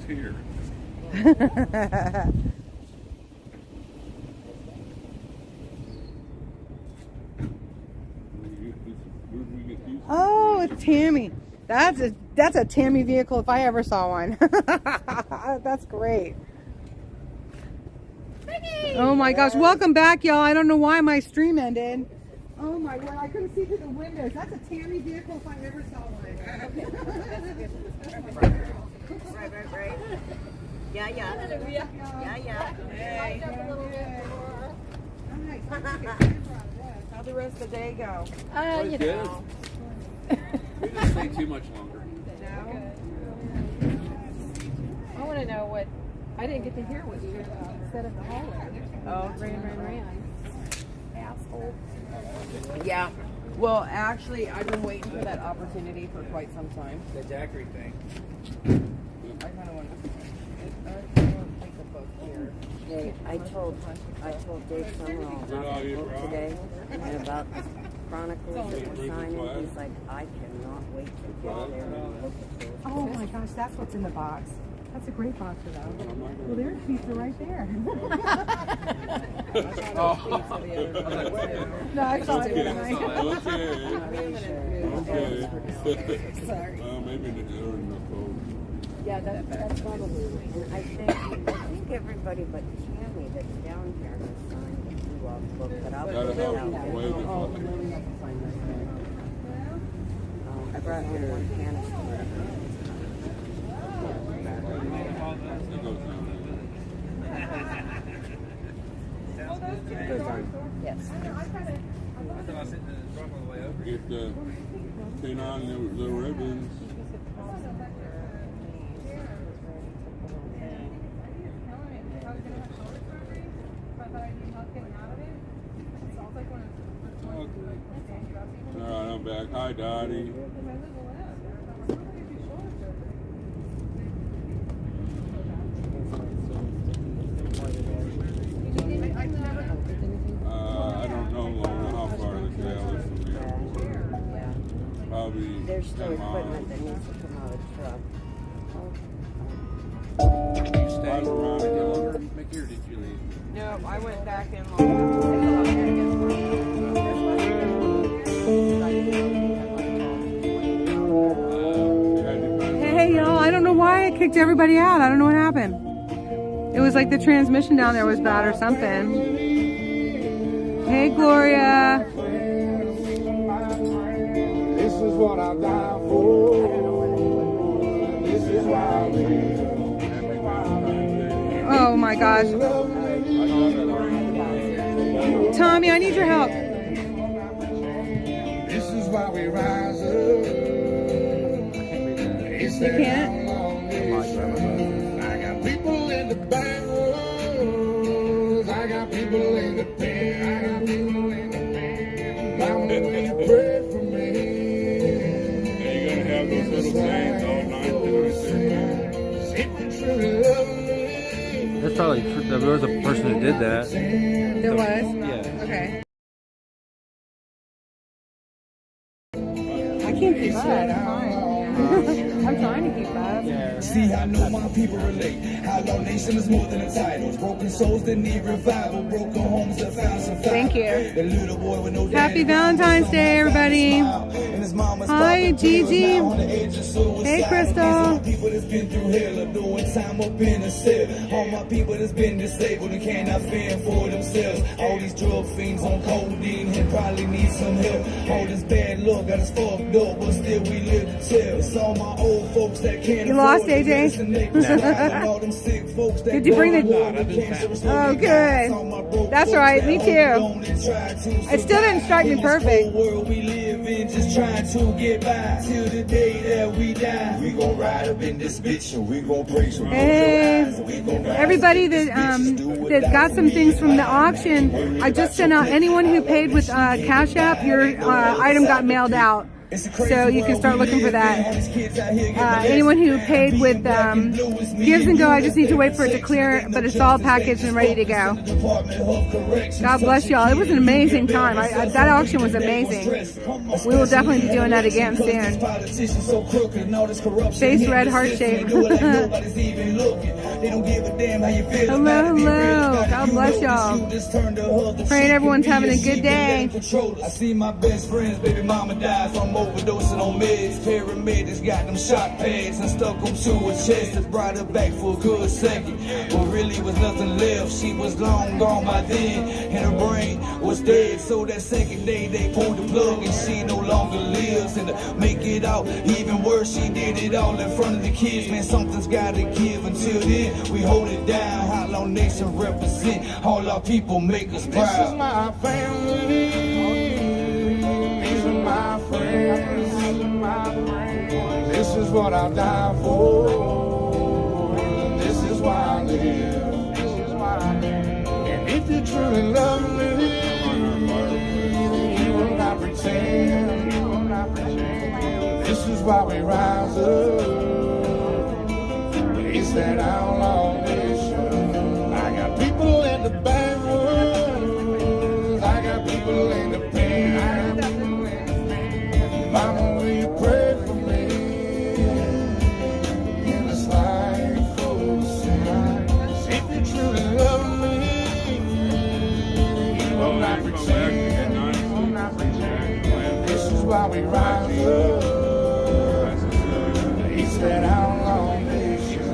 who's here. Oh, it's Tammy. That's a Tammy vehicle if I ever saw one. That's great. Oh my gosh, welcome back, y'all. I don't know why my stream ended. Oh my word, I couldn't see through the windows. That's a Tammy vehicle if I ever saw one. Right. Yeah. Hey. How'd the rest of the day go? You know. We didn't stay too much longer. I want to know what. I didn't get to hear what you said at the hallway. Oh, ran. Asshole. Yeah. Well, actually, I've been waiting for that opportunity for quite some time. The daiquiri thing. I kind of want to take the book here. Dave, I told Dave Summerall about the book today and about the chronicles that we're signing. He's like, I cannot wait to get there and look at those. Oh my gosh, that's what's in the box. That's a great box for that. Well, there's pizza right there. No, I saw it tonight. Okay. Sorry. Maybe they're in the phone. Yeah, that's probably. And I think everybody but Tammy that's down here has signed the book, but I'll put it out there. I brought home one canister. Yes. Get pin on the ribbons. Alright, I'm back. Hi, Dottie. I don't know how far the trail is from here. Probably There's still 10 miles. equipment that needs to come out of the truck. You stayed around any longer, Mickey, or did you leave? No, I went back in Hey, y'all, I don't know why I kicked everybody out. I don't know what happened. It was like the transmission down there was bad or something. Hey, Gloria. This is what I died for. This is why Oh my gosh. Tommy, I need your help. This is why we rise up. You can't? I got people in the back rows. I got people in the pen. I got people in the pen. Mama, will you pray for me? Yeah, you're gonna have those little sayings all night. If you truly love me. That's probably there was a person who did that. There was? Yeah. Okay. I can't keep up. I'm trying to keep up. See, I know my people relate. How nation is more than a title. Broken souls that need revival. Broken homes that found some fire. Thank you. The little boy with no Happy Valentine's Day, everybody. Hi, Gigi. Hey, Crystal. People that's been through hell are doing time up in the cell. All my people that's been disabled and cannot fend for themselves. All these drug fiends on codeine and probably need some help. All this bad luck got us fucked up, but still we live to tell. It's all my old folks that can't. You lost, AJ? Did you bring the... Oh, good. That's right, me too. It still didn't strike me perfect. Just trying to get by till the day that we die. We gon' ride up in this bitch and we gon' praise him. Hey, everybody that got some things from the auction, I just sent out anyone who paid with Cash App, your item got mailed out. So you can start looking for that. Anyone who paid with Gives and Go, I just need to wait for it to clear, but it's all packaged and ready to go. God bless y'all. It was an amazing time. That auction was amazing. We will definitely be doing that again soon. Face red, heart shape. Hello, hello. God bless y'all. Praying everyone's having a good day. I see my best friends, baby mama died from overdosing on meds. Paramedics got them shock pads and stuck them to her chest and brought her back for a good second. But really was nothing left. She was long gone by then, and her brain was dead. So that second day they pulled the plug and she no longer lives. And to make it out even worse, she did it all in front of the kids. Man, something's gotta give. Until then, we hold it down. How long nation represent all our people, make us proud. This is my family. These are my friends. This is what I'll die for. This is why I live. This is why I live. And if you truly love me, you will not pretend. You will not pretend. This is why we rise up. It's that outlaw nation. I got people in the backwoods. I got people in the pen. Mama, will you pray for me? In this life full of sin. If you truly love me, you will not pretend. You will not pretend. This is why we rise up. It's that outlaw nation.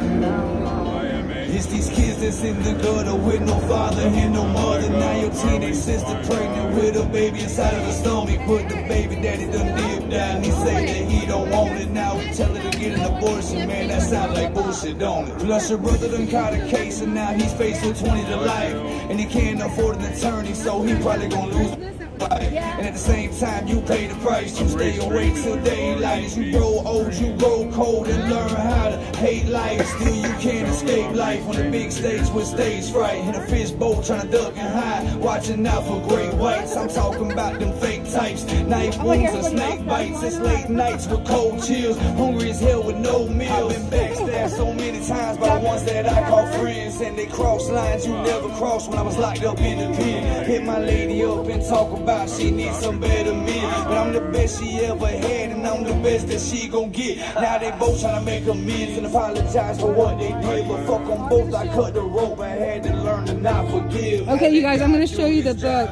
It's these kids that's in the gutter with no father and no mother. Now your teenage sister pregnant with a baby inside of the stomach. But the baby daddy done dipped down. He say that he don't want it. Now we tell her to get an abortion. Man, that sound like bullshit, don't it? Plus your brother done caught a case and now he's faced with 20 to life. And he can't afford an attorney, so he probably gonna lose. And at the same time, you pay the price. You stay awake till daylight. As you grow old, you grow cold and learn how to hate life. Still, you can't escape life on the big stage with stage fright. In a fishbowl trying to duck and hide, watching out for great whites. I'm talking about them fake types, knife wounds and snake bites. It's late nights with cold chills, hungry as hell with no meal. Been backstabbed so many times by the ones that I call friends, and they cross lines you never crossed when I was locked up in the pen. Hit my lady up and talk about she needs some better men. But I'm the best she ever had, and I'm the best that she gon' get. Now they both tryna make amends and apologize for what they did. But fuck them both, I cut the rope. I had to learn to not forgive. Okay, you guys, I'm going to show you the book.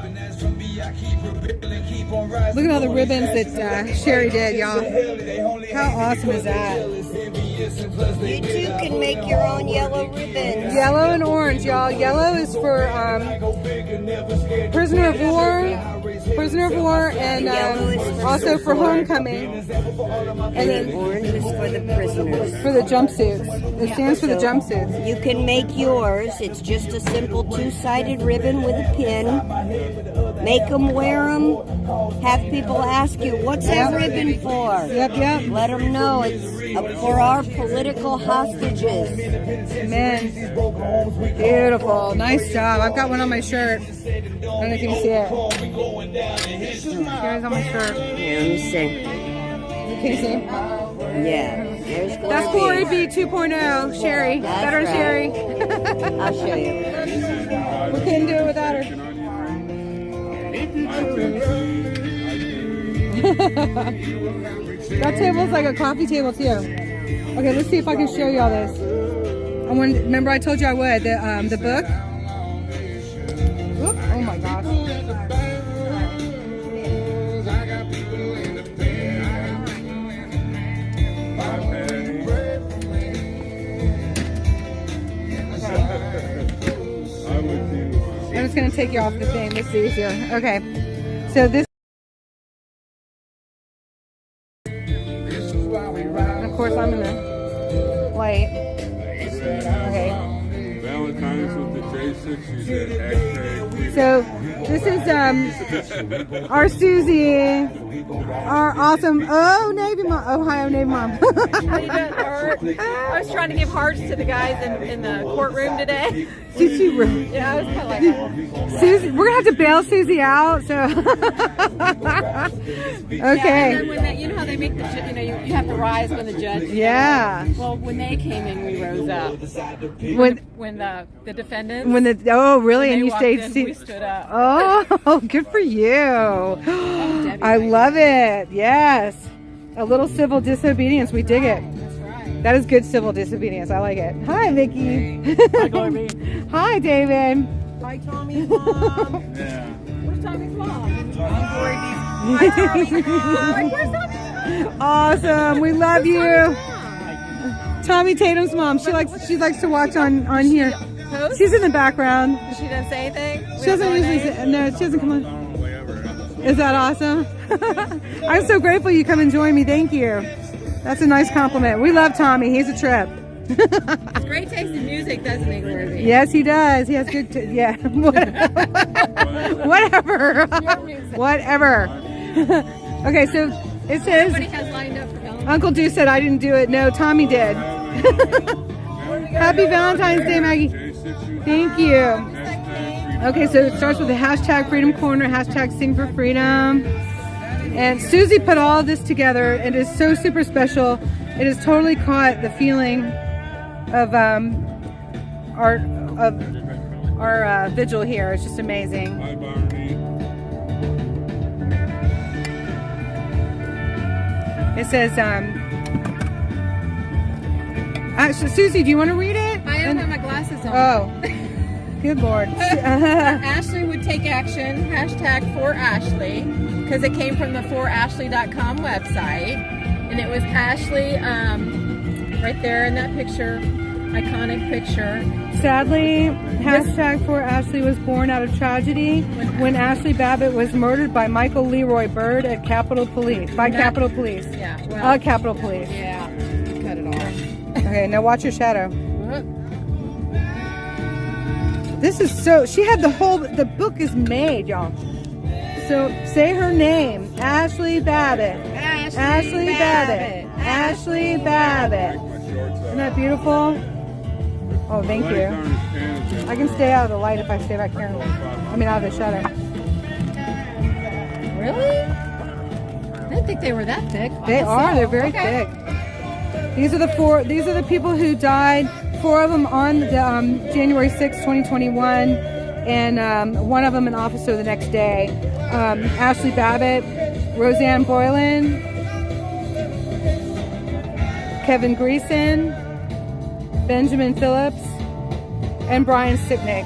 Look at all the ribbons that Sherry did, y'all. How awesome is that? You too can make your own yellow ribbons. Yellow and orange, y'all. Yellow is for prisoner of war, and also for homecoming. And then Orange is for the prisoners. for the jumpsuits. It stands for the jumpsuits. You can make yours. It's just a simple two-sided ribbon with a pin. Make them wear them. Have people ask you, what's that ribbon for? Yep. Let them know it's for our political hostages. Man, beautiful. Nice job. I've got one on my shirt. I don't know if you can see it. Here's on my shirt. Here, let me see. You can see? Yeah, there's Glory. That's Glory B 2.0. Sherry. That's Better right. Sherry. I'll show you. We couldn't do it without her. That table's like a coffee table too. Okay, let's see if I can show you all this. Remember I told you I would, the book? Oop, oh my gosh. I'm just going to take you off the thing. This is easier. Okay. So this. And of course, I'm in the light. Okay. Valentine's with the J6, you said hashtag. So this is our Susie, our awesome Ohio Navy mom. How you doing, Laura? heart. I was trying to give hearts to the guys in the courtroom today. Did you really? Yeah, I was kind of like, Susie, we're gonna have to bail Susie out. So yeah, okay. and then when you know how they make the, you have to rise when the judge. Yeah. Well, when they came in, we rose up. When the defendants. Oh really? when And they you walked stayed in, seated. we stood up. Oh, good for you. I love it. Yes. A little civil disobedience. We dig it. That's right. That is good civil disobedience. I like it. Hi, Vicky. Hi, Gorby. Hi, David. Hi, Tommy's mom. Yeah. Where's Tommy's mom? Hi, Tommy. Where's Tommy? Awesome. We love you. Tommy Tatum's mom. She likes to watch on here. Post? She's in the background. She doesn't say anything? She doesn't usually say, no, she doesn't come on. Is that awesome? I'm so grateful you come and join me. Thank you. That's a nice compliment. We love Tommy. He's a trip. Great taste in music, doesn't he, Gorby? Yes, he does. He has good, yeah. Whatever. Whatever. Okay, so it says, Everybody has lined up for Valentine's. Uncle Deuce said I didn't do it. No, Tommy did. Happy Valentine's Day, Maggie. Thank you. Okay, so it starts with the hashtag Freedom Corner, hashtag Sing for Freedom. And Susie put all of this together. It is so super special. It has totally caught the feeling of our vigil here. It's just amazing. Hi, Barney. It says, actually, Susie, do you want to read it? I don't have my glasses on. Oh, good Lord. Ashley would take action, hashtag for Ashli, because it came from the forashley.com website. And it was Ashley right there in that picture, iconic picture. Sadly, hashtag for Ashley was born out of tragedy when Ashli Babbitt was murdered by Michael Leroy Bird at Capitol Police. Capitol Police. Yeah. Well, Capitol Police. yeah. Cut it off. Okay, now watch your shadow. This is so, she had the book is made, y'all. So say her name, Ashli Babbitt. Ashli Babbitt. Ashli Babbitt. Isn't that beautiful? Oh, thank you. I can stay out of the light if I stay back here. I mean, out of the shadow. Really? I didn't think they were that thick. They are. They're very thick. These are the four. These are the people who died. 4 of them on the, January 6, 2021, and one of them an officer the next day. Ashli Babbitt, Roseanne Boylan, Kevin Greason, Benjamin Phillips, and Brian Sicknick.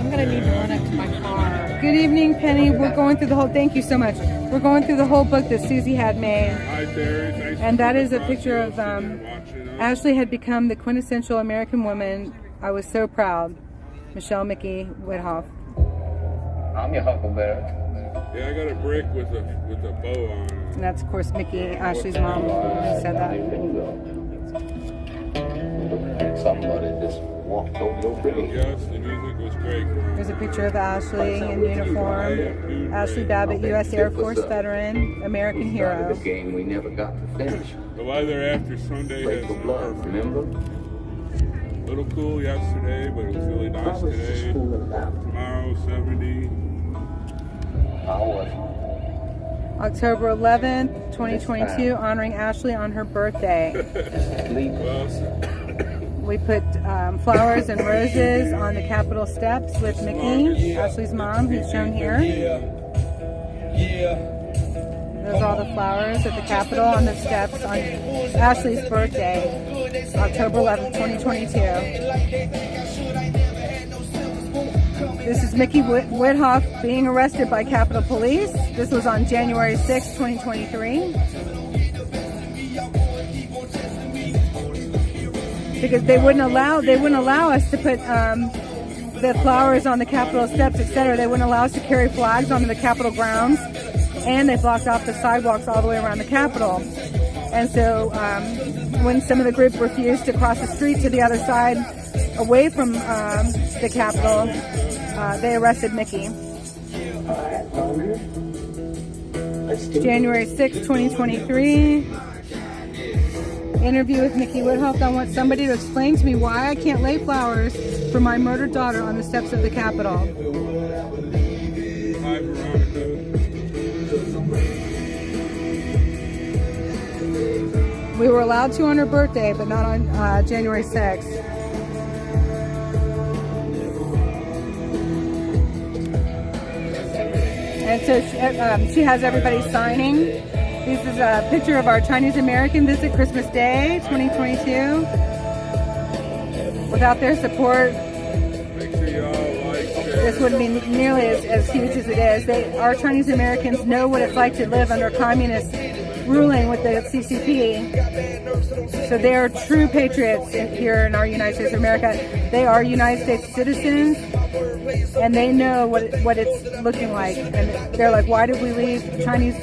I'm gonna need to run up to my car. Good evening, Penny. We're going through the whole. Thank you so much. We're going through the whole book that Susie had made. Hi, Terry. Thanks And for that is a coming picture out of here and watching us. Ashley had become the quintessential American woman. I was so proud. Michelle Mickey Whithoff. I'm your huckleberry. Yeah, I got a brick with a bow on it. And that's of course Mickey, Ashley's mom, who said that. Somebody just walked over your bridge. Yes, the music was great. There's a picture of Ashley in uniform. Ashley Babbitt, U.S. Air Force veteran, American hero. The game we never got to finish. The weather after Sunday Play has for blood, remember? a little cool yesterday, but it was really nice How was the today. school about? Tomorrow, 70. How was October 11th, 2022, honoring Ashley on her birthday. sleep? Well, We put flowers and roses on the Capitol steps with Mickey, Ashley's mom, who's shown here. There's all the flowers at the Capitol on the steps on Ashley's birthday, October 11th, 2022. This is Mickey Whithoff being arrested by Capitol Police. This was on January 6, 2023. Because they wouldn't allow us to put the flowers on the Capitol steps, etc. They wouldn't allow us to carry flags onto the Capitol grounds, and they blocked off the sidewalks all the way around the Capitol. And so when some of the group refused to cross the street to the other side away from the Capitol, they arrested Mickey. January 6, 2023. Interview with Nikki Woodhoff. I want somebody to explain to me why I can't lay flowers for my murdered daughter on the steps of the Capitol. Hi, Veronica. We were allowed to on her birthday, but not on January 6th. And so she has everybody signing. This is a picture of our Chinese American visit Christmas Day 2022. Without their support, Make sure y'all like, share. this wouldn't be nearly as huge as it is. Our Chinese Americans know what it's like to live under communist ruling with the CCP. So they are true patriots here in our United States of America. They are United States citizens, and they know what it's looking like. And they're like, why did we leave communist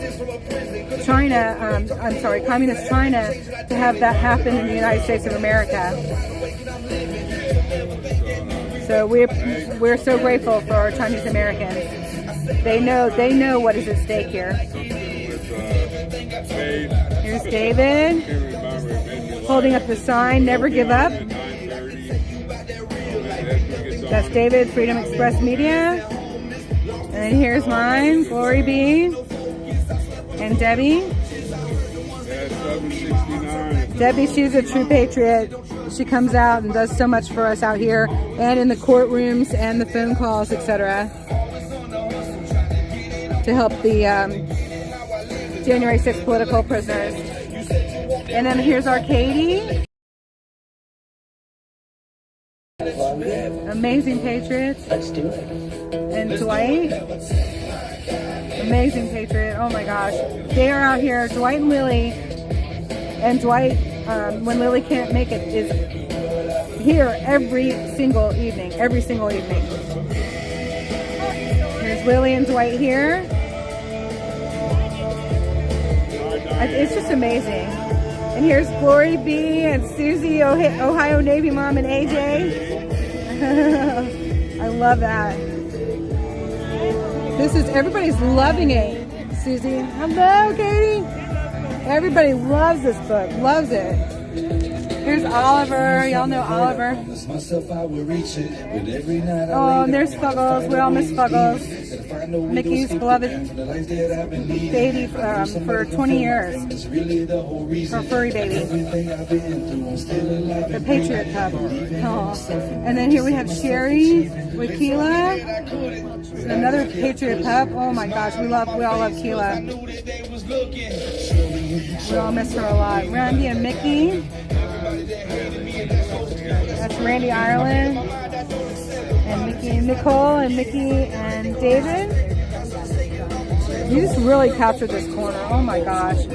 China to have that happen in the United States of America? So we're so grateful for our Chinese Americans. They know what is at stake here. Here's David holding up the sign, never give up. That's David, Freedom Express Media. And then here's mine, Glory Be. And Debbie. Debbie, she's a true patriot. She comes out and does so much for us out here and in the courtrooms and the phone calls, etc. to help the January 6th political prisoners. And then here's our Katie. Amazing patriots. Let's do it. And Dwight. Amazing patriot. Oh my gosh. They are out here, Dwight and Lily. And Dwight, when Lily can't make it, is here every single evening. Every single evening. Here's Lily and Dwight here. It's just amazing. And here's Glory B and Susie, Ohio Navy Mom, and AJ. I love that. Everybody's loving it. Susie, hello, Katie. Everybody loves this book, loves it. Here's Oliver. Y'all know Oliver. Oh, and there's Fuggles. We all miss Fuggles. Mickey's beloved baby for 20 years. Her furry baby. The Patriot Pup. Oh. And then here we have Sherry with Keela. Another Patriot Pup. Oh my gosh, we all love Keela. We all miss her a lot. Randy and Mickey. That's Randy Ireland. And Mickey and Nicole and Mickey and David. You just really captured this corner. Oh my gosh.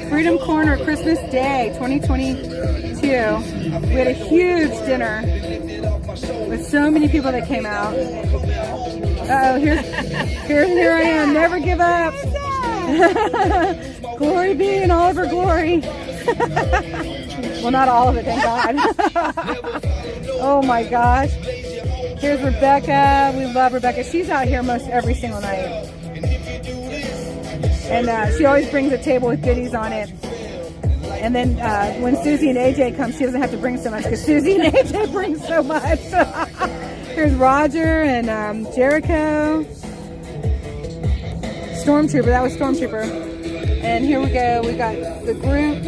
Freedom Corner Christmas Day 2022. We had a huge dinner with so many people that came out. Uh-oh, here I am. Never give up. Glory be and all of her glory. Well, not all of it, thank God. Oh my gosh. Here's Rebecca. We love Rebecca. She's out here most every single night. And she always brings a table with goodies on it. And then when Susie and AJ come, she doesn't have to bring so much because Susie and AJ bring so much. Here's Roger and Jericho. Stormtrooper. That was Stormtrooper. And here we go. We got the group.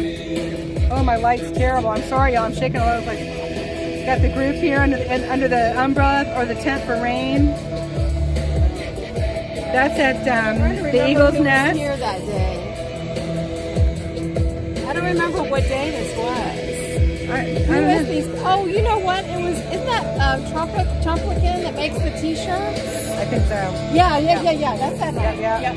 Oh, my light's terrible. I'm sorry, y'all. I'm shaking all over the place. Got the group here under the umbrella or the tent for rain. That's at the Eagle's Nest. Here that day. I don't remember what day this was. Oh, you know what? Isn't that Trumplican that makes the t-shirt? I think so. Yeah. That's that night. Yeah.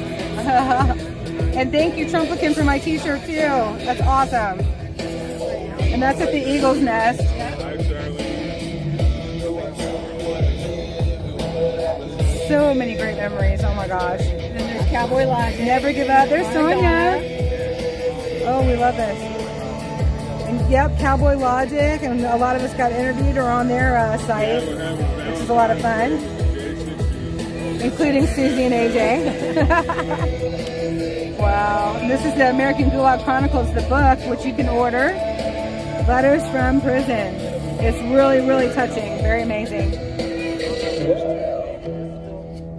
And thank you, Trumplican, for my t-shirt too. That's awesome. And that's at the Eagle's Nest. So many great memories. Oh my gosh. And then there's Cowboy Logic. Never give up. There's Sonia. Oh, we love this. And yep, Cowboy Logic. And a lot of us got interviewed or on their site, which is a lot of fun. Including Susie and AJ. Wow. And this is the American Gulag Chronicles, the book, which you can order. Letters from prison. It's really, really touching. Very amazing.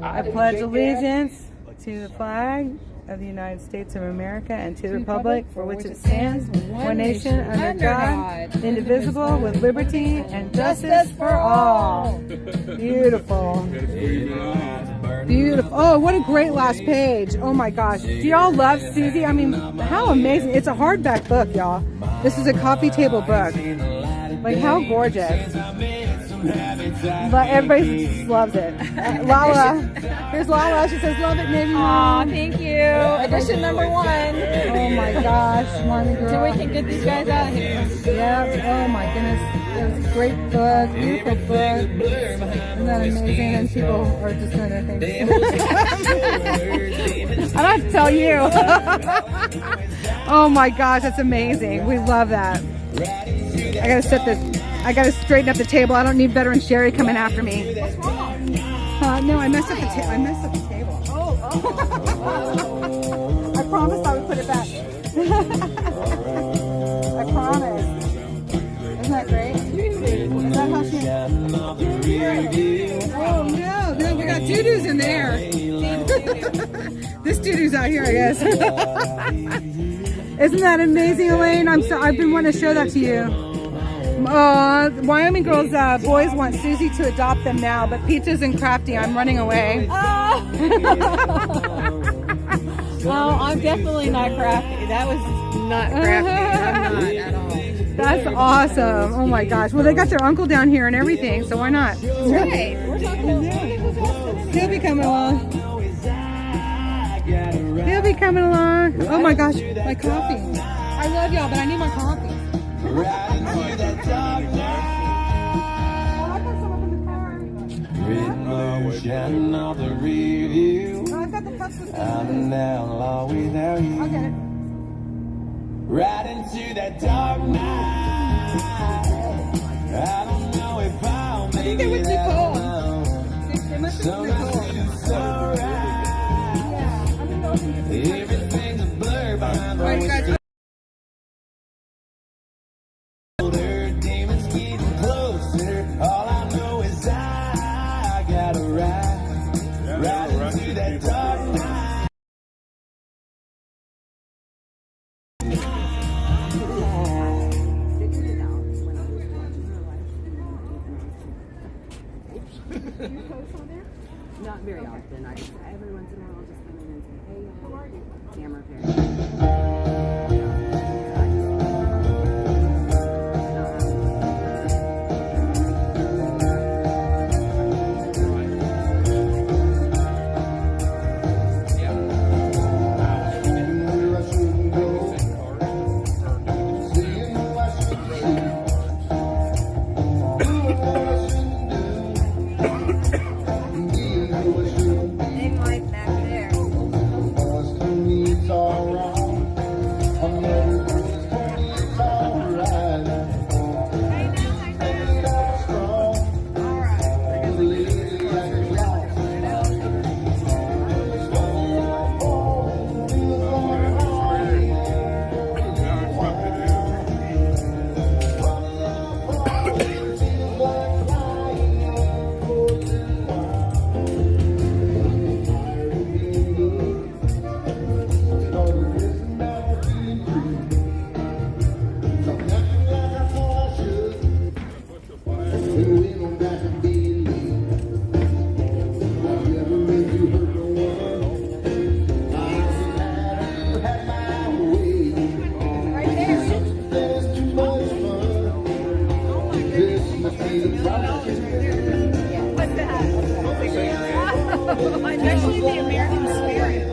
I pledge allegiance to the flag of the United States of America and to the republic for which it stands, one nation under God, indivisible, with liberty and justice for all. Beautiful. Beautiful. Oh, what a great last page. Oh my gosh. Do y'all love Susie? I mean, how amazing. It's a hardback book, y'all. This is a coffee table book. Like, how gorgeous. But everybody just loves it. Lala. Here's Lala. She says, love it, maybe. Aw, thank you. Edition number 1. Oh my gosh. Morning girl. So we can get these guys out of here. Yep. Oh my goodness. It was a great book. Beautiful book. Isn't that amazing? And people are just doing their thing. I don't have to tell you. Oh my gosh. That's amazing. We love that. I gotta set this. I gotta straighten up the table. I don't need veteran Sherry coming after me. What's wrong? No, I messed up the table. I messed up the table. Oh. I promised I would put it back. I promise. Isn't that great? Is that how she? Oh no, we got doo-doos in there. This doo-doo's out here, I guess. Isn't that amazing, Elaine? I've been wanting to show that to you. Wyoming girls, boys want Susie to adopt them now, but Peaches and Crafty, I'm running away. Oh. Well, I'm definitely not crafty. That was not crafty. I'm not at all. That's awesome. Oh my gosh. Well, they got their uncle down here and everything, so why not? Right. We're talking He'll be coming along. He'll be coming along. Oh my gosh, my coffee. I love y'all, but I need my coffee. Written version of the review. I'm now alone without you. I'll get it. Right into that dark night. I don't know if I'll make they were it too cold. out. They must have been too cold. Everything's a blur behind the Alright, you guys. demons getting closer. All I know is I gotta ride into that dark night. Not very often. Every once in a while I'll just come in and say, hey, how are you? Camaraderie. Especially the American spirit.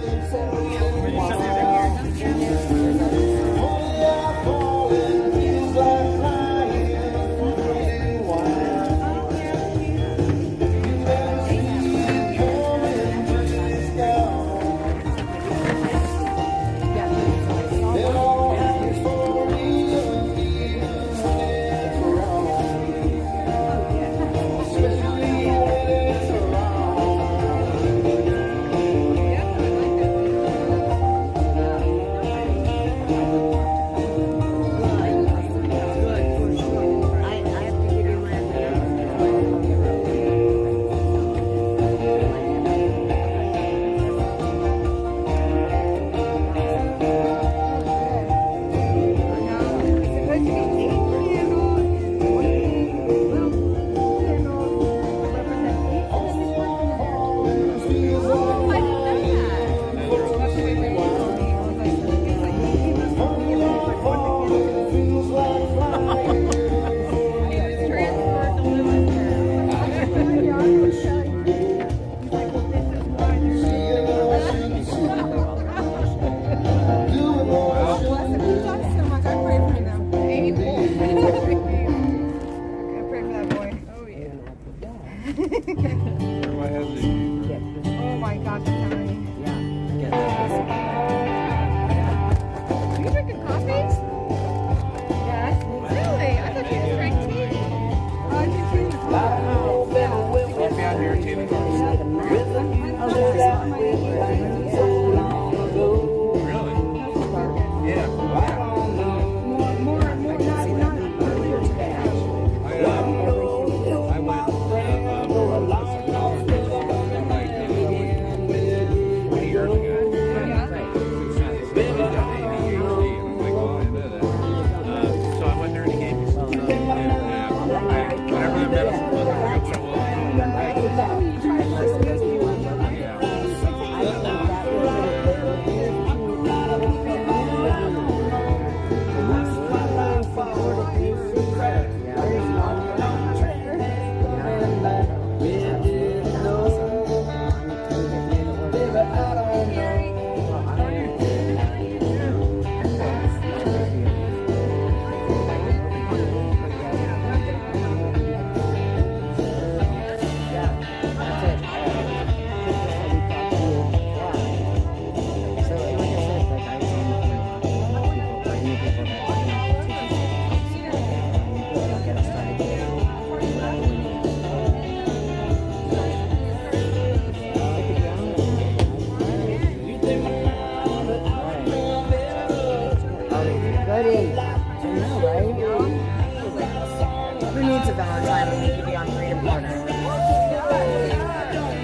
needs a Valentine when he could be on Freedom Corner.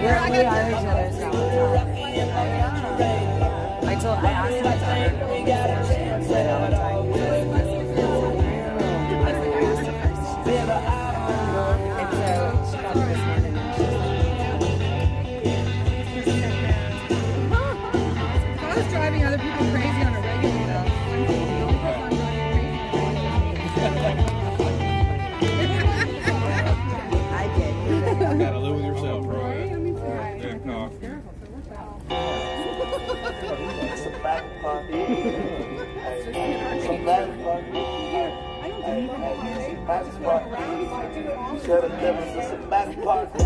We are each other's Valentine. I asked my daughter, Valentine. And so she got me this morning. If I was driving other people crazy on a regular though. I did. You gotta live with yourself, bro. That coffee. It's a back party. It's a back party. Shut up, it's a back party.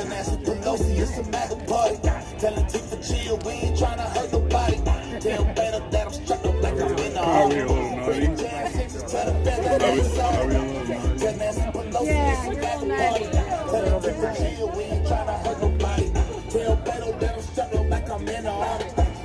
Nancy Pelosi, it's a MAGA party. Tell it for chill, we ain't trying to hurt nobody. Tell better that I'm struck up like I'm in the Are we a little naughty? Are we a little naughty? Nancy Pelosi, it's a MAGA party. Tell it for chill, we ain't trying to hurt nobody. Tell better that I'm struck up like I'm in the army.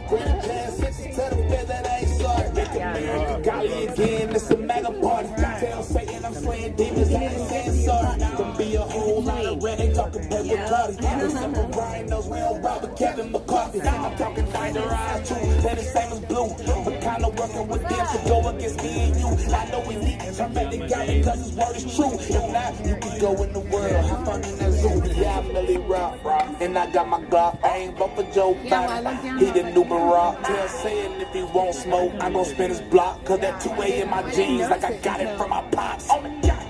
Bring the jazz sixes, tell the fed that I ain't sorry. Make America golly again, it's a MAGA party. Tell Satan I'm slaying demons, I ain't saying sorry. Gonna be a whole lot of red, they talking paper cloudy. Remember Brian knows we don't rob with Kevin McCarthy. I'm talking binder eyes too, that is same as blue. But kinda working with them to go against me and you. I know we need to turn back the guy because his word is true. If not, you can go in the world, have fun in that zoo. Yeah, I'm really rough, and I got my Glock. I ain't vote for Joe Biden. He the new Barack. Tell saying if he won't smoke, I gon' spin his block. Cause that 2A in my jeans, like I got it from my pops. Oh my God.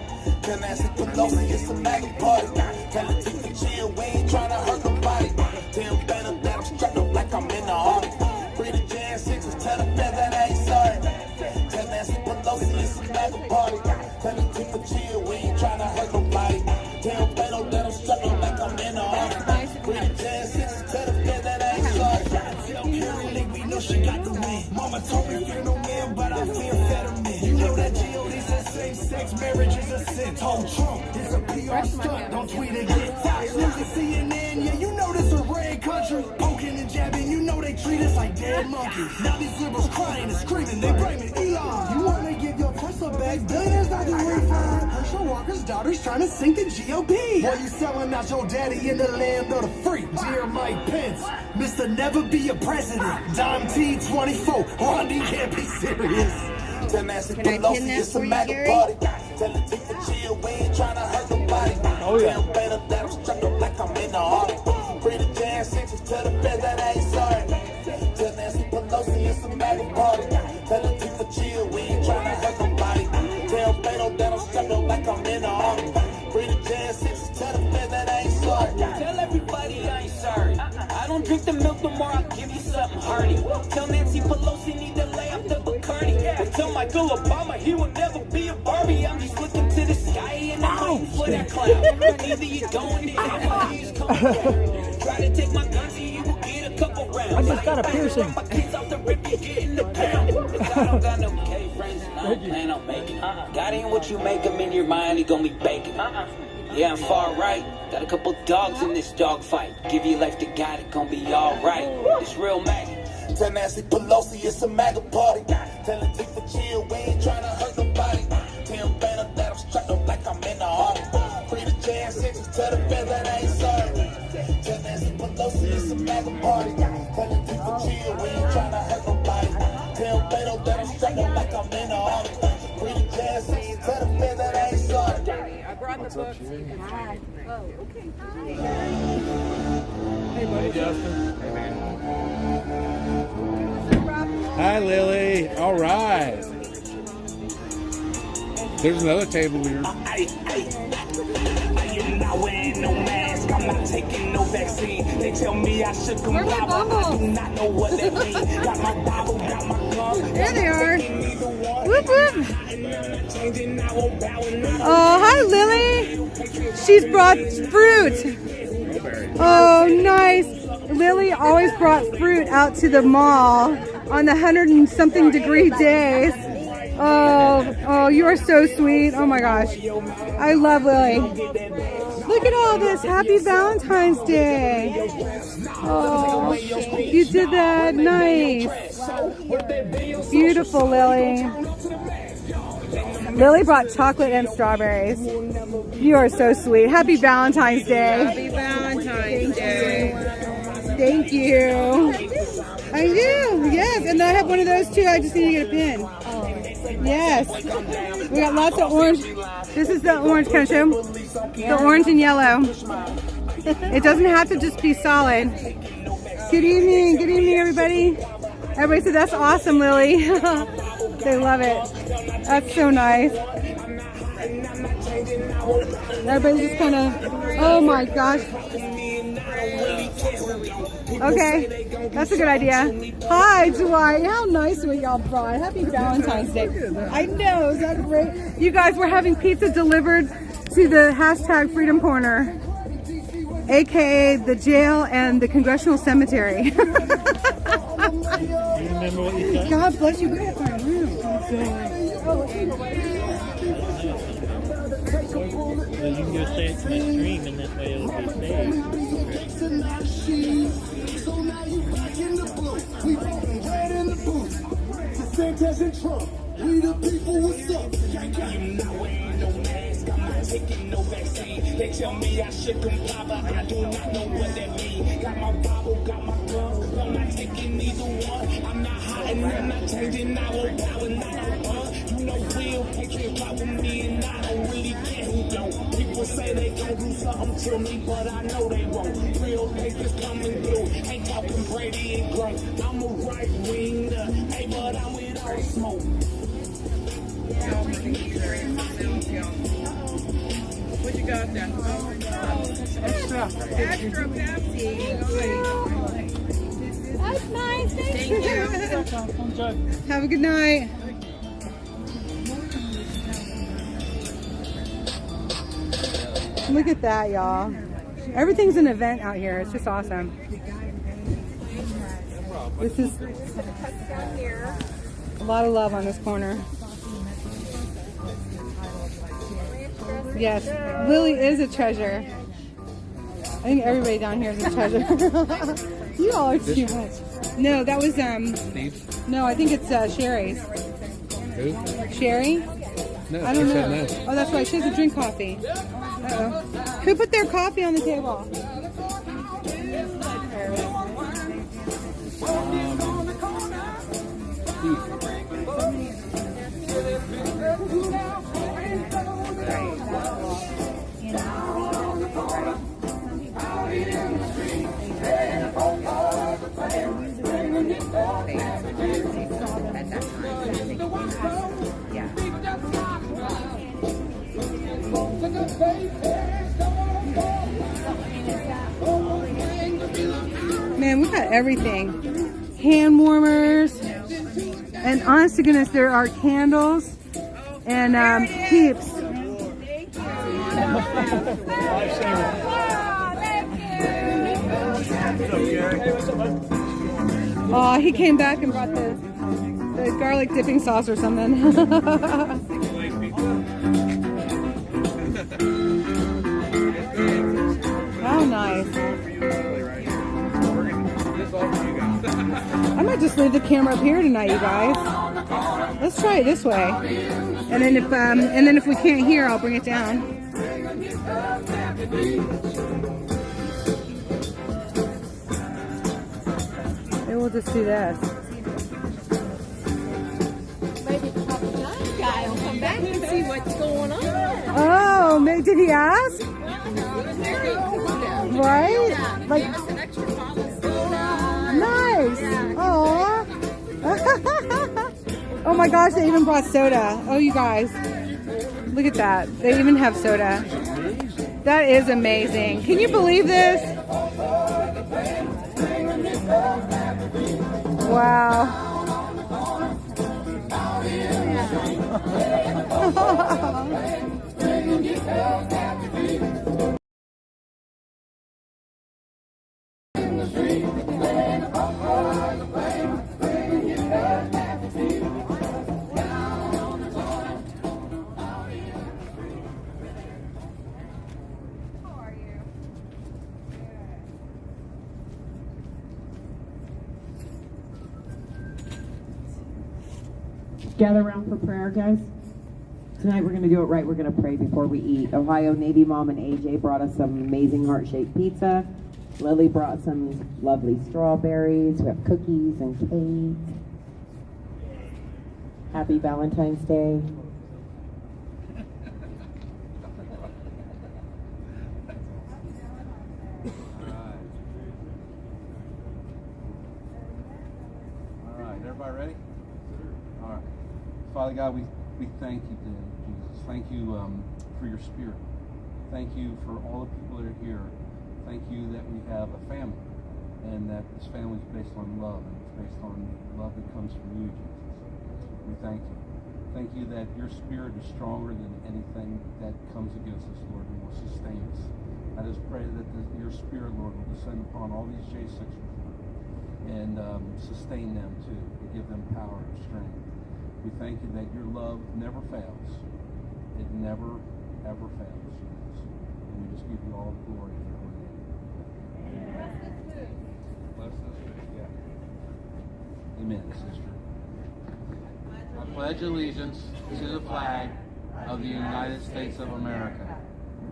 Tell Nancy Pelosi it's a MAGA party. Tell the team to chill, we ain't tryna hurt nobody. Tell better that I'm strapped up like I'm in the army. Free the jazz sixes, tell the fed that I ain't sorry. Tell Nancy Pelosi it's a MAGA party. Tell the team to chill, we ain't tryna hurt nobody. Tell better that I'm strapped up like I'm in the army. Free the jazz sixes, tell the fed that I ain't sorry. Tell Carrie we know she got the win. Mama told me fear no man, but I fear fetterman. You know that G.O.D. says same-sex marriage is a sin. Told Trump it's a PR stunt, don't tweet again. Fox News and CNN, yeah, you know this a red country. Poking and jabbing, you know they treat us like dead monkeys. Now these liberals crying and screaming, they blaming Elon. You wanna give your Tesla back, billions not the refund. Herschel Walker's daughter's trying to sink the GOP. While you selling out your daddy in the land of the free. Dear Mike Pence, Mr. Never Be a President. Dime T24, Rondi can't be serious. Tell Nancy Pelosi it's a MAGA party. Tell the team to chill, we ain't tryna hurt nobody. Oh yeah. Tell better that I'm strapped up like I'm in the army. Free the jazz sixes, tell the feds that I ain't sorry. Tell Nancy Pelosi it's a MAGA party. Tell the team to chill, we ain't tryna hurt nobody. Tell better that I'm strapped up like I'm in the army. Free the jazz sixes, tell the feds that I ain't sorry. Tell everybody I ain't sorry. I don't drink the milk no more, I'll give you something hearty. Tell Nancy Pelosi need to lay off the Bacardi. But tell Michael Obama he will never be a Barbie. I'm just looking to the sky and I'm waiting for that cloud. Either you're going in or you coming down. Try to take my guns and you will get a couple rounds. I just got a piercing. My kids off the rip, you get in the pound. If I don't got no K friends, I don't plan on making. God ain't what you make him in your mind, he gon' be baking. Yeah, I'm far right. Got a couple dogs in this dog fight. Give your life to God, it gon' be alright. It's real MAGA. Tell Nancy Pelosi it's a MAGA party. Tell the team to chill, we ain't tryna hurt nobody. Tell better that I'm strapped up like I'm in the army. Free the jazz sixes, tell the feds that I ain't sorry. Tell Nancy Pelosi it's a MAGA party. Tell the team to chill, we ain't tryna hurt nobody. Tell better that I'm strapped up like I'm in the army. Free the jazz sixes, tell the feds that I ain't sorry. I brought the book. Hi. Oh, okay. Hey, buddy, Justin. Hey, man. Hi, Lily. All right. There's another table here. I am not wearing no mask. I'm not taking no vaccine. They tell me I should come Where's my but I bumble? do not know what that means. Got my Bible, got my gun. There they are. Whoop whoop. Oh, hi Lily. She's brought fruit. Oh, nice. Lily always brought fruit out to the mall on the 100-and-something degree days. Oh, you are so sweet. Oh my gosh. I love Lily. Look at all this. Happy Valentine's Day. Oh, you did that. Nice. Beautiful, Lily. Lily brought chocolate and strawberries. You are so sweet. Happy Valentine's Day. Happy Valentine's Day. Thank you. I do, yes. And I have one of those too. I just need to get a pin. Yes. We got lots of orange. This is the orange, can I show 'em? The orange and yellow. It doesn't have to just be solid. Good evening, everybody. Everybody said that's awesome, Lily. They love it. That's so nice. Everybody's just kind of, oh my gosh. Okay, that's a good idea. Hi, Dwight. How nice what y'all brought. Happy Valentine's Day. I know, is that great? You guys, we're having pizza delivered to the hashtag Freedom Corner, aka the jail and the Congressional Cemetery. Remember what you said? God bless you. We have our room. Well, you can just say it to my stream, and this way it'll be saved. So now you back in the blue. We rolling red in the booth. DeSantis and Trump. We the people, what's up? You know we ain't no mask. I'm not taking no vaccine. They tell me I should comply, but I do not know what that means. Got my Bible, got my gun. I'm not taking either one. I'm not hiding, I'm not changing. I won't bow and I don't run. You know real patriots fly with me, and I don't really care who don't. People say they gon' do something to me, but I know they won't. Real patriots coming through. Ain't talking Brady and Gronk. I'm a right winger, hey, but I'm with all smoke. What you got there? Extra Pepsi. That's nice. Thank you. Enjoy. Have a good night. Look at that, y'all. Everything's an event out here. It's just awesome. This is a lot of love on this corner. Yes, Lily is a treasure. I think everybody down here is a treasure. You all are too much. No, that was no, I think it's Sherry's. Who? Sherry? No, I don't she know. said no. Oh, that's right. She doesn't drink coffee. Uh-oh. Who put their coffee on the table? Man, we got everything. Hand warmers. And honest to goodness, there are candles and peeps. Oh, he came back and brought the garlic dipping sauce or something. How nice. I might just leave the camera up here tonight, you guys. Let's try it this way. And then if we can't hear, I'll bring it down. Maybe we'll just do this. Maybe the Papa John's guy will come back and see what's going on. Oh, did he ask? Right? Like, nice. Aww. Oh my gosh, they even brought soda. Oh, you guys. Look at that. They even have soda. That is amazing. Can you believe this? Wow. Gather around for prayer, guys. Tonight we're going to do it right. We're going to pray before we eat. Ohio Navy Mom and AJ brought us some amazing heart-shaped pizza. Lily brought some lovely strawberries. We have cookies and cake. Happy Valentine's Day. All right, everybody ready? All right. Father God, we thank you, Jesus. Thank you for your spirit. Thank you for all the people that are here. Thank you that we have a family, and that this family is based on love, and it's based on love that comes from you, Jesus. We thank you. Thank you that your spirit is stronger than anything that comes against us, Lord, and will sustain us. I just pray that your spirit, Lord, will descend upon all these J6ers and sustain them too, and give them power and strength. We thank you that your love never fails. It never, ever fails. And we just give you all the glory in your name. Bless this food. Yeah. Amen, sister. I pledge allegiance to the flag of the United States of America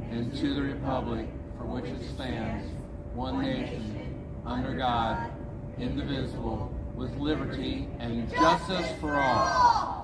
and to the republic for which it stands, one nation, under God, indivisible, with liberty and justice for all.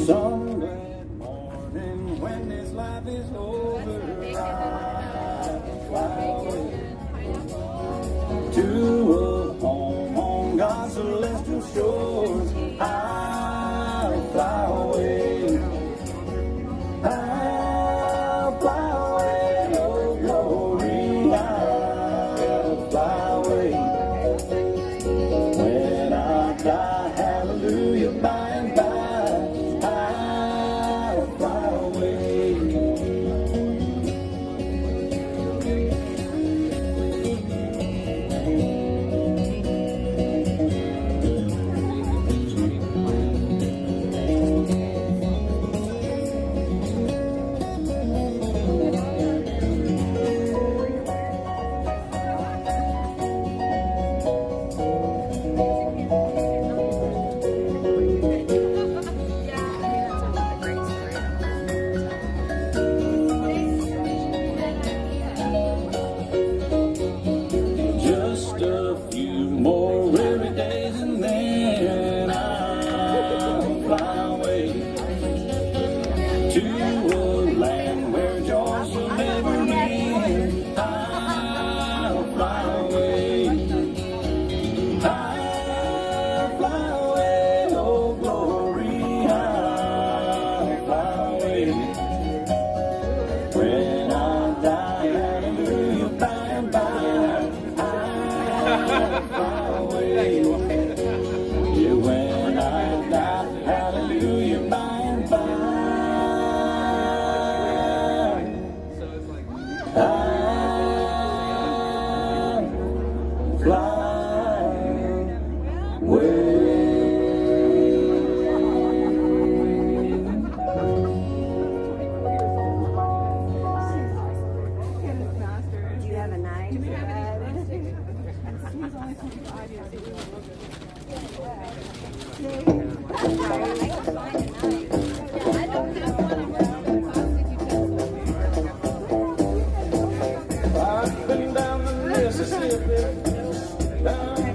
Some glad morning when this life is over, I can fly away to a home on God's celestial shores. I'll fly away. I'll fly away, oh glory. I'll fly away. When I die, hallelujah, by and by.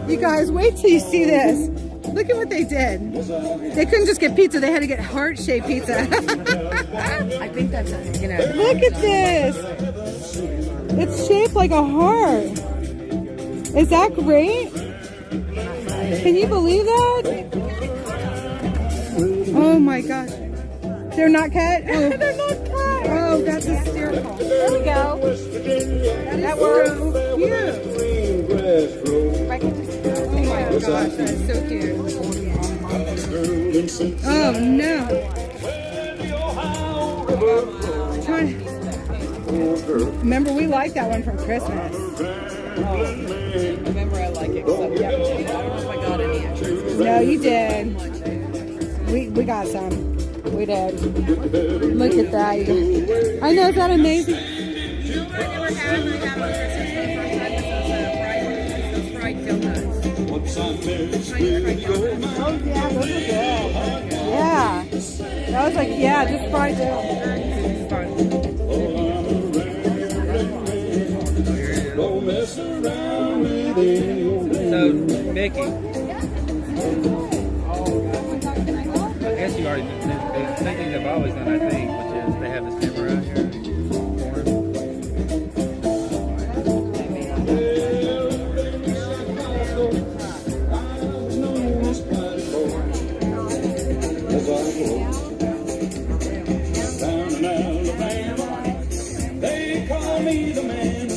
You guys, wait till you see this. Look at what they did. They couldn't just get pizza, they had to get heart-shaped pizza. I think that's, Look at this. It's shaped like a heart. Is that great? Can you believe that? Oh my gosh. They're not cut? Oh. They're not cut. Oh, that's hysterical. There we go. That works. So cute. Oh my gosh, that's so cute. Oh no. Remember, we like that one from Christmas. Remember, I like it. So, yeah, I don't know if I got any extras. No, you did. We got some. We did. Look at that. I know, is that amazing? You know what I never had? I had on Christmas for the first time. Those fried donuts. Oh, yeah, those are good. Yeah. That was like, yeah, just fried donuts. So, Mickey, I guess you already did the same thing they've always done, I think, which is they have this camera out here. They call me the man of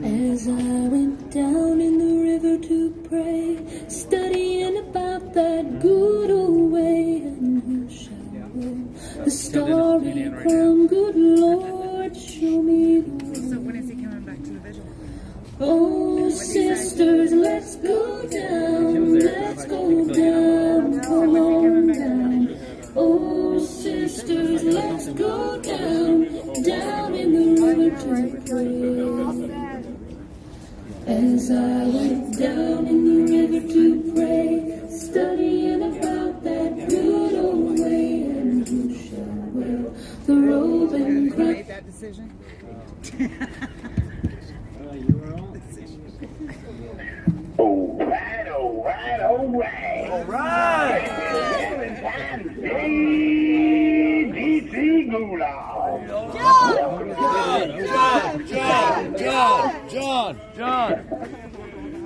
As I went down in the river to pray, studying about that good old way, and who shall know the story from good Lord, show me the way. So when is he coming back to the Vigil? Oh, sisters, let's go down, let's go down, come on down. Oh, sisters, let's go down, down in the river to pray. As I went down in the river to pray, studying about that good old way, and who shall wear the robe and crown. Made that decision? All right, all right, all right. All right. Valentine's Day, DC Goulash. John.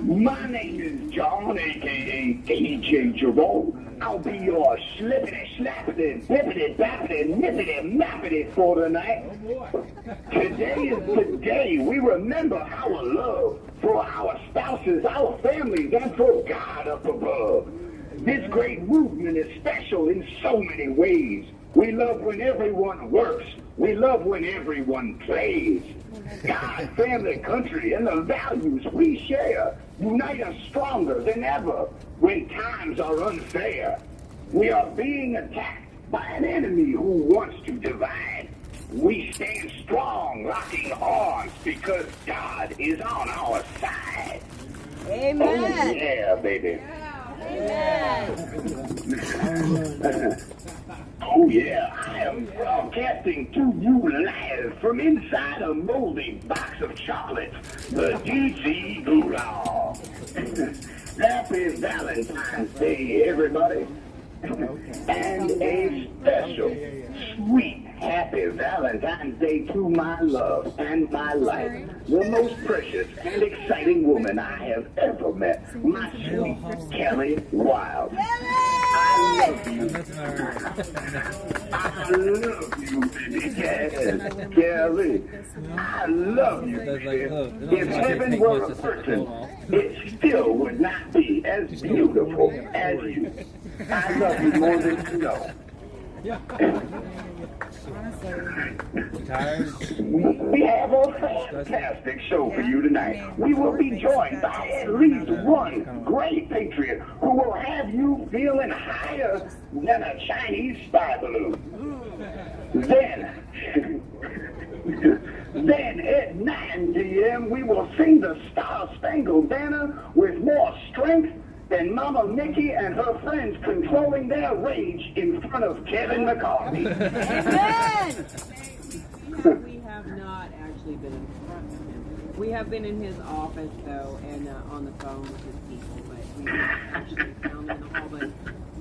My name is John, a.k.a. DJ Jerome. I'll be your slippity, slappity, bippity, bappity, nippity, mappity for tonight. Today is the day we remember our love for our spouses, our families, and for God up above. This great movement is special in so many ways. We love when everyone works. We love when everyone plays. God, family, country, and the values we share unite us stronger than ever when times are unfair. We are being attacked by an enemy who wants to divide. We stand strong, locking arms, because God is on our side. Amen. Oh, yeah, baby. Amen. Oh yeah, I am broadcasting to you live from inside a moldy box of chocolates, the DC Goulash. Happy Valentine's Day, everybody. And a special, sweet, happy Valentine's Day to my love and my life, the most precious and exciting woman I have ever met, my sweet Kelly Wild. I love you. I love you, baby. Yes, Kelly. I love you, baby. If heaven were a person, it still would not be as beautiful as you. I love you more than you know. We have a fantastic show for you tonight. We will be joined by at least one great patriot who will have you feeling higher than a Chinese spy balloon. Then at 9 p.m. we will sing the Star-Spangled Banner with more strength than Mama Nikki and her friends controlling their rage in front of Kevin McCarthy. Amen! We have not actually been in front of him. We have been in his office, though, and on the phone with his people, but we haven't actually found him in the hall. But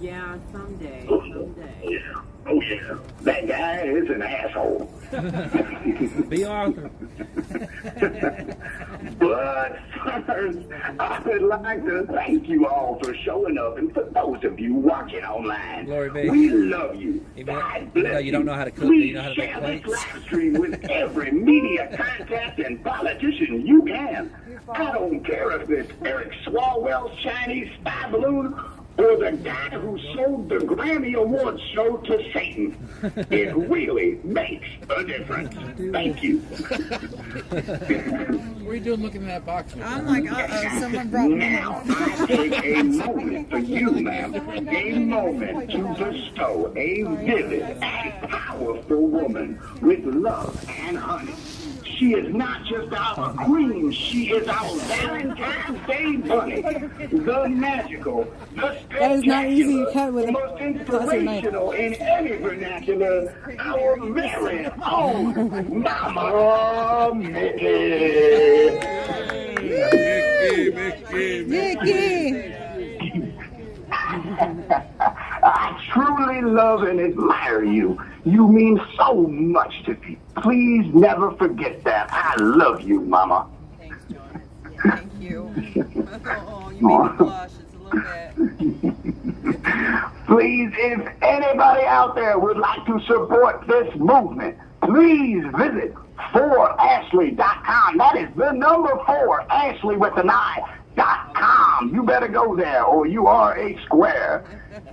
yeah, someday. Oh, yeah. That guy is an asshole. Be Arthur. But first, I would like to thank you all for showing up, and for those of you watching online, Glory be. we love you. Even God though bless you don't know how to cook, Please you know how to share make this plates. live stream with every media contact and politician you can. I don't care if it's Eric Swalwell's Chinese spy balloon or the guy who sold the Grammy Awards show to Satan. It really makes a difference. Thank you. What are you doing looking in that box? I'm like, someone brought me Now, I take a moment for you, ma'am, a moment to bestow a vivid and powerful woman with love and honey. She is not just our queen, she is our Valentine's Day bunny. The magical, the spectacular, That is not easy to cut with a most plastic knife. inspirational in any vernacular, our very own Mama Mickey. Mickey! I truly love and admire you. You mean so much to me. Please never forget that. I love you, Mama. Thanks, John. Yeah, thank you. Oh, you made me blush just a little bit. Please, if anybody out there would like to support this movement, please visit 4Ashli.com. That is the number 4, Ashli with an I.com. You better go there or you are a square.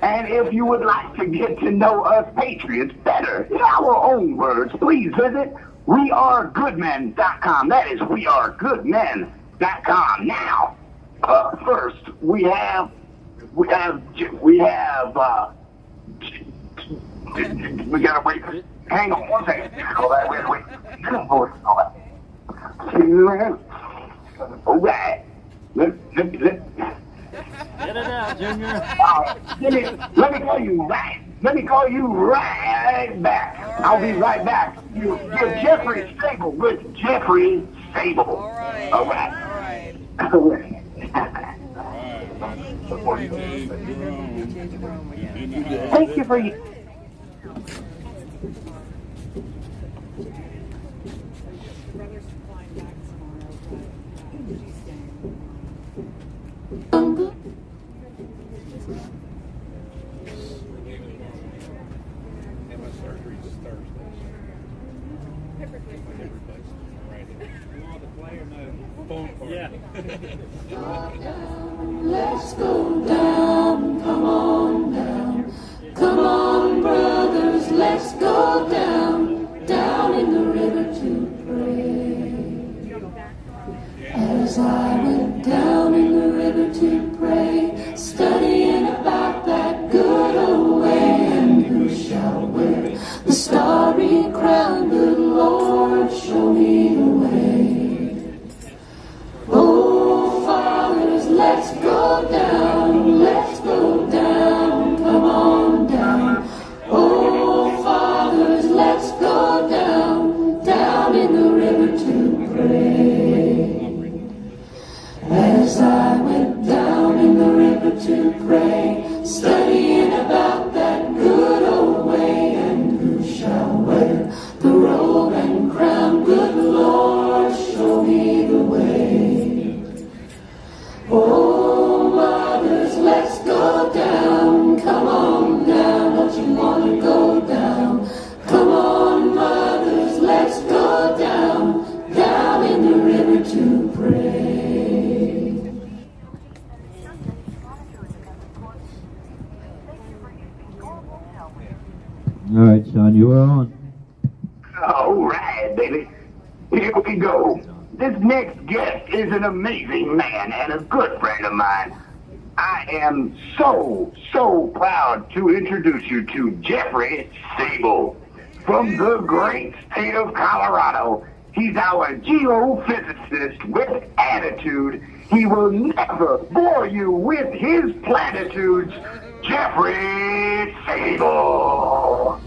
And if you would like to get to know us Patriots better, in our own words, please visit wearegoodmen.com. That is wearegoodmen.com. Now, first, we gotta wait. Hang on one second. Wait. All right. Let Get it out, Junior. me call you right back. I'll be right back. You're Jeffrey Sable with Jeffrey Sable. All right. Thank you for you. Yeah. Let's go down, come on down. Come on, brothers, let's go down, down in the river to pray. As I went down in the river to pray, studying about that good old way, and who shall wear the starry crown, good Lord, show me the way. Oh, fathers, let's go down, come on down. Oh, fathers, let's go down, down in the river to pray. As I went down in the river to pray, studying about that good old way, and who shall wear the robe and crown, good Lord, show me the way. Oh, mothers, let's go down, come on down, don't you want to go down? Come on, mothers, let's go down, down in the river to pray. All right, Sean, you are on. All right, baby. Here we go. This next guest is an amazing man and a good friend of mine. I am so proud to introduce you to Jeffrey Sable. From the great state of Colorado, He's our geophysicist with attitude. He will never bore you with his platitudes. Jeffrey Sable.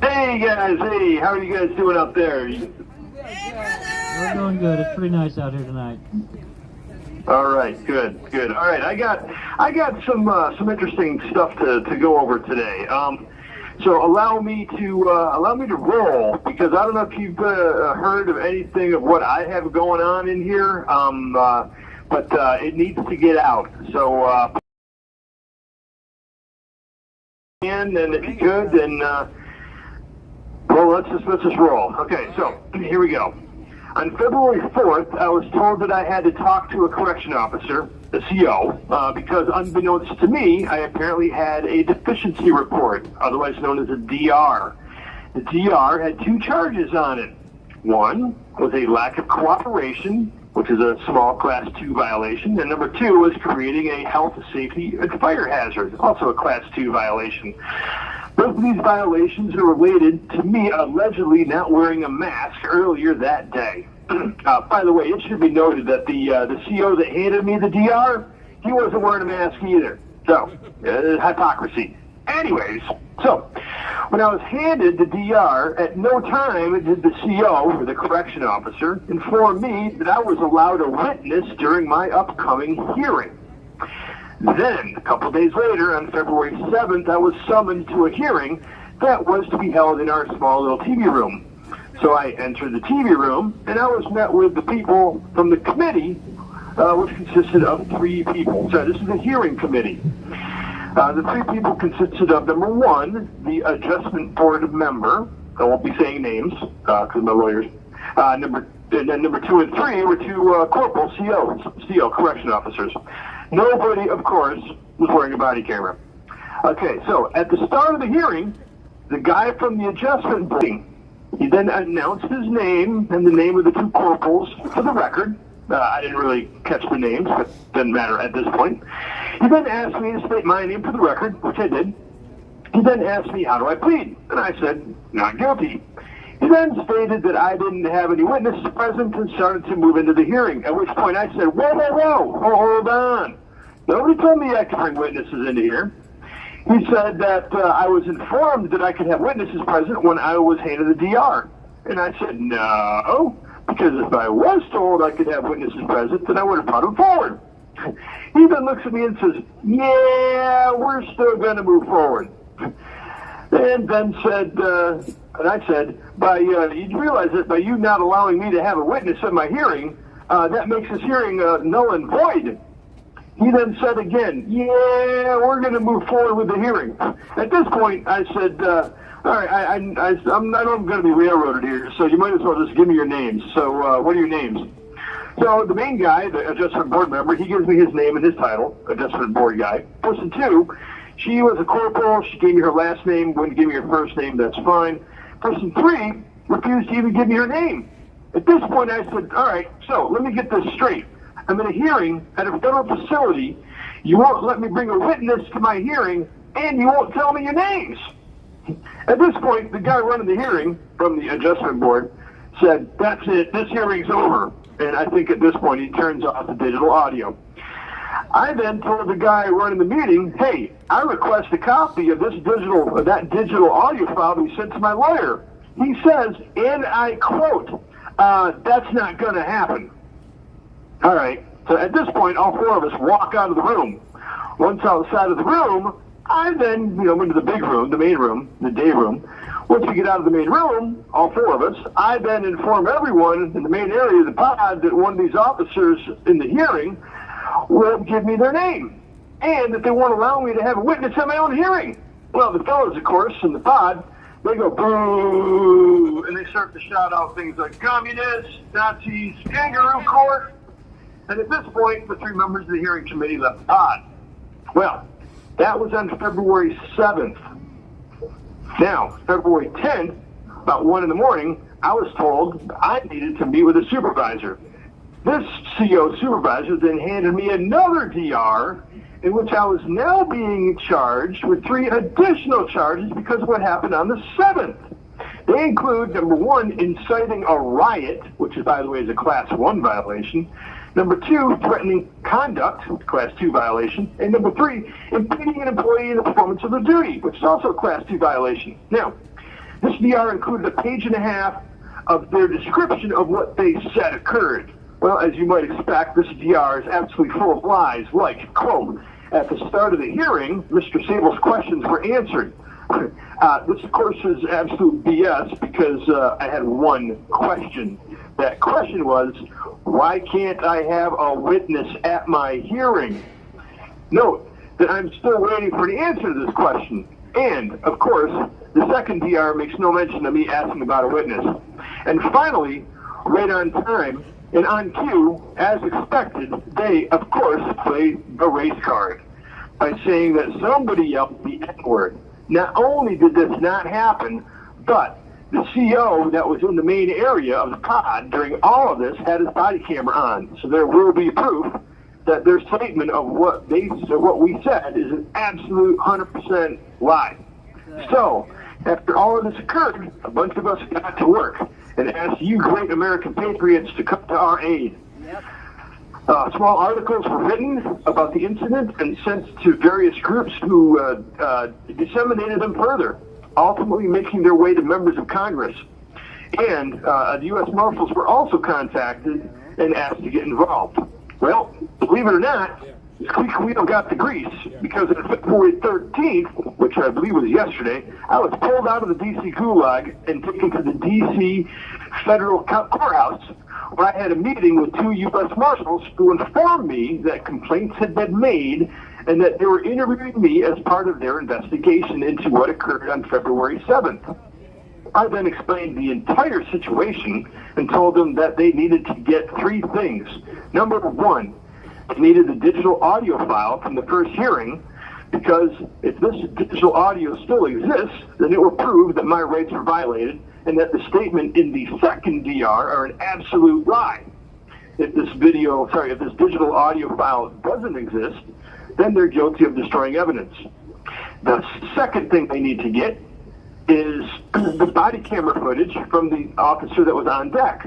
Hey guys, hey, how are you guys doing out there? We're doing good. It's pretty nice out here tonight. All right, good. All right, I got some interesting stuff to go over today. So allow me to roll, because I don't know if you've heard of anything of what I have going on in here, but it needs to get out. So and if you could, then well, let's just roll. Okay, so here we go. On February 4th, I was told that I had to talk to a correction officer, the CO, because unbeknownst to me, I apparently had a deficiency report, otherwise known as a DR. The DR had 2 charges on it. One was a lack of cooperation, which is a small Class 2 violation, and number 2 was creating a health, safety, and fire hazard, also a Class 2 violation. Both of these violations are related to me allegedly not wearing a mask earlier that day. By the way, it should be noted that the CO that handed me the DR, he wasn't wearing a mask either. So, hypocrisy. Anyways, so when I was handed the DR, at no time did the CO, or the correction officer, inform me that I was allowed a witness during my upcoming hearing. Then, a couple days later, on February 7th, I was summoned to a hearing that was to be held in our small little TV room. So I entered the TV room, and I was met with the people from the committee, which consisted of 3 people. So this is a hearing committee. The 3 people consisted of, number 1, the adjustment board member. I won't be saying names, because my lawyers. Number 2 and 3 were 2 corporal CO, correction officers. Nobody, of course, was wearing a body camera. Okay, so at the start of the hearing, the guy from the adjustment board, he then announced his name and the name of the 2 corporals for the record. I didn't really catch the names, but it doesn't matter at this point. He then asked me to state my name for the record, which I did. He then asked me, how do I plead? And I said, not guilty. He then stated that I didn't have any witnesses present and started to move into the hearing, at which point I said, whoa, hold on. Nobody told me I could bring witnesses into here. He said that I was informed that I could have witnesses present when I was handed the DR. And I said, no, because if I was told I could have witnesses present, then I would have brought them forward. He then looks at me and says, yeah, we're still going to move forward. And then said, and I said, you realize that by you not allowing me to have a witness at my hearing, that makes this hearing null and void. He then said again, yeah, we're going to move forward with the hearing. At this point, I said, all right, I know I'm going to be railroaded here, so you might as well just give me your names. So what are your names? So the main guy, the adjustment board member, he gives me his name and his title, adjustment board guy. Person 2, she was a corporal. She gave me her last name, wouldn't give me her first name, that's fine. Person 3 refused to even give me her name. At this point, I said, all right, so let me get this straight. I'm in a hearing at a federal facility. You won't let me bring a witness to my hearing, and you won't tell me your names. At this point, the guy running the hearing from the adjustment board said, that's it, this hearing's over. And I think at this point, he turns off the digital audio. I then told the guy running the meeting, hey, I request a copy of that digital audio file be sent to my lawyer. He says, and I quote, that's not going to happen. All right, so at this point, all 4 of us walk out of the room. Once outside of the room, I then, went to the big room, the main room, the day room. Once we get out of the main room, all 4 of us, I then inform everyone in the main area of the pod that one of these officers in the hearing won't give me their name, and that they won't allow me to have a witness at my own hearing. Well, the fellas, of course, in the pod, they go boo, and they start to shout out things like communists, Nazis, kangaroo court. And at this point, the 3 members of the hearing committee left the pod. Well, that was on February 7th. Now, February 10th, about 1 in the morning, I was told I needed to meet with a supervisor. This CO supervisor then handed me another DR in which I was now being charged with 3 additional charges because of what happened on the 7th. They include, number 1, inciting a riot, which, by the way, is a Class 1 violation. Number 2, threatening conduct, Class 2 violation. And number 3, impeding an employee in the performance of their duty, which is also a Class 2 violation. Now, this DR included a page and a half of their description of what they said occurred. Well, as you might expect, this DR is absolutely full of lies, like, quote, at the start of the hearing, Mr. Sable's questions were answered. This, of course, is absolute BS because I had one question. That question was, why can't I have a witness at my hearing? Note that I'm still waiting for the answer to this question. And, of course, the second DR makes no mention of me asking about a witness. And finally, right on time and on cue, as expected, they, of course, played the race card by saying that somebody yelled the N-word. Not only did this not happen, but the CO that was in the main area of the pod during all of this had his body camera on. So there will be proof that their statement of what we said is an absolute 100% lie. So, after all of this occurred, a bunch of us got to work and asked you great American patriots to come to our aid. Small articles were written about the incident and sent to various groups who disseminated them further, ultimately making their way to members of Congress. And the U.S. Marshals were also contacted and asked to get involved. Well, believe it or not, the squeaky wheel got the grease, because on February 13th, which I believe was yesterday, I was pulled out of the D.C. gulag and taken to the D.C. federal courthouse, where I had a meeting with 2 U.S. Marshals who informed me that complaints had been made and that they were interviewing me as part of their investigation into what occurred on February 7th. I then explained the entire situation and told them that they needed to get 3 things. Number 1, they needed the digital audio file from the first hearing, because if this digital audio still exists, then it will prove that my rights were violated and that the statement in the second DR are an absolute lie. If this digital audio file doesn't exist, then they're guilty of destroying evidence. The second thing they need to get is the body camera footage from the officer that was on deck.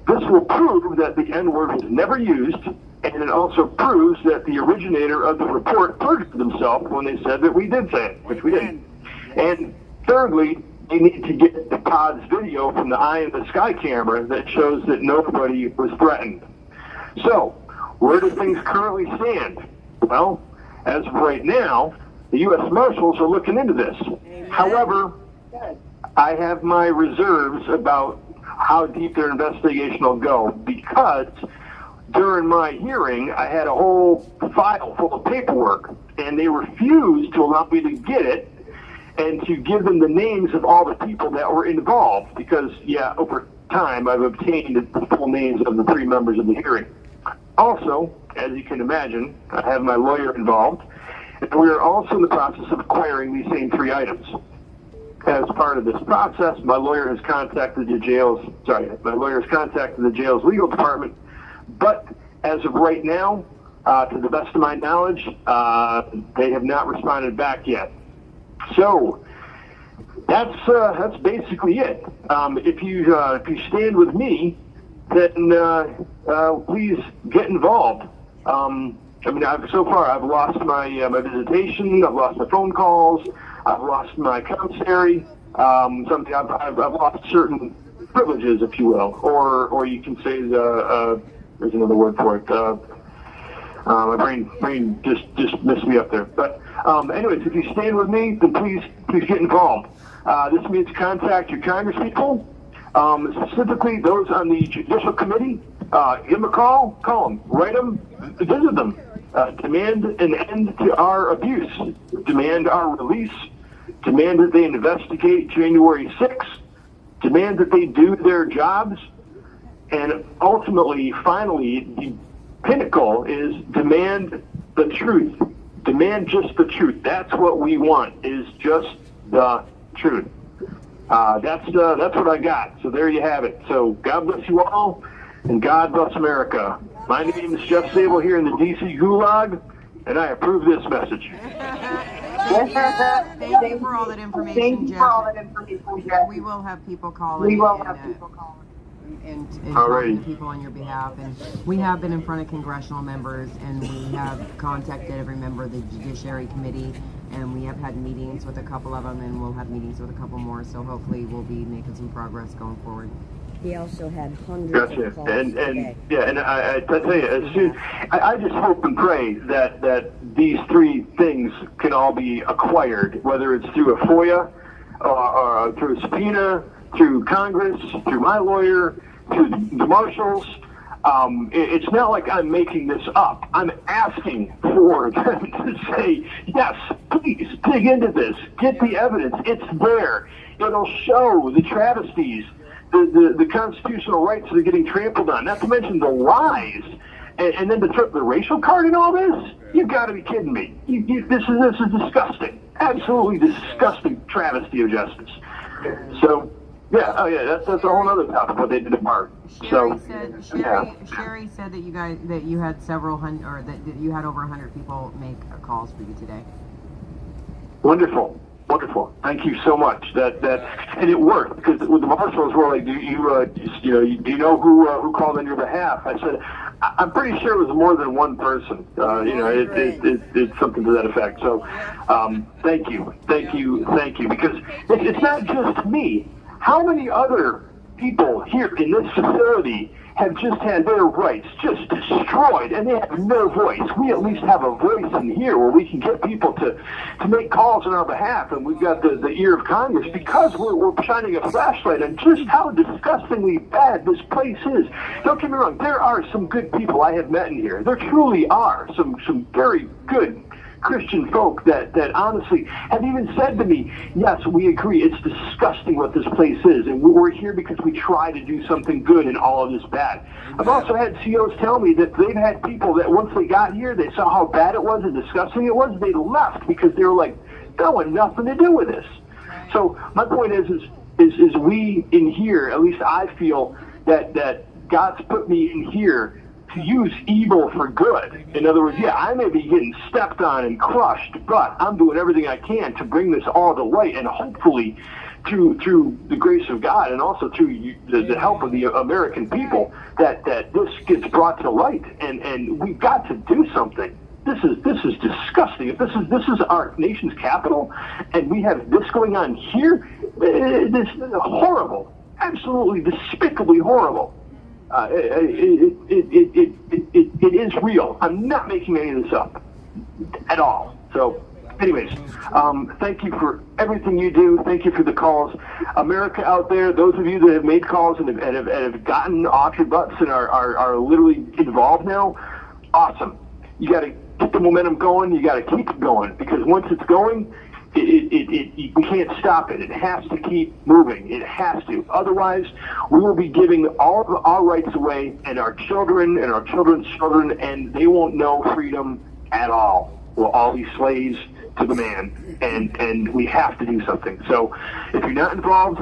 This will prove that the N-word was never used, and it also proves that the originator of the report perjured themselves when they said that we did say it, which we didn't. And thirdly, you need to get the pod's video from the eye in the sky camera that shows that nobody was threatened. So, where do things currently stand? Well, as of right now, the U.S. Marshals are looking into this. However, I have my reserves about how deep their investigation will go, because during my hearing, I had a whole file full of paperwork, and they refused to allow me to get it and to give them the names of all the people that were involved, because, over time, I've obtained the full names of the 3 members of the hearing. Also, as you can imagine, I have my lawyer involved, and we are also in the process of acquiring these same 3 items. As part of this process, my lawyer has contacted the jail's legal department, but as of right now, to the best of my knowledge, they have not responded back yet. So that's basically it. If you stand with me, then please get involved. So far I've lost my visitation, I've lost my phone calls, I've lost my commissary. I've lost certain privileges, if you will, or you can say there's another word for it. My brain just messed me up there. But anyways, if you stand with me, then please get involved. This means contact your congresspeople, specifically those on the Judicial Committee. Give them a call them, write them, visit them. Demand an end to our abuse. Demand our release. Demand that they investigate January 6th. Demand that they do their jobs. And ultimately, finally, the pinnacle is demand the truth. Demand just the truth. That's what we want, is just the truth. That's what I got. So there you have it. So God bless you all. and God bless America. My name is Jeff Sable here in the DC Gulag, and I approve this message. Thank you for all that information, Jeff. We will have people calling. And talking to people on your behalf, and we have been in front of congressional members, and we have contacted every member of the Judiciary Committee, and we have had meetings with a couple of them, and we'll have meetings with a couple more, so hopefully we'll be making some progress going forward. He also had hundreds of calls today. And I tell you, I just hope and pray that these three things can all be acquired, whether it's through a FOIA or through a subpoena, through Congress, through my lawyer, through the marshals. It's not like I'm making this up. I'm asking for them to say, yes, please dig into this. Get the evidence. It's there. It'll show the travesties, the constitutional rights that are getting trampled on, not to mention the lies. And then to throw the racial card in all this? You've got to be kidding me. This is disgusting. Absolutely disgusting travesty of justice. So, that's a whole other topic, what they did at Mark. Sherry said that you had several hundred, or that you had over 100 people make calls for you today. Wonderful. Thank you so much. And it worked, because the marshals were like, do you know who called on your behalf? I said, I'm pretty sure it was more than one person. It's something to that effect. So, thank you, because it's not just me. How many other people here in this facility have just had their rights just destroyed, and they have no voice? We at least have a voice in here where we can get people to make calls on our behalf, and we've got the ear of Congress, because we're shining a flashlight on just how disgustingly bad this place is. Don't get me wrong, there are some good people I have met in here. There truly are some very good Christian folk that honestly have even said to me, yes, we agree, it's disgusting what this place is, and we're here because we try to do something good in all of this bad. I've also had COs tell me that they've had people that once they got here, they saw how bad it was and disgusting it was, they left because they were like, I want nothing to do with this. So my point is we in here, at least I feel that God's put me in here to use evil for good. In other words, I may be getting stepped on and crushed, but I'm doing everything I can to bring this all to light, and hopefully through the grace of God, and also through the help of the American people, that this gets brought to light, and we've got to do something. This is disgusting. If this is our nation's capital, and we have this going on here, this is horrible, absolutely despicably horrible. It is real. I'm not making any of this up at all. So, anyways, thank you for everything you do. Thank you for the calls. America out there, those of you that have made calls and have gotten off your butts and are literally involved now, awesome. You got to get the momentum going. You got to keep it going, because once it's going, we can't stop it. It has to keep moving. It has to. Otherwise, we will be giving all of our rights away, and our children and our children's children, and they won't know freedom at all. We'll all be slaves to the man, and we have to do something. So if you're not involved,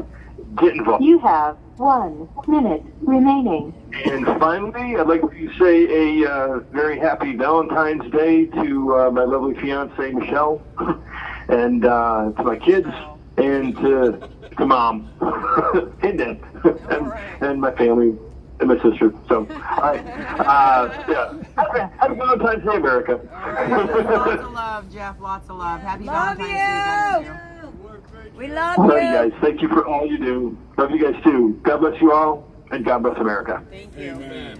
get involved. You have 1 minute remaining. And finally, I'd like to say a very happy Valentine's Day to my lovely fiance, Michelle. And to my kids, and to Mom, and Dad, and my family, and my sister. So, happy Valentine's Day, America. Lots of love, Jeff. Lots of love. Happy Valentine's Day, guys. We love Love you. you guys. Thank you for all you do. Love you guys too. God bless you all, and God bless America. Thank you. Amen.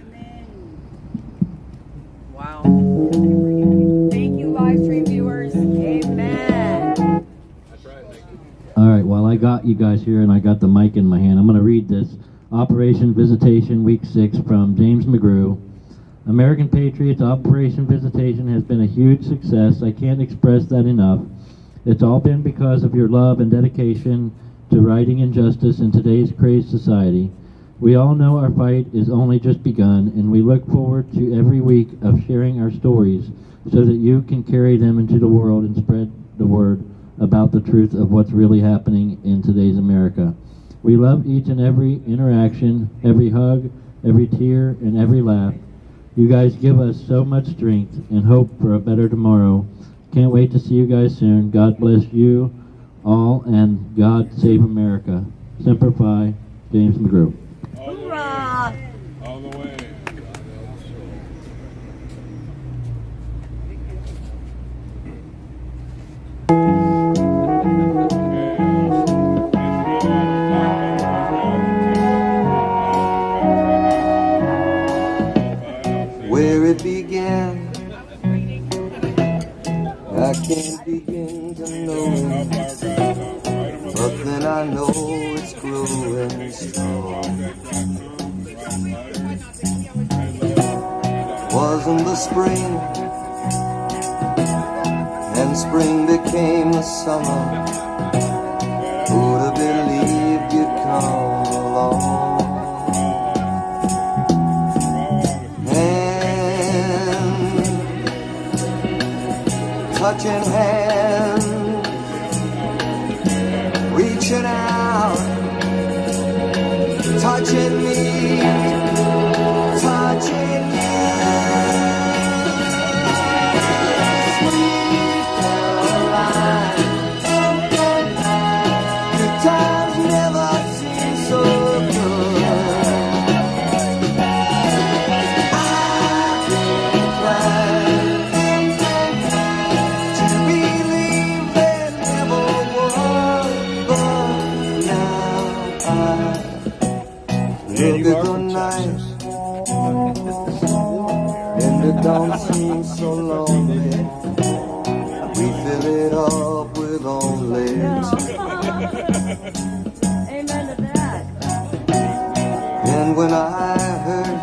Wow. Thank you, live stream viewers. Amen. All right, well, I got you guys here, and I got the mic in my hand. I'm going to read this. Operation Visitation, Week 6, from James McGrew. American Patriots, Operation Visitation has been a huge success. I can't express that enough. It's all been because of your love and dedication to righting injustice in today's crazed society. We all know our fight is only just begun, and we look forward to every week of sharing our stories so that you can carry them into the world and spread the word about the truth of what's really happening in today's America. We love each and every interaction, every hug, every tear, and every laugh. You guys give us so much strength and hope for a better tomorrow. Can't wait to see you guys soon. God bless you all, and God save America. Semper Fi, James McGrew. Hoorah! All the way. Where it began, I can't begin to know it, but then I know it's growing strong. Wasn't the spring, and spring became the summer. Who'd have believed you'd come along? Touching hands, reaching out, touching me, touching you. Sweet Caroline, good times never seem so good. I've been crying to believe there never was, but now I look at the night and it don't seem so lonely. We fill it up with only two. Amen to that. And when I hurt,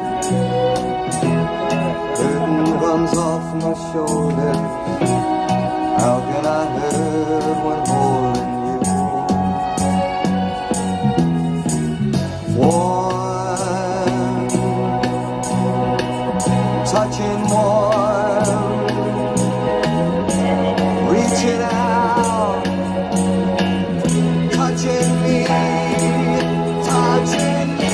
burden runs off my shoulders. How can I hurt when holding you? Warm, touching warm, reaching out, touching me, touching you.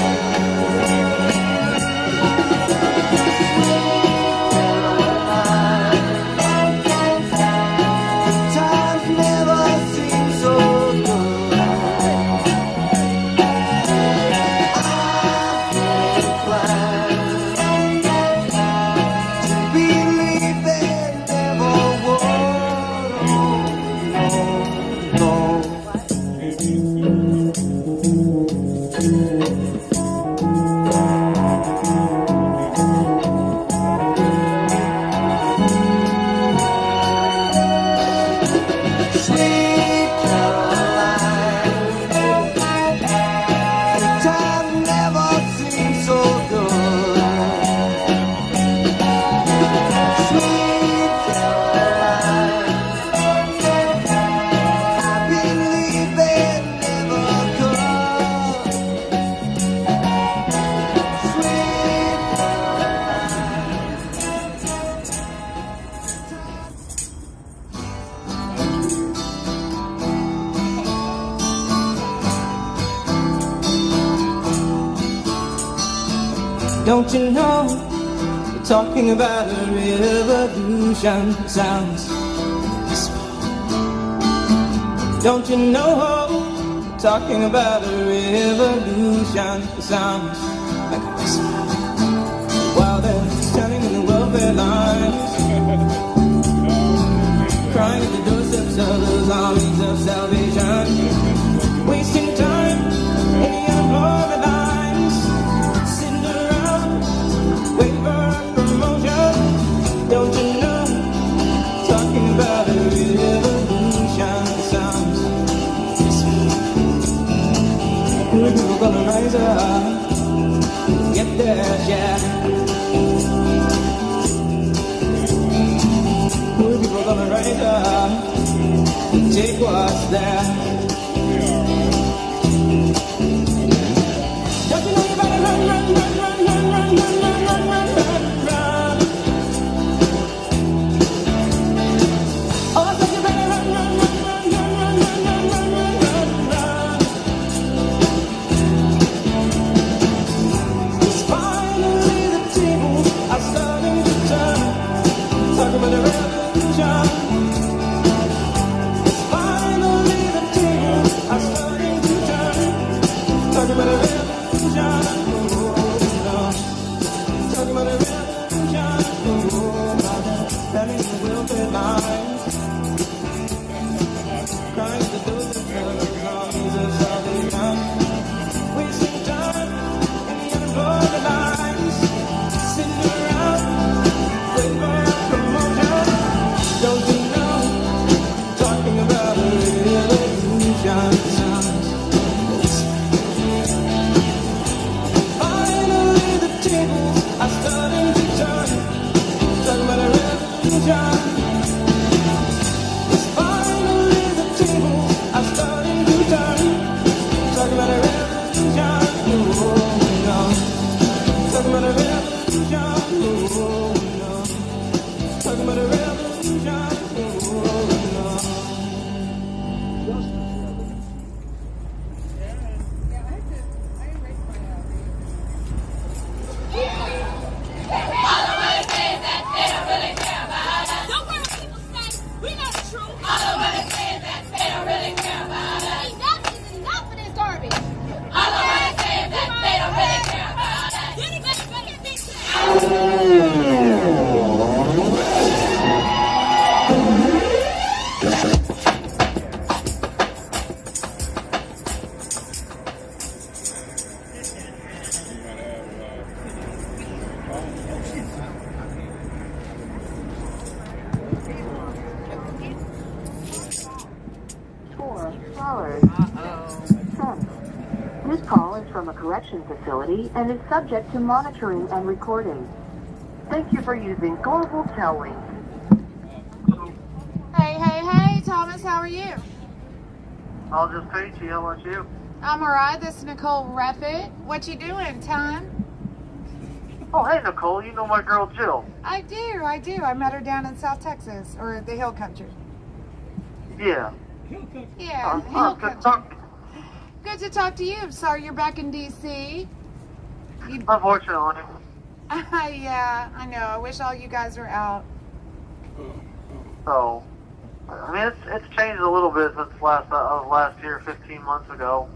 Times never seem so good. I've been inclined to believe there never was. No, Sweet Caroline, time never seems so good. Sweet Caroline, I believe it never could. Sweet Don't you know, we're talking about a revolution sounds. Don't you know, we're talking about a revolution sounds like a whisper. While they're standing in the welfare lines, crying at the doorsteps of those armies of salvation, wasting time in the unemployment lines, sitting around waiting for a promotion. Don't you know, talking about a revolution sounds. Good people gonna rise up, get their share. Good people gonna rise up, take what's there. Don't you know you better run, run, run, run, run, run, run, run, run, run, run, run. Oh, I said you better run, run, run, run, run, run, run, run, run, run, run. It's fine. It's finally the tables are starting to turn. Talk about a revolution, oh no. Talk about a revolution, oh no. Talk about a revolution, oh no. This call is from a correction facility and is subject to monitoring and recording. Thank you for using Global Telling. Hey, Thomas, how are you? I'll just peachy. How about you? I'm alright. This is Nicole Reffitt. What you doing, Tom? Oh, hey, Nicole. You know my girl Jill. I do. I met her down in South Texas, or the Hill Country. Yeah. Yeah, Hill Country. Good to talk to you. I'm sorry you're back in D.C. Unfortunately. Yeah, I know. I wish all you guys were out. So, I mean, it's changed a little bit since last year, 15 months ago.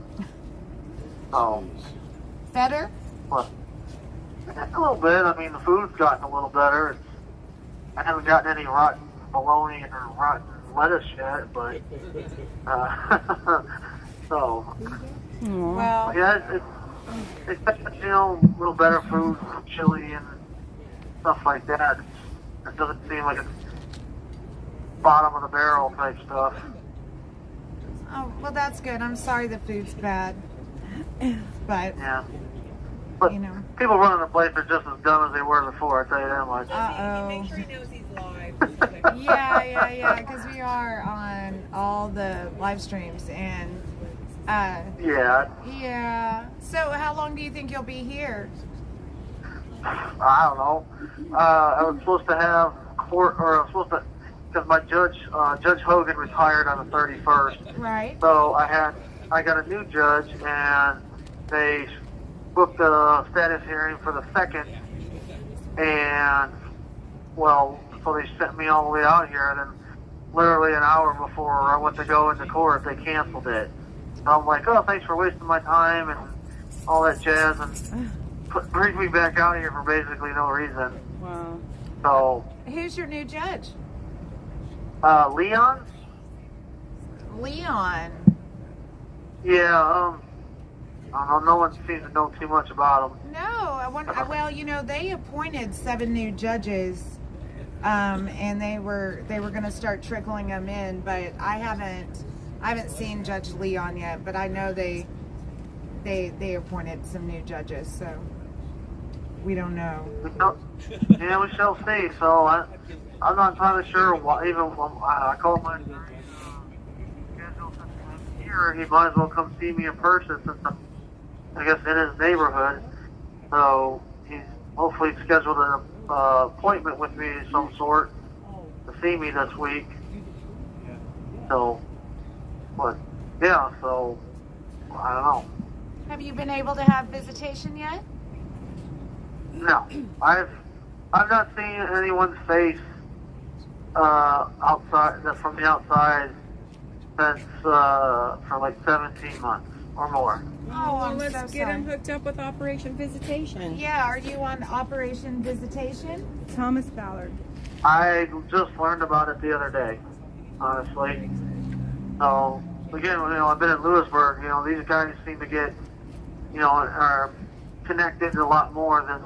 So. Better? Well, a little bit. I mean, the food's gotten a little better. I haven't gotten any rotten bologna or rotten lettuce yet, but so. Well, yeah, it's a little better food, chili and stuff like that. It doesn't seem like it's bottom of the barrel type stuff. oh, well, that's good. I'm sorry the food's bad. But, Yeah. But you know. people running the place are just as dumb as they were before, I tell you that much. Uh-oh. Make sure he knows he's live. Yeah, because we are on all the live streams and Yeah. So how long do you think you'll be here? I don't know. I was supposed to have court, or I was supposed to, because my Judge Hogan retired on the 31st. Right. So I got a new judge, and they booked a status hearing for the 2nd, and, well, so they sent me all the way out here, and then literally an hour before I went to go into court, they canceled it. And I'm like, oh, thanks for wasting my time and all that jazz, and brings me back out here for basically no reason. Wow. So. Who's your new judge? Leon? Leon. Yeah, I don't know, no one seems to know too much about him. No, I wonder. Well, you know, they appointed 7 new judges, and they were going to start trickling them in, but I haven't seen Judge Leon yet, but I know they appointed some new judges, so we don't know. Yeah, we shall see. So I'm not entirely sure why. Even when I called my schedule since I'm here, he might as well come see me in person since I'm, I guess, in his neighborhood. So he's hopefully scheduled an appointment with me of some sort to see me this week. So, but yeah, so I don't know. Have you been able to have visitation yet? No, I've not seen anyone's face outside from the outside since for like 17 months or more. Oh, I'm let's so get sorry. him hooked up with Operation Visitation. Yeah, are you on Operation Visitation? Thomas Ballard. I just learned about it the other day, honestly. So again, I've been in Lewisburg. These guys seem to get, are connected a lot more than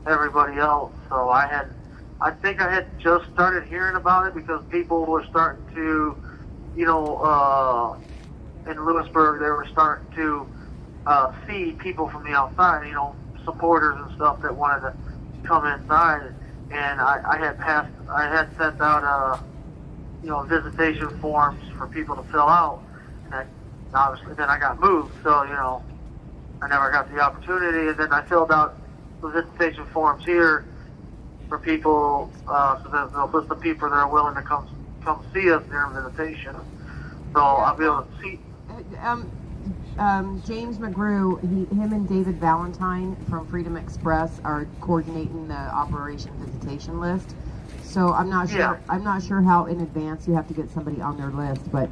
everybody else. So I think I had just started hearing about it because people were starting to, in Lewisburg, they were starting to see people from the outside, supporters and stuff that wanted to come inside. And I had sent out visitation forms for people to fill out. And obviously then I got moved, so, I never got the opportunity. And then I filled out the visitation forms here for people, so that they'll list the people that are willing to come see us during visitation. So I'll be able to see. James McGrew, him and David Valentine from Freedom Express are coordinating the Operation Visitation list. So I'm not sure. Yeah. I'm not sure how in advance you have to get somebody on their list, but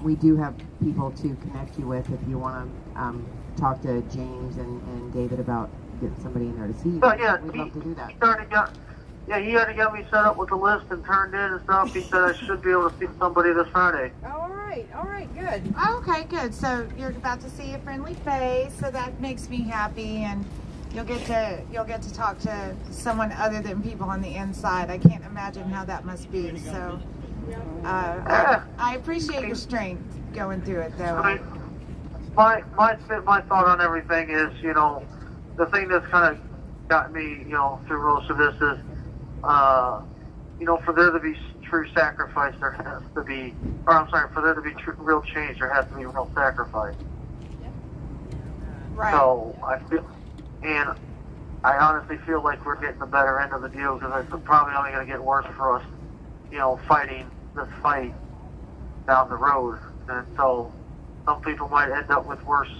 we do have people to connect you with if you want to talk to James and David about getting somebody in there to see you. Yeah, We'd love to do that. He already got me set up with the list and turned in and stuff. He said I should be able to see somebody this Friday. All right, good. Okay, good. So you're about to see a friendly face, so that makes me happy, and you'll get to talk to someone other than people on the inside. I can't imagine how that must be. So I appreciate your strength going through it, though. I mean, my thought on everything is, the thing that's kind of got me, through most of this is, for there to be true sacrifice, there has to be, for there to be real change, there has to be real sacrifice. Right. So I honestly feel like we're getting the better end of the deal, because it's probably only going to get worse for us, fighting this fight down the road. And so some people might end up with worse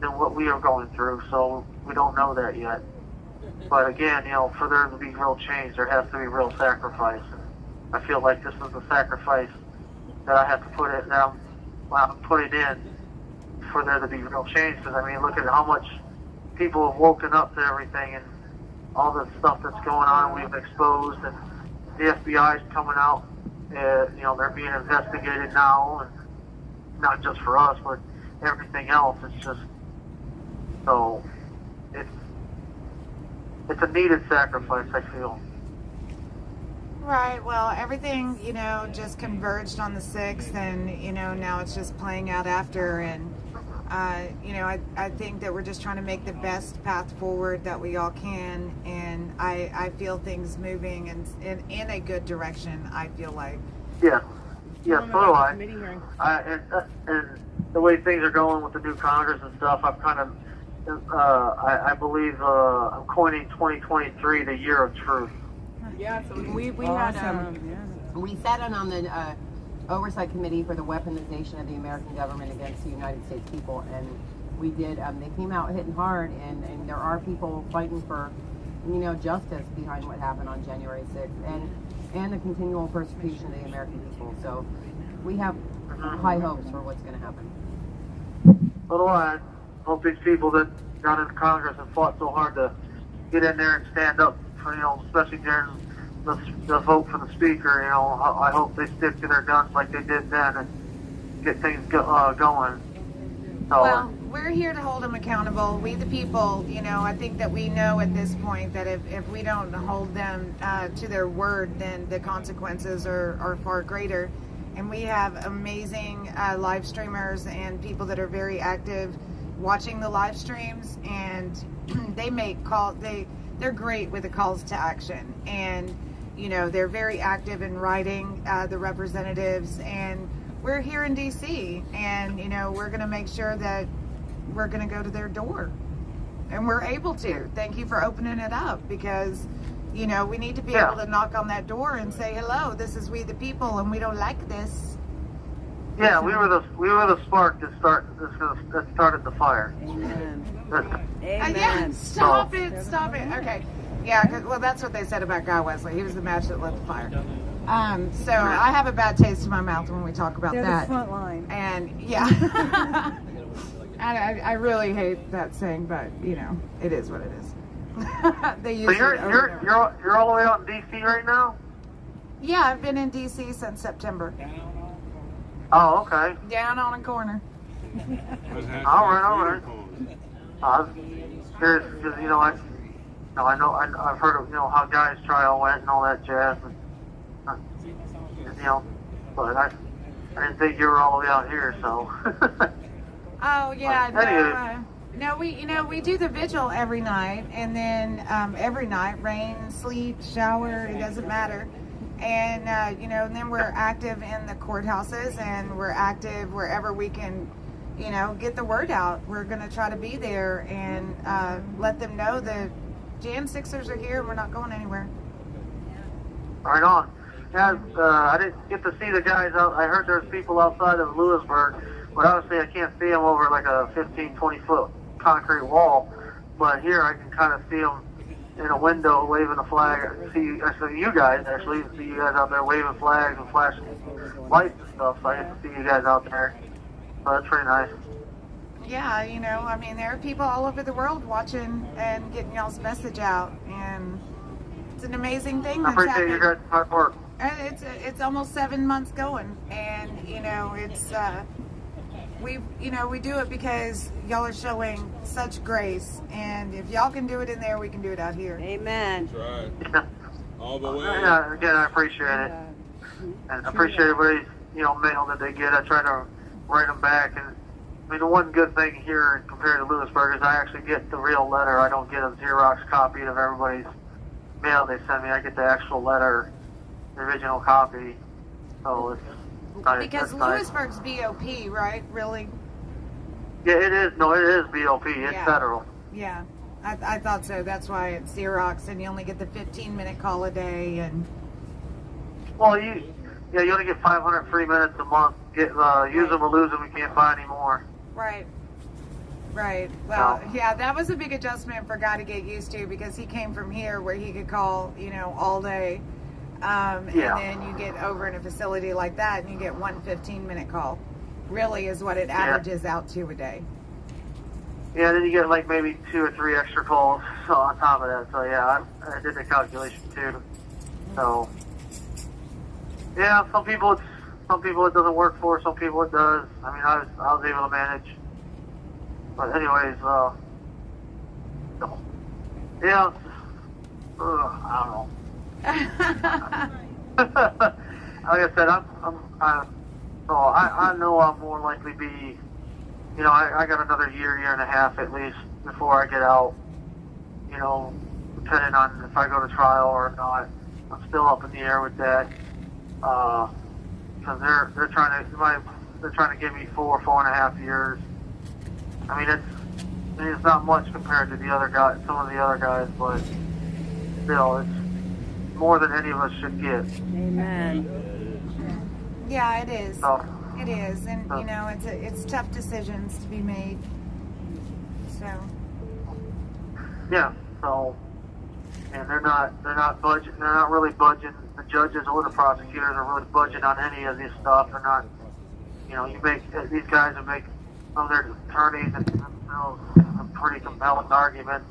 than what we are going through, so we don't know that yet. But again, for there to be real change, there has to be real sacrifice. I feel like this is the sacrifice that I have to put it down, put it in for there to be real change. Because look at how much people have woken up to everything and all the stuff that's going on. We've exposed, and the FBI is coming out. They're being investigated now, and not just for us, but everything else. It's just so it's a needed sacrifice, I feel. Right. Well, everything, just converged on the 6th, and, now it's just playing out after. And, I think that we're just trying to make the best path forward that we all can. And I feel things moving in a good direction, I feel like. Yeah. Yeah, so do I. And the way things are going with the new Congress and stuff, I've kind of, I believe I'm coining 2023 the year of truth. Yeah, so we had we sat in on the oversight committee for the weaponization of the American government against the United States people, and we did. They came out hitting hard, and there are people fighting for, justice behind what happened on January 6th, and the continual persecution of the American people. So we have high hopes for what's going to happen. So do I. Hope these people that got into Congress and fought so hard to get in there and stand up for, especially during the vote for the speaker, I hope they stick to their guns like they did then and get things going. So, well, we're here to hold them accountable. We the people, I think that we know at this point that if we don't hold them to their word, then the consequences are far greater. And we have amazing live streamers and people that are very active watching the live streams, and they make they're great with the calls to action, and they're very active in writing the representatives, and we're here in DC, and we're going to make sure that we're going to go to their door, and we're able to. Thank you for opening it up, because we need to be able to knock on that door and say, hello, this is we the people, and we don't like this. Yeah, we were the spark that started the fire. Amen. Yeah, stop it. Okay. Yeah, well, that's what they said about Guy Wesley. He was the match that lit the fire. So I have a bad taste in my mouth when we talk about They're that. the front line. And yeah, I really hate that saying, but it is what it is. They use so you're all the way out in DC right now? Yeah, I've been in DC since September. Oh, okay. Down on a corner. All right. I was curious because I know I've heard of how Guy's trial went and all that jazz, and but I didn't think you were all the way out here, so. Oh yeah, no, we do the vigil every night, and then every night, rain, sleet, shower, it doesn't matter. And, you know, and then we're active in the courthouses, and we're active wherever we can, you know, get the word out. We're going to try to be there and let them know that Jan Sixers are here and we're not going anywhere. Right on. Yeah, I didn't get to see the guys out. I heard there's people outside of Lewisburg, but obviously I can't see them over like a 15, 20-foot concrete wall. But here I can kind of see them in a window waving a flag. I see you guys out there waving flags and flashing lights and stuff. So I get to see you guys out there. So that's pretty nice. Yeah, you know, I mean, there are people all over the world watching and getting y'all's message out, and it's an amazing thing I that's appreciate happened. your guys' hard work. And it's almost 7 months going, and you know, it's we do it because y'all are showing such grace, and if y'all can do it in there, we can do it out here. Amen. That's right. All the way. Yeah, again, I appreciate it, and I appreciate everybody's mail that they get. I try to write them back, and I mean the one good thing here compared to Lewisburg is I actually get the real letter. I don't get a Xerox copy of everybody's mail they send me. I get the actual letter, the original copy. So it's nice. Because Lewisburg's BOP, right? Really? Yeah, it is. No, it is BOP. It's federal. Yeah, I thought so. That's why it's Xerox, and you only get the 15-minute call a day. And well, you only get 500 free minutes a month. Use them or lose them. We can't buy any more. Right. Well, yeah, that was a big adjustment for Guy to get used to, because he came from here where he could call, all day. And then you get over in a facility like that and you get one 15-minute call. Really is what it averages out to a day. Yeah, then you get like maybe 2 or 3 extra calls on top of that. So yeah, I did the calculation too. So yeah, some people it doesn't work for, some people it does. I mean, I was able to manage. But anyways, yeah, I don't know. Like I said, I know I'll more likely be, I got another year and a half at least before I get out, depending on if I go to trial or not. I'm still up in the air with that, because they're trying to give me 4.5 years. I mean, it's not much compared to the other guys, some of the other guys, but still, it's more than any of us should get. Amen. Yeah, it is. So, it is, and it's tough decisions to be made. So. Yeah. So, and they're not budging. They're not really budging. The judges or the prosecutors are really budging on any of this stuff. They're not. These guys will make some of their attorneys and themselves some pretty compelling arguments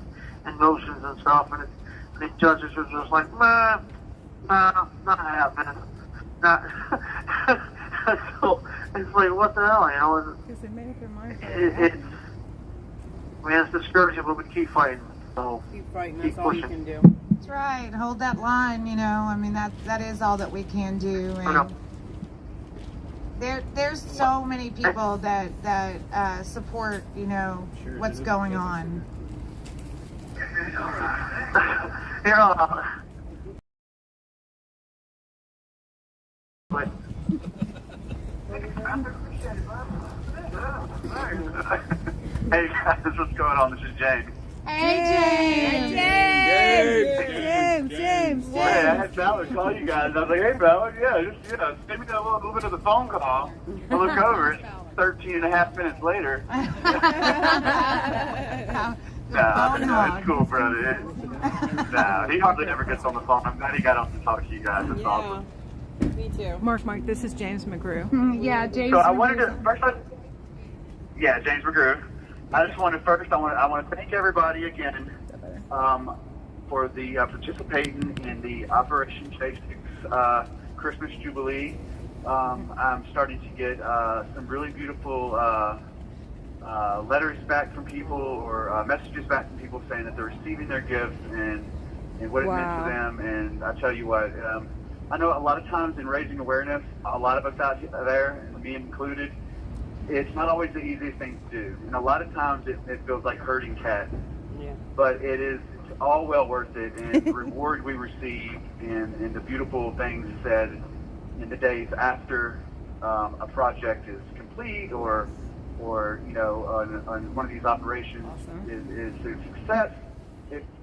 and motions and stuff, and these judges are just like, nah, not happening. Not. So it's like, what the hell, Because they made up their mind. It's discouraging, but we keep fighting. So keep fighting. That's all you can do. That's right. Hold that line. I mean, that is all that we can do. And there's so many people that support what's going on. Hey guys, what's going on? This is James. Hey James. Hey, I had Ballard call you guys. I was like, hey Ballard, just send me a little bit of the phone call. I look over, it's 13.5 minutes later. It's cool, brother. He hardly ever gets on the phone. I'm glad he got on to talk to you guys. That's awesome. Me too. Mark, this is James McGrew. Yeah, James. So I wanted to James McGrew. I just wanted I want to thank everybody again for the participating in the Operation Chase Christmas Jubilee. I'm starting to get some really beautiful letters back from people, or messages back from people saying that they're receiving their gifts and what it meant to them. And I tell you what, I know a lot of times in raising awareness, a lot of us out there, me included, it's not always the easiest thing to do. And a lot of times it feels like herding cats. Yeah. But it is all well worth it, and the reward we received and the beautiful things said in the days after a project is complete or you know, on one of these operations is a success.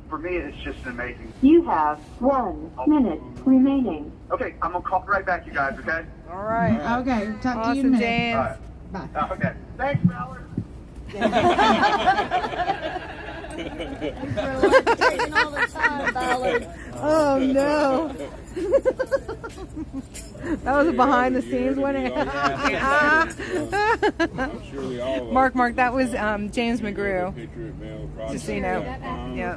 For me, it's just an amazing. You have 1 minute remaining. Okay, I'm gonna call right back, you guys. Okay. All right. Okay. Talk to you Awesome, in a minute. James. All right. Bye. Okay. Thanks, Ballard. Oh no. That was a behind the scenes one. Mark, that was James McGrew. Just so you know. Yeah.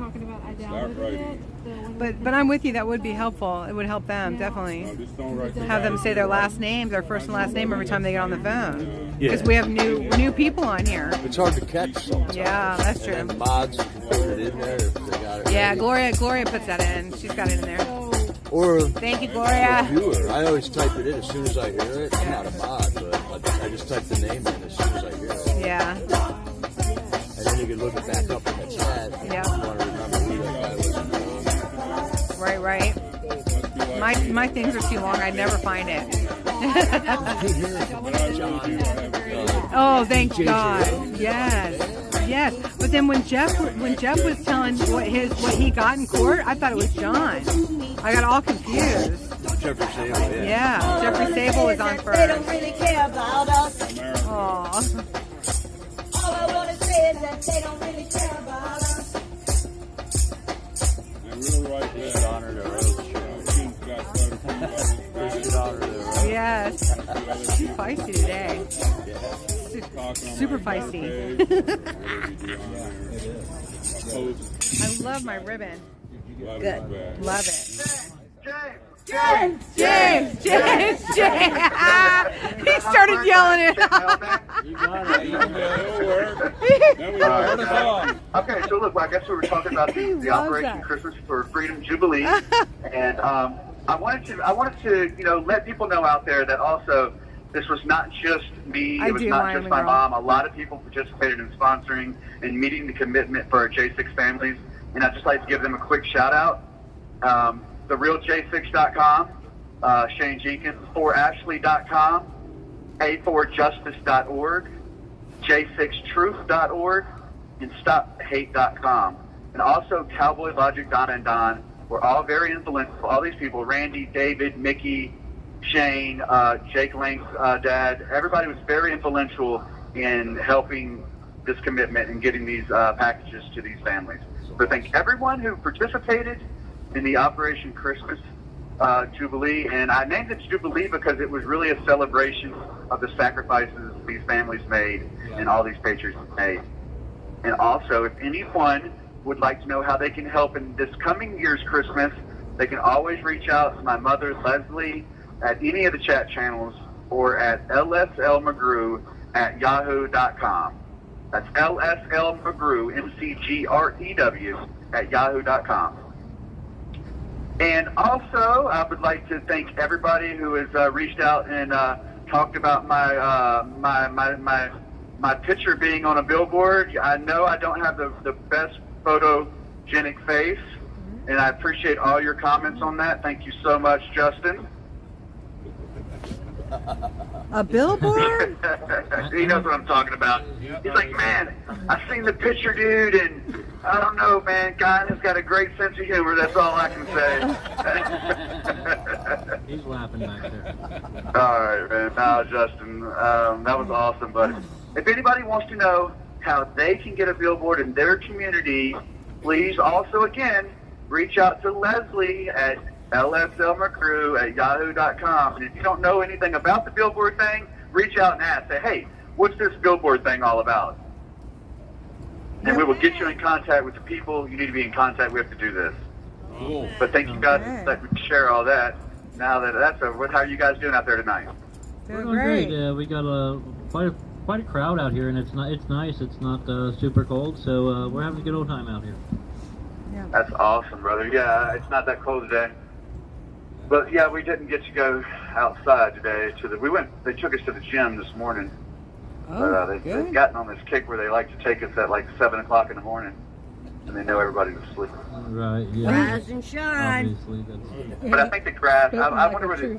But I'm with you. That would be helpful. It would help them definitely. Have them say their last names, their first and last name every time they get on the phone. Because we have new people on here. It's hard to catch sometimes. Yeah, that's true. And mods can put it in there if they got it. Yeah, Gloria puts that in. She's got it in there. Or thank you, Gloria. Viewer. I always type it in as soon as I hear it. I'm not a mod, but I just type the name in as soon as I hear it. Yeah. And then you can look it back up in the chat. Yeah. If you want to remember who that guy was. Right. My things are too long. I never find it. Oh, thank God. Yes. But then when Jeff was telling what he got in court, I thought it was John. I got all confused. Jeffrey Sable, yeah. Jeffrey Sable was on first. They don't really care about us. Aww. All I want to say is that they don't really care about us. Yes. She's feisty today. Super feisty. I love my ribbon. Good. Love it. James! He started yelling it. Okay, so look, I guess we were talking about the Operation Christmas for Freedom Jubilee, and I wanted to let people know out there that also this was not just me, it was not just my mom. A lot of people participated in sponsoring and meeting the commitment for our J6 families, and I'd just like to give them a quick shout out. TheRealJ6.com, Shane Jenkins, 4Ashli.com, A4Justice.org, J6Truth.org, and StopHate.com. And also Cowboy Logic, Donna and Don were all very influential. All these people, Randy, David, Mickey, Shane, Jake Lank's dad, everybody was very influential in helping this commitment and getting these packages to these families. So thank everyone who participated in the Operation Christmas Jubilee, and I named it Jubilee because it was really a celebration of the sacrifices these families made and all these patriots made. And also, if anyone would like to know how they can help in this coming year's Christmas, they can always reach out to my mother, Leslie, at any of the chat channels or at lslmcgrew@yahoo.com. That's lslmcgrew, MCGREW, @yahoo.com. And also, I would like to thank everybody who has reached out and talked about my picture being on a billboard. I know I don't have the best photogenic face, and I appreciate all your comments on that. Thank you so much, Justin. A billboard? He knows what I'm talking about. He's like, man, I seen the picture, dude, and I don't know, man. Guy has got a great sense of humor. That's all I can say. He's laughing back there. All right, man. Now, Justin, that was awesome, buddy. If anybody wants to know how they can get a billboard in their community, please also, again, reach out to Leslie at lslmcgrew@yahoo.com. And if you don't know anything about the billboard thing, reach out and ask. Say, hey, what's this billboard thing all about? And we will get you in contact with the people you need to be in contact with to do this. Cool. But thank you guys that we share all that. Now that that's over, how are you guys doing out there tonight? We're doing great. We got quite a crowd out here, and it's nice. It's not super cold, so we're having a good old time out here. Yeah. That's awesome, brother. Yeah, it's not that cold today. But yeah, we didn't get to go outside today. They took us to the gym this morning. Oh, They've gotten on this kick where they like to take us at like 7 o'clock in the morning. and they know everybody's asleep. Right, yeah. Rise and shine. Obviously, that's... But I think the grass, I like wonder a what true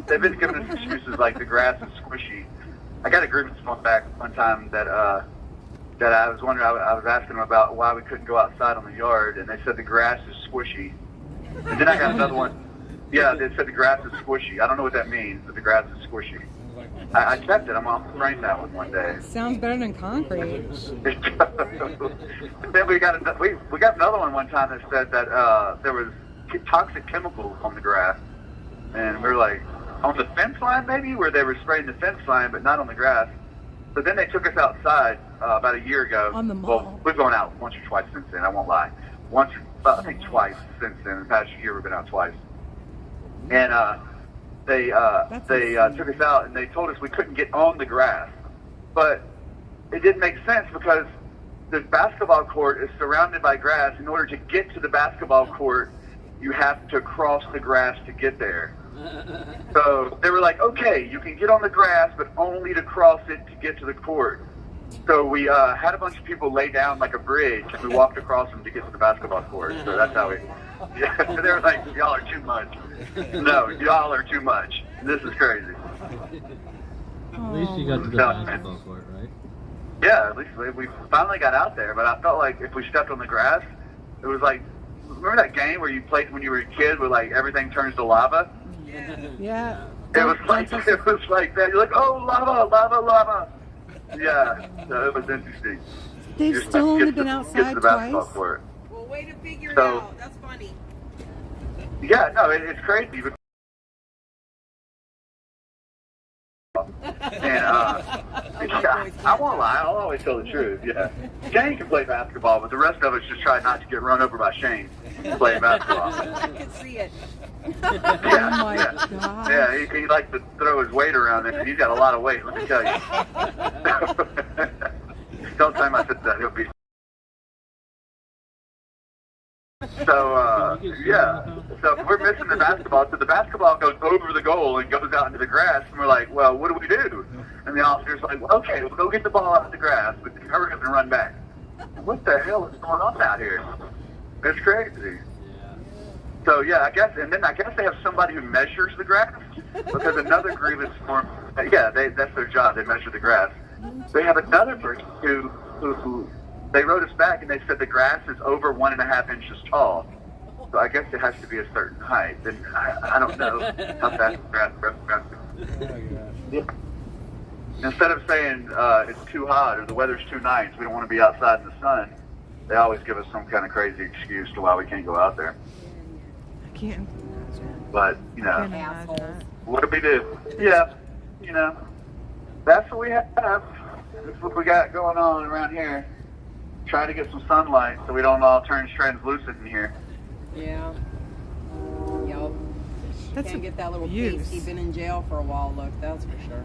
they've been giving us excuses like the grass is squishy. I got a grievance phone back one time that I was wondering, I was asking them about why we couldn't go outside on the yard, and they said the grass is squishy. And then I got another one. Yeah, they said the grass is squishy. I don't know what that means, but the grass is squishy. I checked it. I'm on the train that one day. Sounds better than concrete. Then we got another one time that said that there was toxic chemicals on the grass, and we were like, on the fence line maybe, where they were spraying the fence line, but not on the grass. So then they took us outside about a year ago. On the mall. Well, we've gone out once or twice since then. I won't lie. I think twice since then. In the past year, we've been out twice. And they took us out and they told us we couldn't get on the grass, but it didn't make sense because the basketball court is surrounded by grass. In order to get to the basketball court, you have to cross the grass to get there. So they were like, okay, you can get on the grass, but only to cross it to get to the court. So we had a bunch of people lay down like a bridge, and we walked across them to get to the basketball court. So that's how we, yeah, they were like, y'all are too much. No, y'all are too much. This is crazy. At least you got to the basketball court, right? Yeah, at least we finally got out there, but I felt like if we stepped on the grass, it was like, remember that game where you played when you were a kid where like everything turns to lava? Yeah. It was like that. You're like, oh, lava, lava, lava. Yeah, so it was interesting. They've Just still only get been to outside the basketball twice. court. Well, way to figure So- it out. That's funny. Yeah, no, it's crazy. But and yeah, I won't lie. I'll always tell the truth. Yeah, Shane can play basketball, but the rest of us just try not to get run over by Shane playing basketball. I can see it. Yeah, he likes to throw his weight around there. He's got a lot of weight, let me tell you. Don't tell him I said that. He'll be. So, yeah. So we're missing the basketball. So the basketball goes over the goal and goes out into the grass. And we're like, well, what do we do? And the officer's like, well, okay, we'll go get the ball out of the grass, but hurry up and run back. What the hell is going on out here? It's crazy. So yeah, I guess they have somebody who measures the grass, because another grievance form. Yeah, that's their job. They measure the grass. They have another person who they wrote us back and they said the grass is over 1.5 inches tall. So I guess it has to be a certain height. And I don't know how fast the grass yeah. Instead of saying it's too hot or the weather's too nice, we don't want to be outside in the sun, they always give us some kind of crazy excuse to why we can't go out there. Can't. But, you know, what do we do? Yeah, you know, that's what we have. That's what we got going on around here. Try to get some sunlight so we don't all turn translucent in here. Yeah. Yup. That's Can't get that little abuse. piece. He's been in jail for a while, look, that's for sure.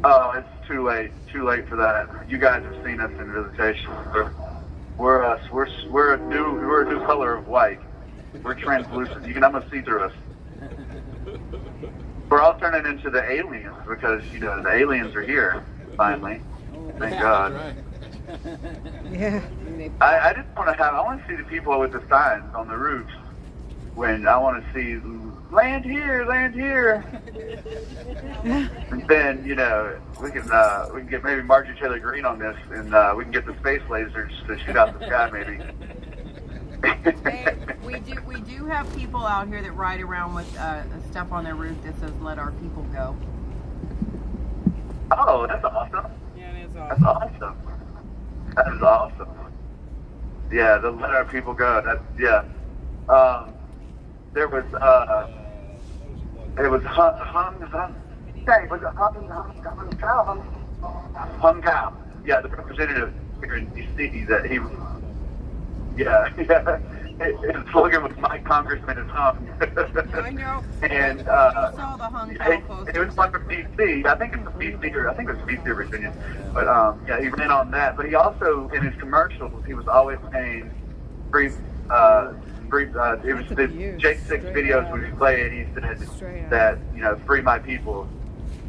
Oh, it's too late. Too late for that. You guys have seen us in visitation. We're us. We're a new color of white. We're translucent. You can almost see through us. We're all turning into the aliens because, you know, the aliens are here, finally. Thank God. Yeah. I just want to see the people with the signs on the roofs when I want to see land here, land here. And then, you know, we can get maybe Marjorie Taylor Greene on this, and we can get the space lasers to shoot out the sky, maybe. Hey, we do have people out here that ride around with stuff on their roof that says "Let our people go." Oh, that's awesome. Yeah, it is That's awesome. That is awesome. Yeah, the Let Our People Go. That's, yeah. There was it was Hung Cow. Yeah, the representative here in D.C. that he. Yeah. His slogan was "My Congressman is hung." I know. And I saw the Hung Cow poster. it was one from D.C. I think it was D.C. or Virginia. But yeah, he ran on that. But he also, in his commercials, he was always saying brief. It was the J6 videos when he played. He said that, you know, free my people.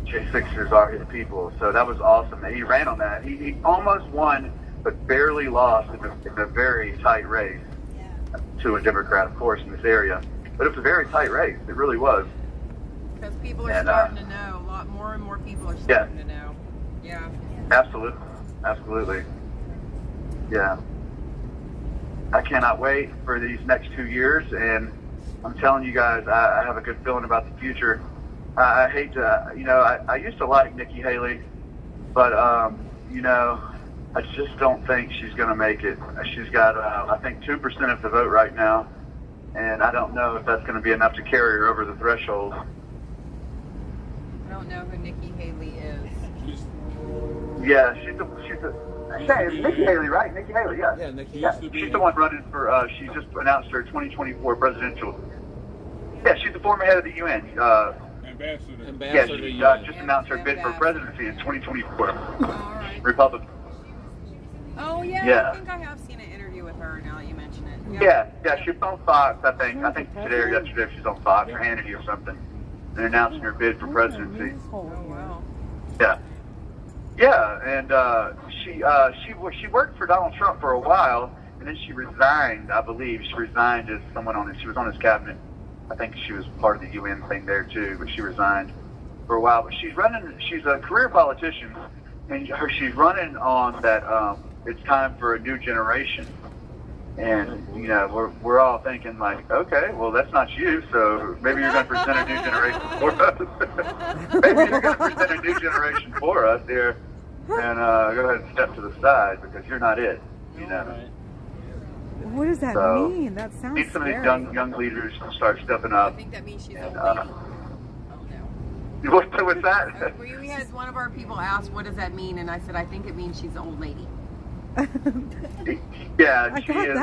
J6ers are his people. So that was awesome that he ran on that. He almost won but barely lost in a very tight race to a Democrat, of course, in this area. But it was a very tight race. It really was. Because people are starting to know. A lot more and more people are starting to know. Yeah. Absolutely. Absolutely. Yeah. I cannot wait for these next 2 years, and I'm telling you guys, I have a good feeling about the future. I hate to, I used to like Nikki Haley, but, I just don't think she's going to make it. She's got, I think, 2% of the vote right now, and I don't know if that's going to be enough to carry her over the threshold. I don't know who Nikki Haley is. Yeah, she's Nikki Haley, right? Nikki Haley, yeah. Yeah, Nikki. Yeah, she's the one running for, she just announced her 2024 presidential. Yeah, she's the former head of the UN. Ambassador. Yeah, she just announced her bid for presidency in 2024. Right. Republican. Oh, yeah, I think I have seen an interview with her now that you mention it. Yeah, she's on Fox, I think. I think today or yesterday she's on Fox or Hannity or something. And announcing her bid for presidency. Oh, wow. Yeah. Yeah, and she worked for Donald Trump for a while, and then she resigned, I believe. She resigned as she was on his cabinet. I think she was part of the UN thing there too, but she resigned for a while. But she's a career politician, and she's running on that, it's time for a new generation. And, we're all thinking like, okay, well, that's not you, so maybe you're going to present a new generation for us. Maybe you're going to present a new generation for us here, and go ahead and step to the side, because you're not it, What does that mean? That sounds need some of these scary. young leaders to start stepping up. I think that means she's and, a lady. What's that? We had one of our people ask, what does that mean? And I said, I think it means she's an old lady. Yeah, she is.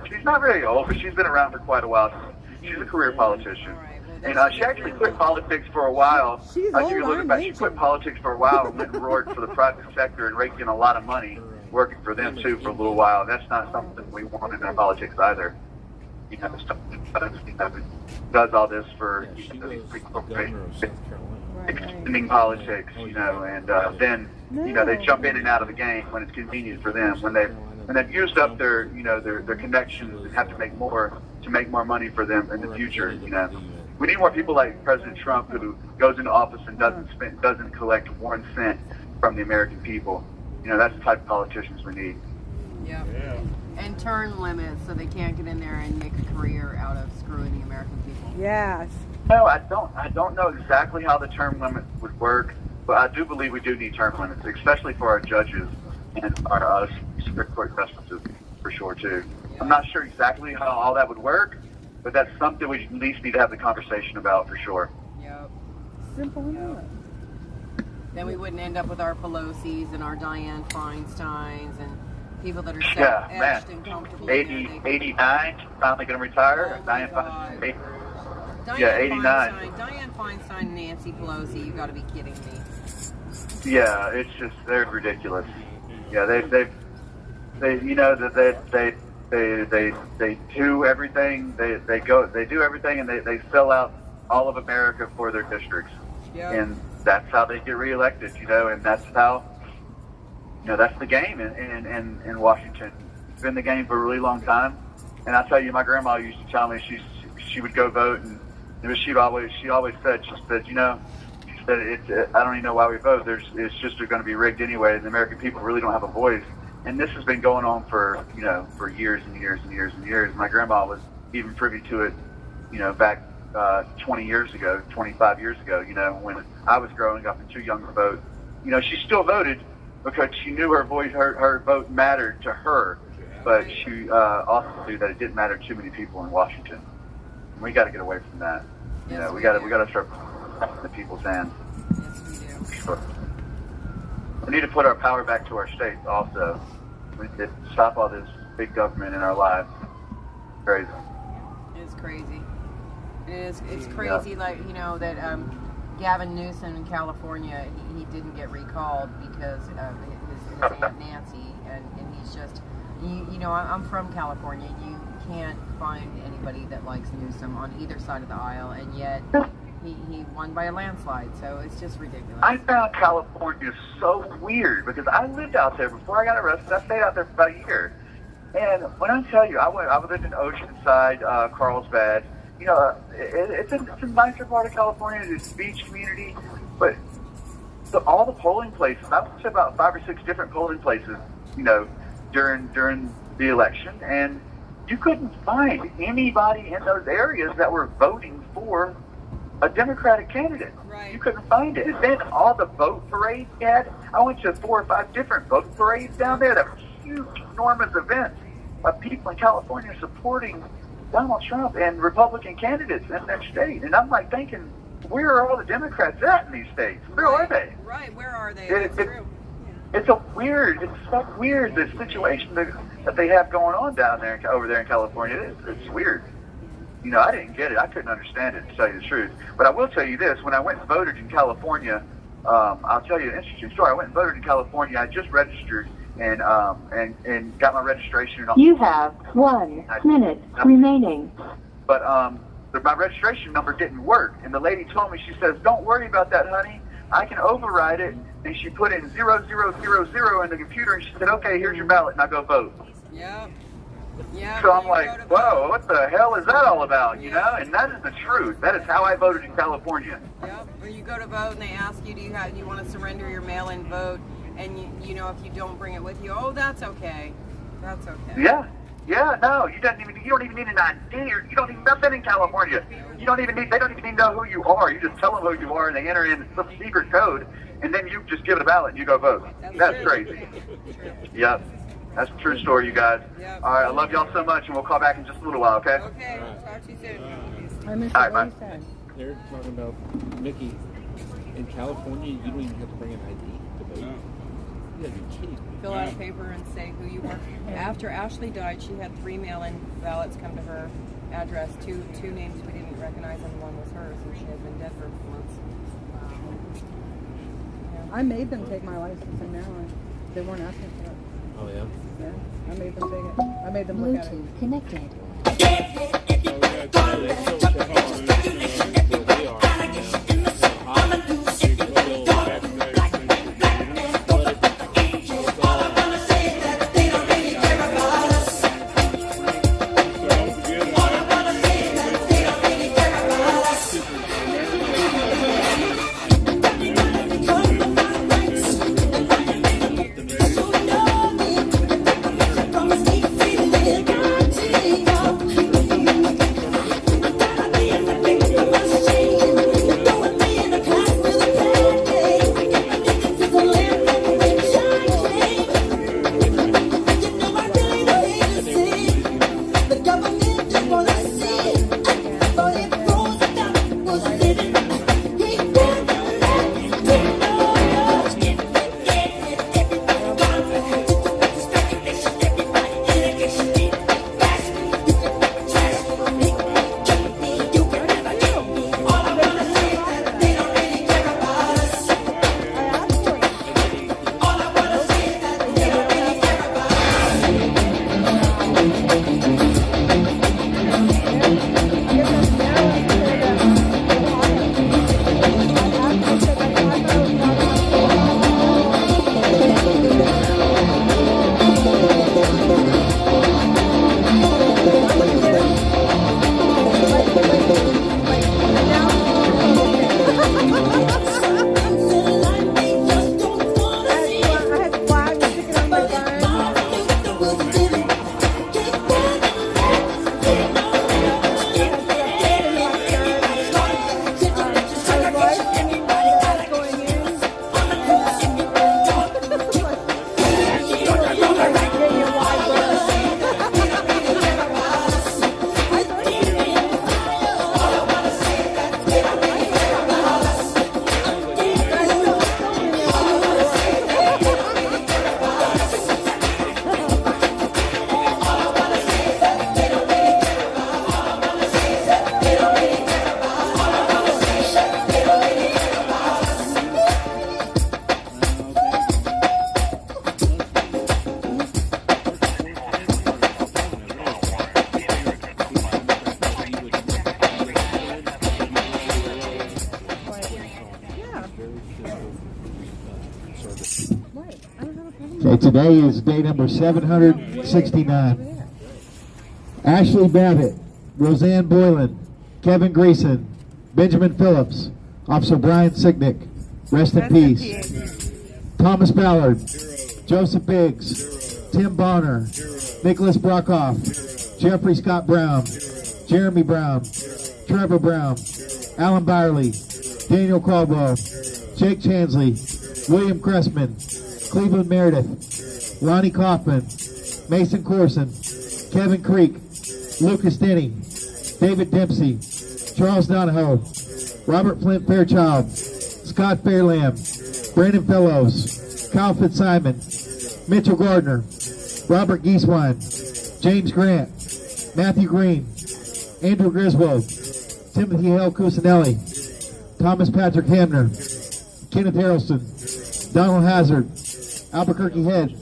She's not very old, but she's been around for quite a while. She's a career politician. And she actually quit politics for a while. She quit politics for a while and went and roared for the private sector and raked in a lot of money working for them too for a little while. That's not something we want in our politics either. Does all this for these big corporations, extending politics, and then they jump in and out of the game when it's convenient for them. When they've used up their their connections and have to make more money for them in the future. We need more people like President Trump, who goes into office and doesn't collect 1 cent from the American people. That's the type of politicians we need. Yeah. And term limits so they can't get in there and make a career out of screwing the American people. Yes. No, I don't know exactly how the term limits would work, but I do believe we do need term limits, especially for our judges and our Supreme Court justices, for sure too. Yeah. I'm not sure exactly how all that would work, but that's something we at least need to have the conversation about for sure. Yep. Simple enough. Then we wouldn't end up with our Pelosi's and our Dianne Feinsteins and people that are so etched and comfortable. 89, finally going to retire. Dianne Feinstein. Yeah, 89. Dianne Feinstein and Nancy Pelosi, you got to be kidding me. Yeah, it's just, they're ridiculous. Yeah, they do everything. They do everything, and they sell out all of America for their districts. Yep. And that's how they get reelected, and that's how, that's the game in Washington. It's been the game for a really long time. And I tell you, my grandma used to tell me she would go vote, and she always said, I don't even know why we vote. It's just going to be rigged anyway. The American people really don't have a voice. And this has been going on for years and years and years and years. My grandma was even privy to it, back 20 years ago, 25 years ago, when I was growing up and too young to vote. She still voted because she knew her voice, her vote mattered to her. But she also knew that it didn't matter to too many people in Washington. And we got to get away from that. We got to start putting the people's hands. Yes, we do. Sure. We need to put our power back to our states also. We need to stop all this big government in our lives. Crazy. It's crazy. It's crazy, that Gavin Newsom in California, he didn't get recalled because of his Aunt Nancy, and he's just, I'm from California. You can't find anybody that likes Newsom on either side of the aisle, and yet, He won by a landslide, so it's just ridiculous. I found California so weird because I lived out there before I got arrested. I stayed out there for about a year. And when I tell you, I lived in Oceanside, Carlsbad. You know, it's a nicer part of California. It's a beach community. But all the polling places, I went to about 5 or 6 different polling places, you know, during the election. And you couldn't find anybody in those areas that were voting for a Democratic candidate. Right. You couldn't find it. And then all the vote parades you had, I went to 4 or 5 different vote parades down there that were huge, enormous events of people in California supporting Donald Trump and Republican candidates in their state. And I'm like thinking, where are all the Democrats at in these states? Where are they? Right, where are they? That's true. It's so weird, this situation that they have going on down there, over there in California. It's weird. You know, I didn't get it. I couldn't understand it, to tell you the truth. But I will tell you this. When I went and voted in California, I'll tell you an interesting story. I went and voted in California. I just registered and got my registration and all. You have 1 minute remaining. But my registration number didn't work. And the lady told me, she says, don't worry about that, honey. I can override it. And she put in 0000 in the computer, and she said, okay, here's your ballot, and I go vote. Yeah. Yeah. So I'm like, whoa, what the hell is that all about, you know? And that is the truth. That is how I voted in California. Yep. Or you go to vote, and they ask you, do you want to surrender your mail-in vote? And, you know, if you don't bring it with you, oh, that's okay. That's okay. Yeah. Yeah, no, you don't even need an ID. You don't need nothing in California. They don't even need to know who you are. You just tell them who you are, and they enter in some secret code, and then you just give it a ballot and you go vote. That's crazy. Yep. That's a true story, you guys. Yep. All right, I love y'all so much, and we'll call back in just a little while, okay? Okay, talk to you soon. I missed all right, bye. They're talking about, Mickey, in California, you don't even have to bring an ID to vote. You gotta be kidding me. Fill out a paper and say who you are. After Ashli died, she had 3 mail-in ballots come to her address. Two names we didn't recognize, and one was hers, and she had been dead for months. I made them take my license, and now they weren't asking for it. Oh, yeah? Yeah, I made them take it. I made them look at it. Connected. Thank you. service. Okay, today is day number 769. Ashli Babbitt, Roseanne Boylan, Kevin Greason, Benjamin Phillips, Officer Brian Sicknick, rest in peace. Thomas Ballard, Joseph Biggs, Tim Bonner, Nicholas Brockhoff, Jeffrey Scott Brown, Jeremy Brown, Trevor Brown, Alan Byerly, Daniel Caldwell, Jake Chansley, William Cressman, Cleveland Meredith, Lonnie Kaufman, Mason Corson, Kevin Creek, Lucas Denny, David Dempsey, Charles Donahoe, Robert Flint Fairchild, Scott Fairlamb, Brandon Fellows, Kyle Fitzsimon, Mitchell Gardner, Robert Gieswine, James Grant, Matthew Green, Andrew Griswold, Timothy L. Cusinelli, Thomas Patrick Hamner, Kenneth Harrelson, Donald Hazard, Albuquerque Head,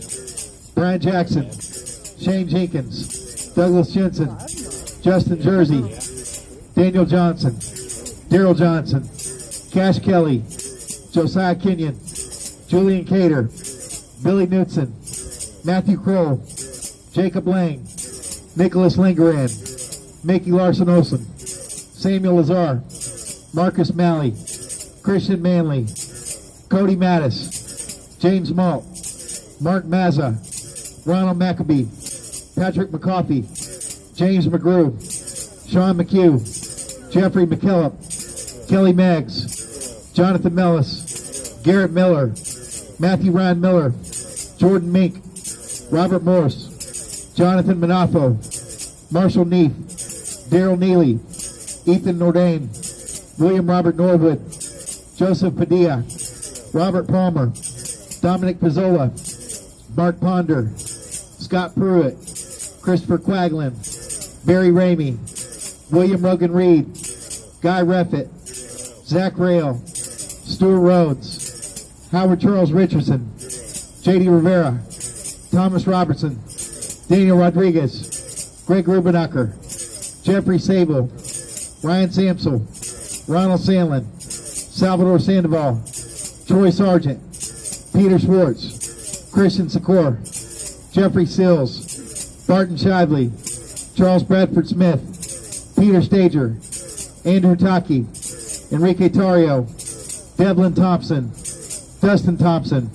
Brian Jackson, Shane Jenkins, Douglas Jensen, Justin Jersey, Daniel Johnson, Daryl Johnson, Cash Kelly, Josiah Kenyon, Julian Cater, Billy Knutson, Matthew Crow, Jacob Lang, Nicholas Lingeran, Mickey Larson Olson, Samuel Lazar, Marcus Malley, Christian Manley, Cody Mattis, James Malt, Mark Mazza, Ronald Maccabee, Patrick McCoffey, James McGrew, Sean McHugh, Jeffrey McKillop, Kelly Meggs, Jonathan Mellis, Garrett Miller, Matthew Ryan Miller, Jordan Mink, Robert Morse, Jonathan Manafo, Marshall Neef, Daryl Neely, Ethan Nordain, William Robert Norwood, Joseph Padilla, Robert Palmer, Dominic Pizzola, Mark Ponder, Scott Pruitt, Christopher Quaglin, Barry Ramey, William Rogan Reed, Guy Reffitt, Zach Rail, Stuart Rhodes, Howard Charles Richardson, J.D. Rivera, Thomas Robertson, Daniel Rodriguez, Greg Rubenacker, Jeffrey Sable, Ryan Samsel, Ronald Sandlin, Salvador Sandoval, Troy Sargent, Peter Schwartz, Christian Secor, Jeffrey Sills, Barton Shively, Charles Bradford Smith, Peter Stager, Andrew Taki, Enrique Tario, Devlin Thompson, Dustin Thompson,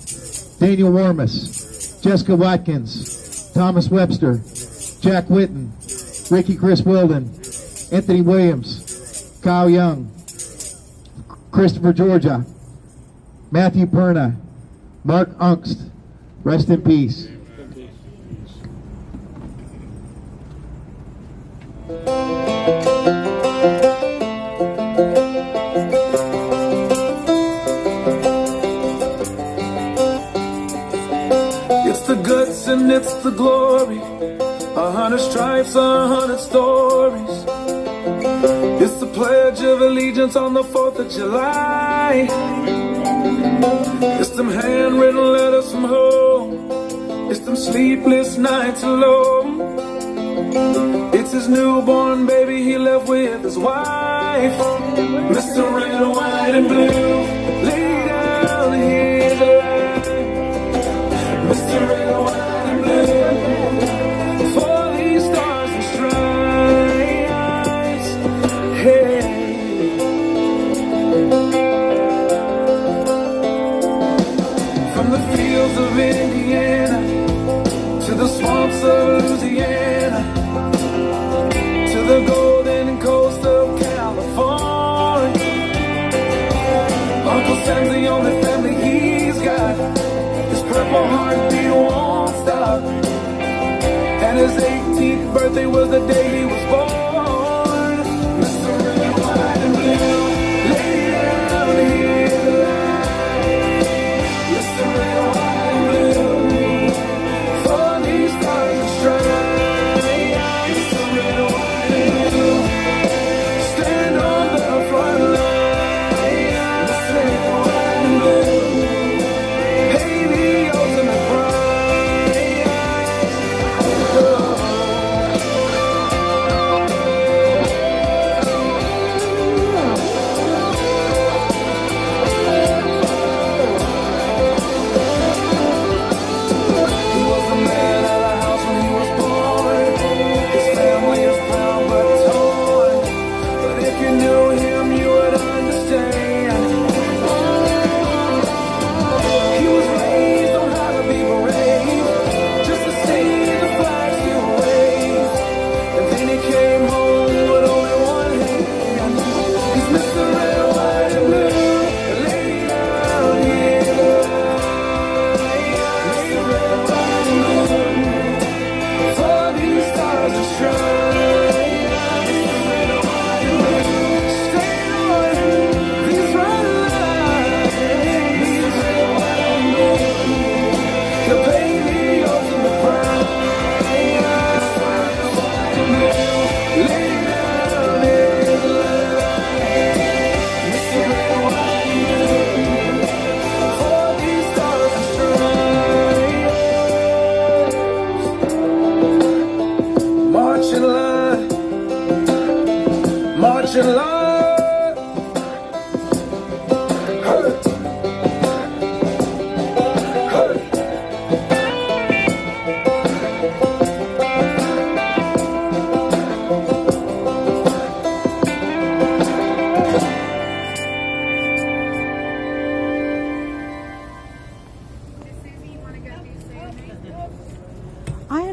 Daniel Warmus, Jessica Watkins, Thomas Webster, Jack Witten, Ricky Chris Wilden, Anthony Williams, Kyle Young, Christopher Georgia, Matthew Perna, Mark Unkst, rest in peace. It's the guts and it's the glory, 100 stripes, 100 stories. It's the Pledge of Allegiance on the 4th of July. It's them handwritten letters from home. It's them sleepless nights alone. It's his newborn baby he left with his wife. Mr. Red, White, and Blue, lay down his life. Mr. Red, White, and Blue, for these stars and stripes. Hey. From the fields of Indiana to the swamps of Louisiana, to the golden coast of California, Uncle Sam's the only family he's got. His purple heartbeat won't stop, and his 18th birthday was the day he was born. Mr. Red, White, and Blue, lay down his life. Mr. Red, White, and Blue, for these stars and stripes. Mr. Red, White, and Blue, stand on the front line. Mr. Red, White, and Blue, pay the ultimate price. Oh.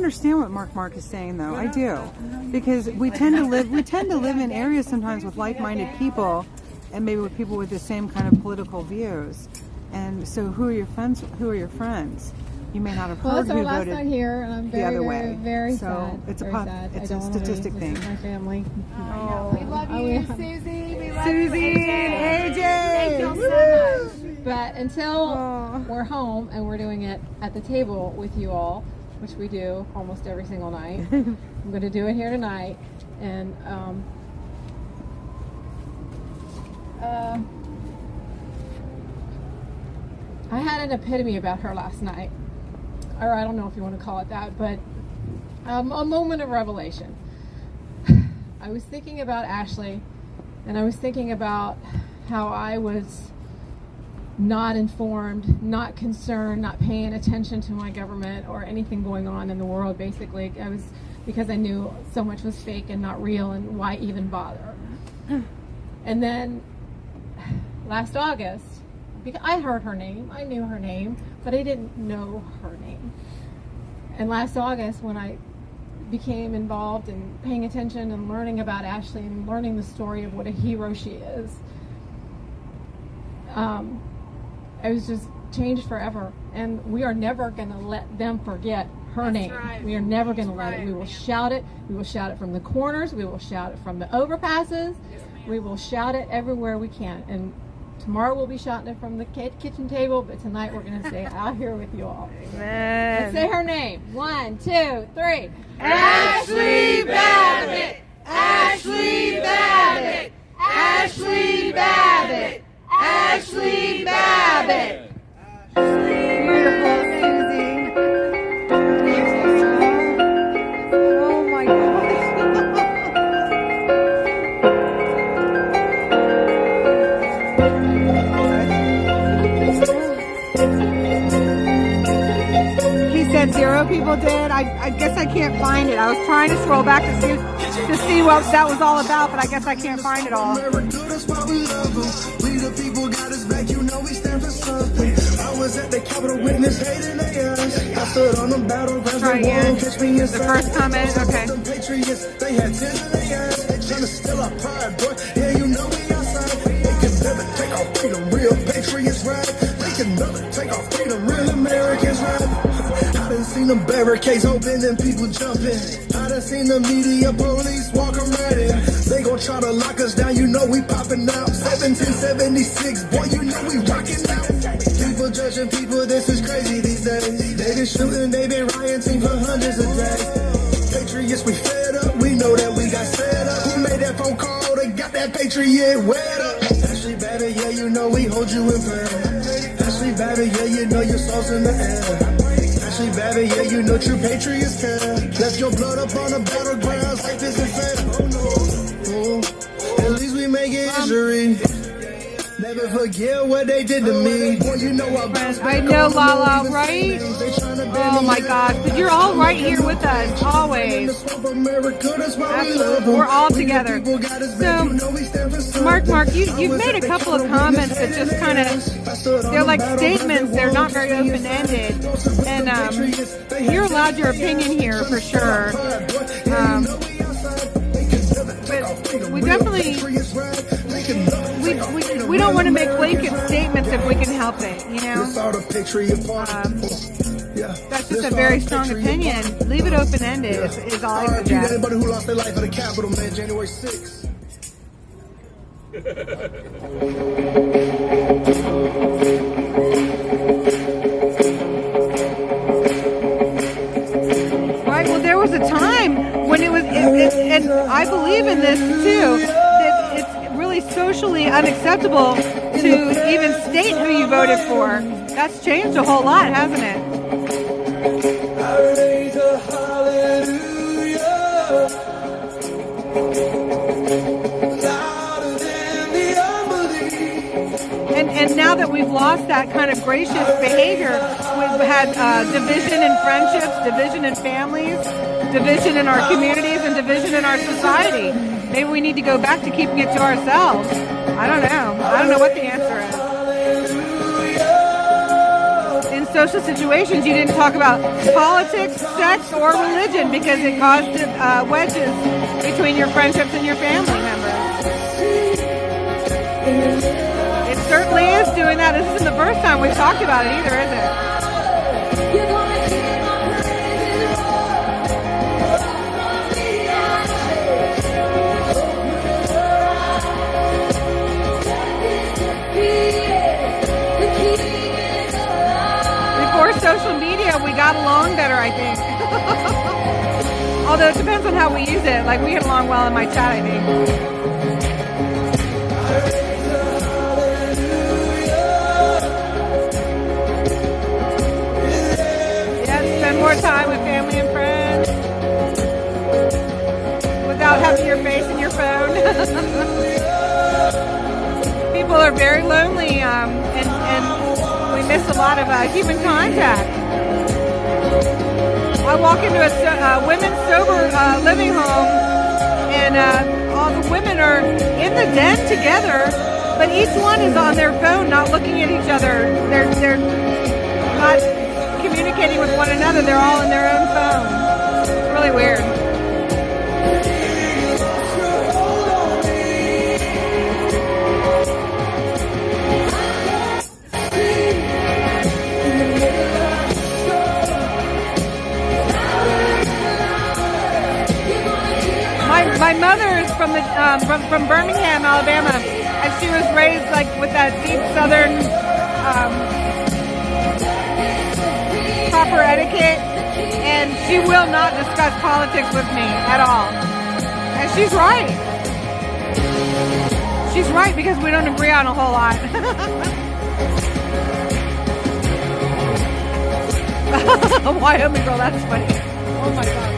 understand what Mark is saying, though. I do, because we tend to live in areas sometimes with like-minded people, and maybe with people with the same kind of political views. And so, who are your friends? Who are your friends? You may not have Well, heard it's our who last voted night here, and I'm the other very, way. very So sad. it's very sad. it's I a don't wanna statistic leave. thing. This is my family. We love you, Susie. We love Susie you, and AJ. Thank you so much. But until we're home and we're doing it at the table with you all, which we do almost every single night, I'm going to do it here tonight. And I had an epiphany about her last night, or I don't know if you want to call it that, but a moment of revelation. I was thinking about Ashli, and I was thinking about how I was not informed, not concerned, not paying attention to my government or anything going on in the world. Basically, I was, because I knew so much was fake and not real, and why even bother? And then last August, because I heard her name, I knew her name, but I didn't know her name. And last August, when I became involved in paying attention and learning about Ashli and learning the story of what a hero she is, I was just changed forever. And we are never going to let them forget her name. right. We are never going to That's let it. right. We will shout it. We will shout it from the corners. We will shout it from the overpasses. We will shout it everywhere we can. And tomorrow we'll be shouting it from the kitchen table, but tonight we're going to stay out here with you all. Amen. Let's say her name. 1, 2, 3. Ashli Babbitt! Ashli Babbitt! Ashli Babbitt! Ashli Babbitt! Beautiful, Susie. Oh my gosh. He said 0 people did. I guess I can't find it. I was trying to scroll back to see what that was all about, but I guess I can't find it all. We the people got us back, you know we stand for something. I was at the Capitol witness hating their ass. I stood on the battlegrounds. Try again. The first comment, okay. Patriots, they had 10 in their ass. They trying to steal our pride, boy. Yeah, you know we outside. They can never take our freedom, real patriots ride. They can never take our freedom, real Americans ride. I done seen them barricades open and people jumping. I done seen the media police walking right in. They gon' try to lock us down, you know we popping out. 1776, boy, you know we rocking out. People judging people, this is crazy these days. They been shooting, they been rioting for hundreds of days. Patriots, we fed up, we know that we got set up. Who made that phone call that got that patriot wet up? Ashli Babbitt, yeah, you know we hold you in prayer. Ashli Babbitt, yeah, you know your soul's in the air. Ashli Babbitt, yeah, you know true patriots care. Left your blood up on the battlegrounds, life isn't fair. Oh, at least we make history. Never forget what they did to me. Boy, you know I know, Lala, right? Oh my gosh, but you're all right here with us, always. Absolutely. We're all together. So, Mark, you've made a couple of comments that just kind of, they're like statements, they're not very open-ended. And you're allowed your opinion here for sure. But we definitely, we don't want to make blanket statements if we can help it, you know? That's just a very strong opinion. Leave it open-ended is all I suggest. Anybody who lost their life at the Capitol, man, January 6th. Right, well, there was a time when it was, and I believe in this too, that it's really socially unacceptable to even state who you voted for. That's changed a whole lot, hasn't it? And now that we've lost that kind of gracious behavior, we've had division in friendships, division in families, division in our communities, and division in our society. Maybe we need to go back to keeping it to ourselves. I don't know. I don't know what the answer is. And social situations, you didn't talk about politics, sex, or religion because it caused wedges between your friendships and your family members. It certainly is doing that. This isn't the first time we've talked about it either, is it? Before social media, we got along better, I think. Although it depends on how we use it. Like, we get along well in my chat, I think. Spend more time with family and friends without having your face in your phone. People are very lonely, and we miss a lot of human contact. I walk into a women's sober living home, and all the women are in the den together, but each one is on their phone, not looking at each other. They're not communicating with one another. They're all in their own phone. It's really weird. My mother is from Birmingham, Alabama, and she was raised like with that deep Southern proper etiquette, and she will not discuss politics with me at all. And she's right. She's right because we don't agree on a whole lot. Wyoming girl, that's funny. Oh my God.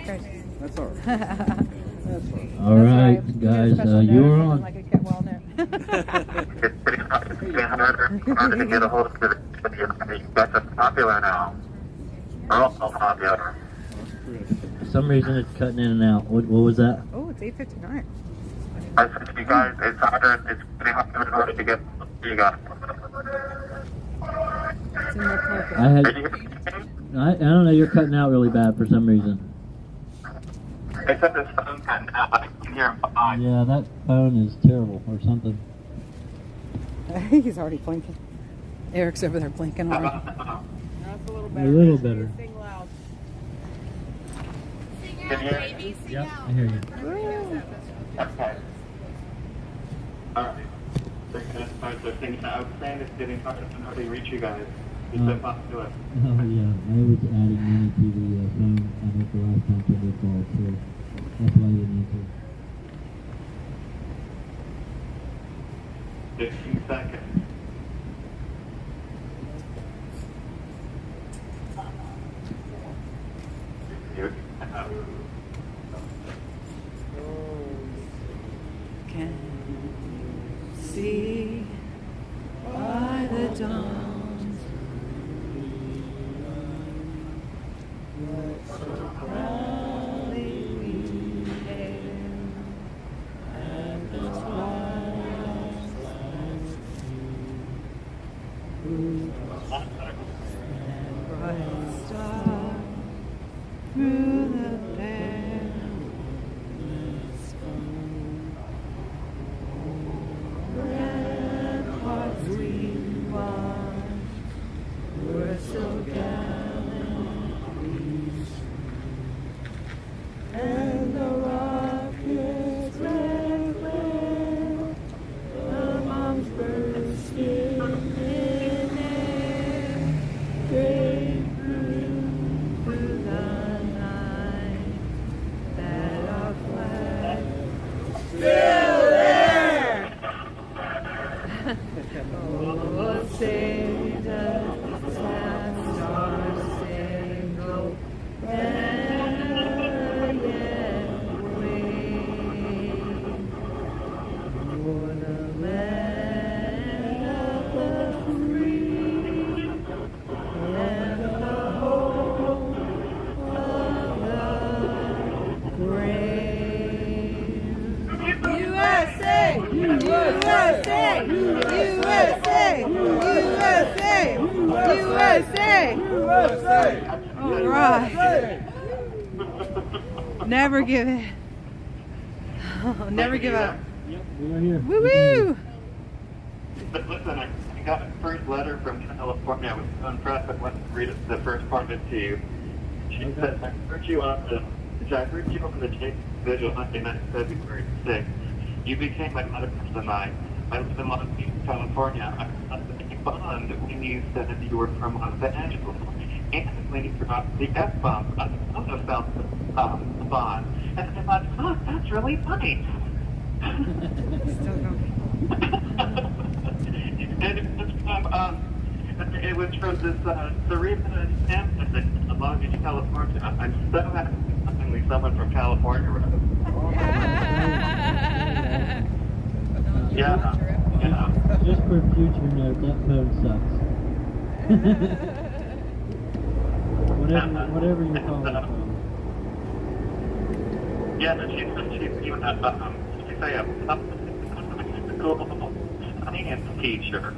crazy. That's all right. That's all right. All right, guys, you are on. Like a get well known. Hard to get a hold of it. You guys are popular now. We're all popular. For some reason, it's cutting in and out. What was that? Oh, it's 8:59. I said to you guys, it's pretty hard to get you guys. It's in my pocket. I don't know, you're cutting out really bad for some reason. They said this phone cutting out. I can hear him behind. Yeah, that phone is terrible or something. He's already blinking. Eric's over there blinking already. That's a little A better. little better. Sing loud. Can you hear me? Yep, I hear you. Okay. Alright. They're going to start their thing. I was saying it's getting hard to know how to reach you guys. You're so popular. Oh, yeah. I was adding money to the phone. I think the last time I did call, so that's why I didn't answer. 15 seconds. Can see by the dawn's proudly we hail, and the twilight's and bright star through the perilous ramparts we watched were so gallantly strewn, and the rockets' red glare, the bombs bursting in air, break through the night, that our flag still there. Oh, say does the star-spangled banner yet wave o'er the land of the free and the home of the brave? USA! USA! USA! USA! USA! All right. Never give it. Never give up. Yep, we are here. Woo woo! But listen, I got a first letter from California. I was so impressed. I wanted to read the first part of it to you. She said, I heard you on the Vigil Valentine, February 6th. You became a medical tonight. I live in Los Angeles, California. I was a bond when you said that you were from Los Angeles. And when you dropped the F-bomb, I also felt the bond. And I thought, oh, that's really funny. Still going. And it was from this Serena Sampson in Long Beach, California. I'm so happy finally someone from California wrote. Yeah. Just for future note, that phone sucks. whatever you call it. Yeah, but she's even a science teacher.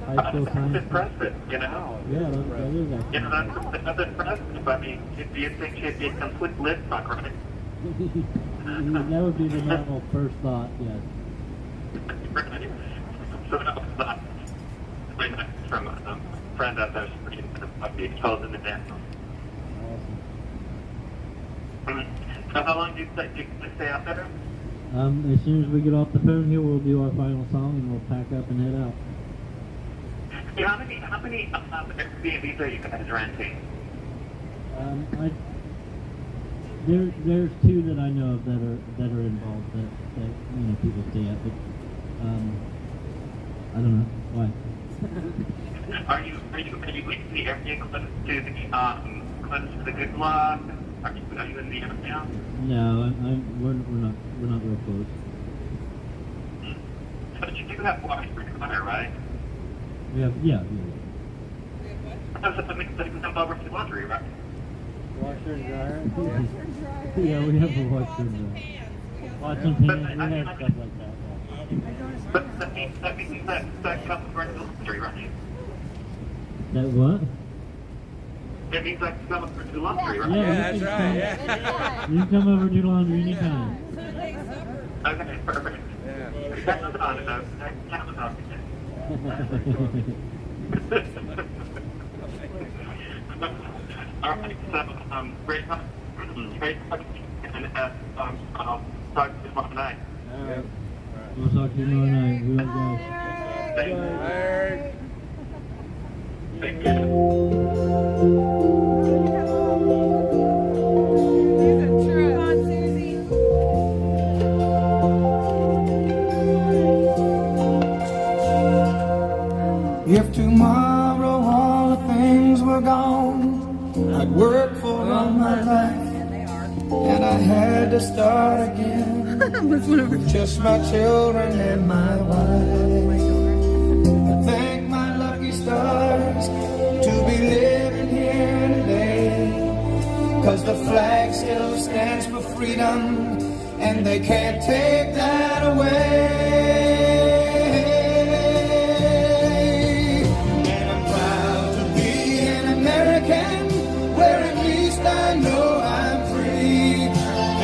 High school That's science. impressive, you know? Yeah, that is actually. You know, that's impressive. I mean, do you think she'd be a complete lip fuck, right? That would be the normal first thought, yes. So that was from a friend out there, he told him to dance. So how long do you stay out there? As soon as we get off the phone here, we'll do our final song and we'll pack up and head out. Yeah, how many Airbnbs are you guys renting? There's two that I know of that are involved that people stay at, but I don't know why. Are you leaving the area close to the good luck? Are you in Vienna now? No, we're not real close. But you do have water spring there, right? Yeah. So that means they can come over to laundry, right? Washer and dryer? Yeah, we have a washer and dryer. Pots and pans, we have stuff like that. But that means that comes over to laundry, right? That what? It means that comes over to laundry, right? Yeah, that's right, yeah. You can come over and do laundry anytime. Okay, perfect. That's on though. That's on. All right, so great talk, and I'll talk to you tomorrow night. We'll talk to you tomorrow night. We love you guys. Thank you. If tomorrow all the things were gone, I'd work for all my life, and I had to start again with just my children and my wife. I thank my lucky stars to be living here today, 'cause the flag still stands for freedom, and they can't take that away. Where at least I know I'm free,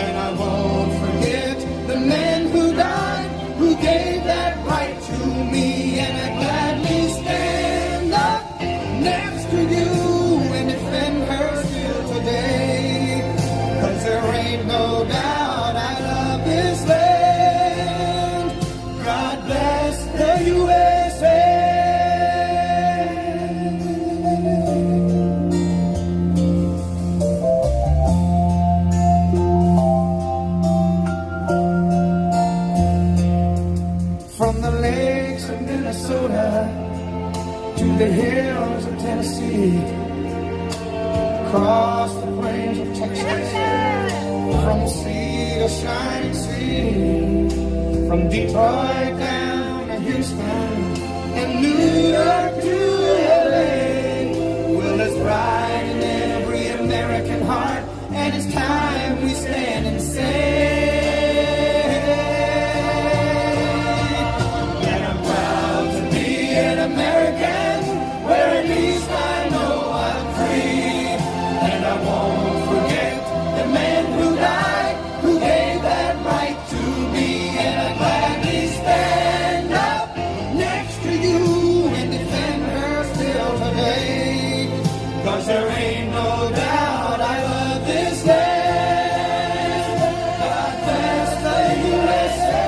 and I won't forget the men who died, who gave that right to me, and I gladly stand up next to you and defend her still today, 'cause there ain't no doubt I love this land. God bless the USA. To the hills of Tennessee, across the plains of Texas, from sea to shining sea, from Detroit down to Houston and New York to LA. Well, there's pride in every American heart, and it's time we stand and say, American, where at least I know I'm free, and I won't forget the men who died, who gave that right to me, and I gladly stand up next to you and defend her still today, 'cause there ain't no doubt I love this land. God bless the USA.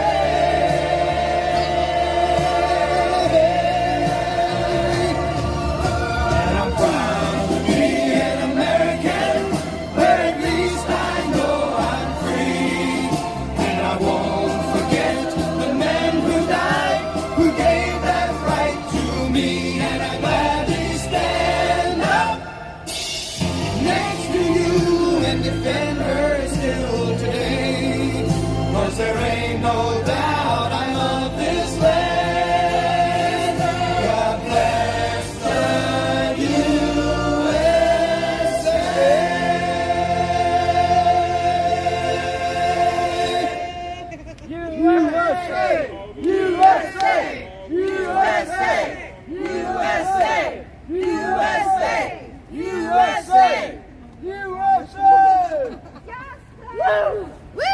Defend her still today, 'cause there ain't no doubt I love this land. God bless the USA. USA! USA! USA! USA! USA! USA! USA! Woo! Woo!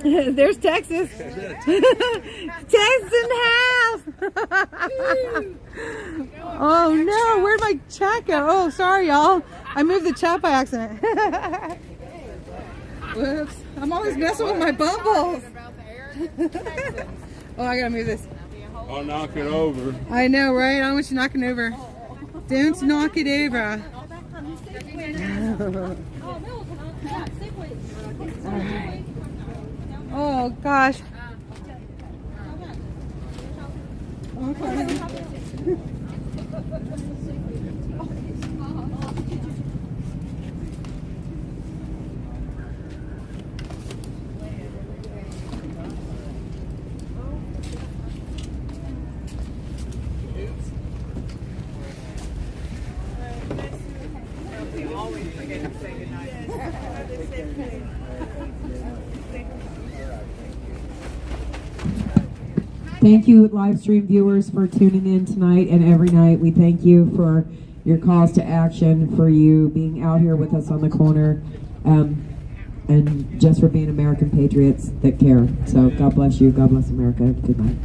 There's Texas. Texas in the house. Oh no, where'd my chat go? Oh, sorry y'all. I moved the chat by accident. Whoops. I'm always messing with my bubbles. Oh, I gotta move this. I'll knock it over. I know, right? I don't want you knocking over. Don't knock it over. Oh gosh. Thank you, live stream viewers, for tuning in tonight and every night. We thank you for your calls to action, for you being out here with us on the corner, and just for being American patriots that care. So God bless you. God bless America. Good night.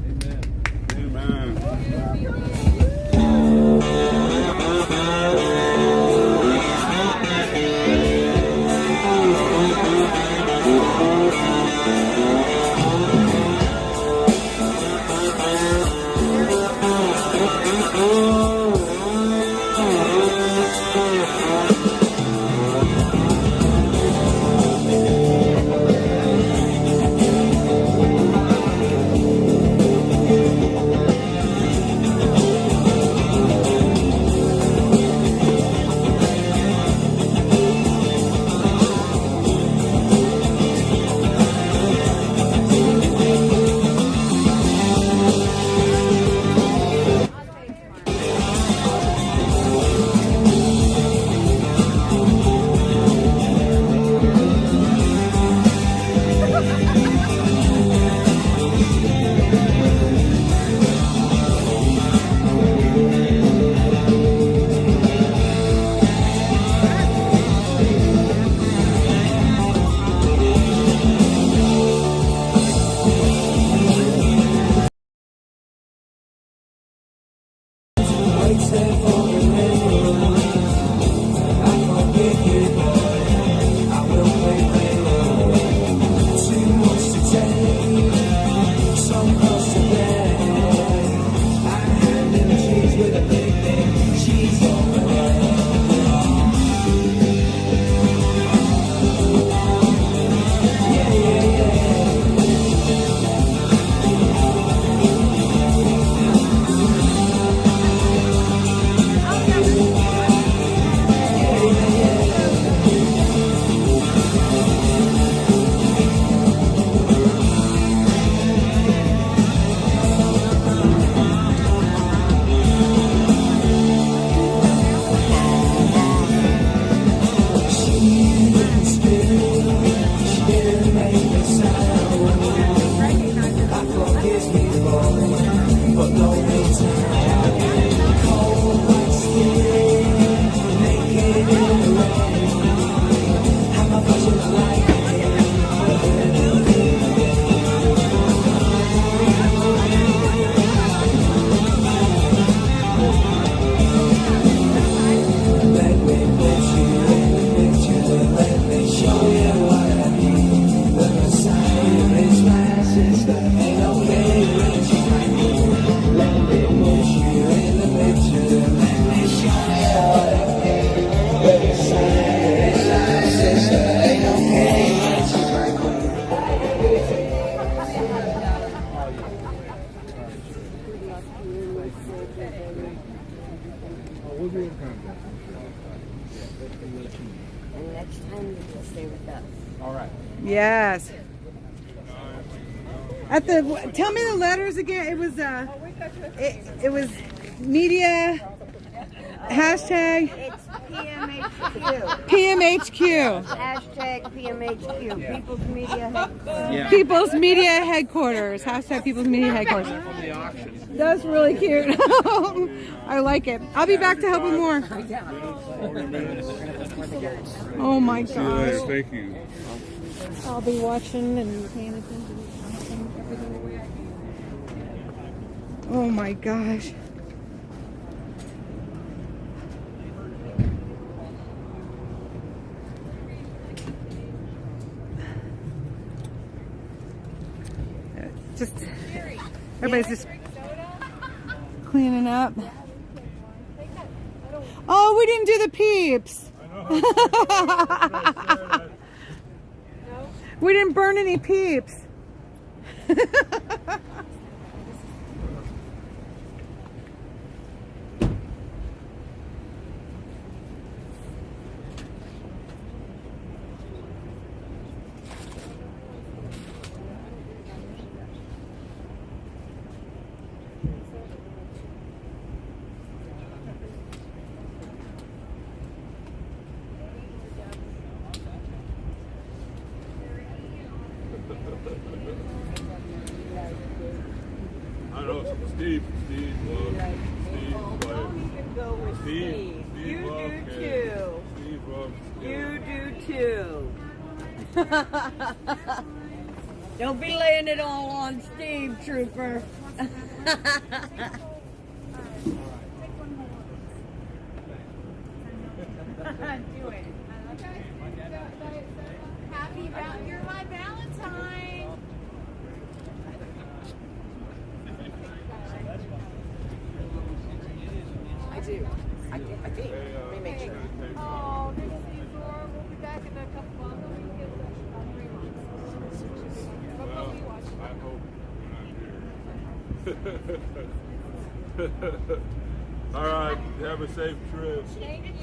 And next time you can stay with us. All right. Yes. At the tell me the letters again. It was it was media hashtag It's PMHQ. PMHQ. Hashtag PMHQ. People's Media Headquarters. Yeah. People's Media Headquarters. Hashtag People's Media Headquarters. From the auction. That's really cute. I like it. I'll be back to help him more. Oh my See you later. gosh. Thank you. I'll be watching and paying attention. Oh my gosh. Just everybody's just cleaning up. Oh, we didn't do the peeps. We didn't burn any peeps. Steve loves Steve. You do too. Steve loves You do too. Don't be laying it all on Steve, Trooper. Do it. Happy you're my Valentine. I do. I think. Let me make sure. Oh, this is Laura. We'll be back in a couple months. We'll be here in 3 months. Well, I hope you're not here. All right, have a safe trip. Thank you.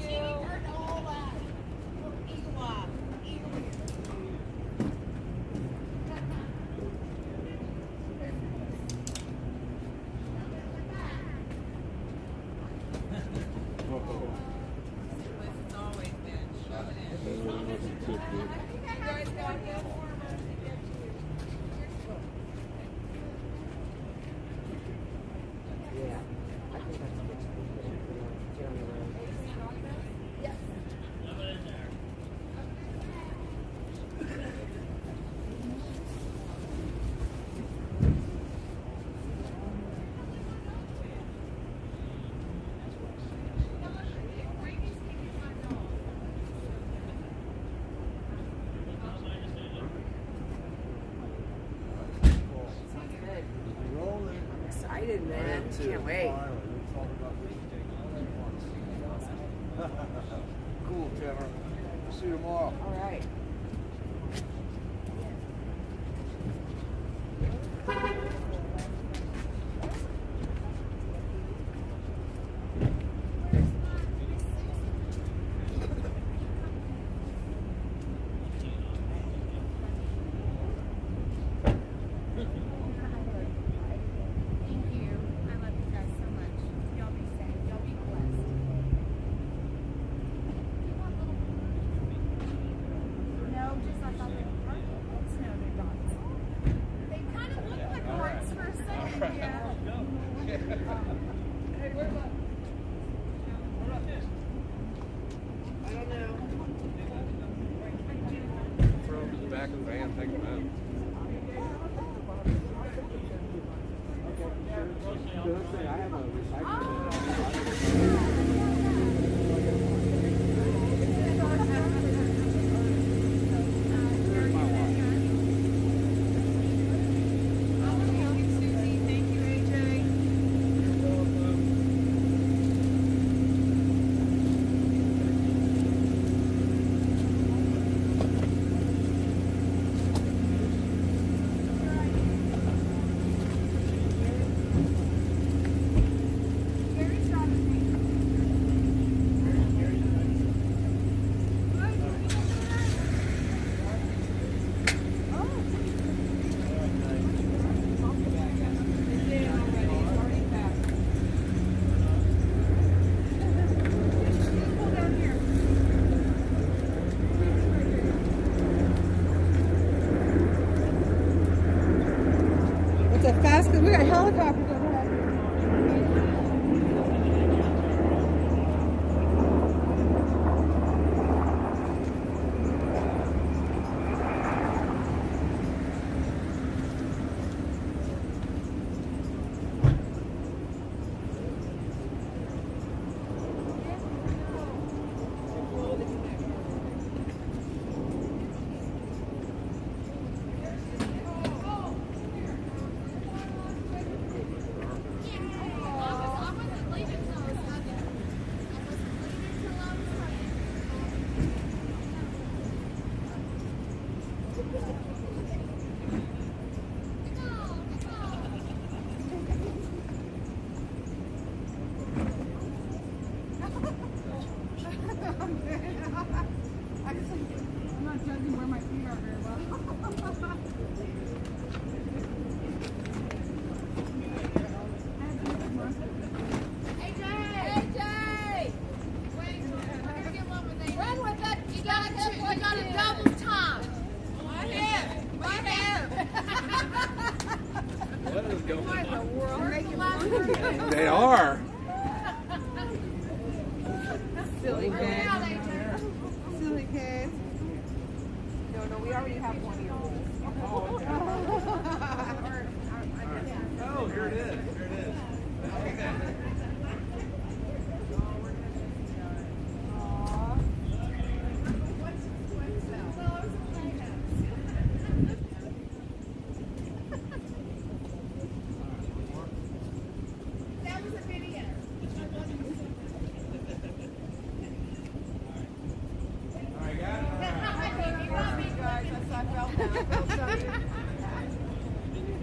Excited, man. Can't wait. Cool, Trevor. See you tomorrow. All right. Throw them to the back of the van, take them out. It's a fast, we got helicopters overhead. I'm not judging where my feet are very well. Run with it. You got a double time. They are. Silly kids. Silly kids. No, we already have one here. Oh, here it is. Here it is.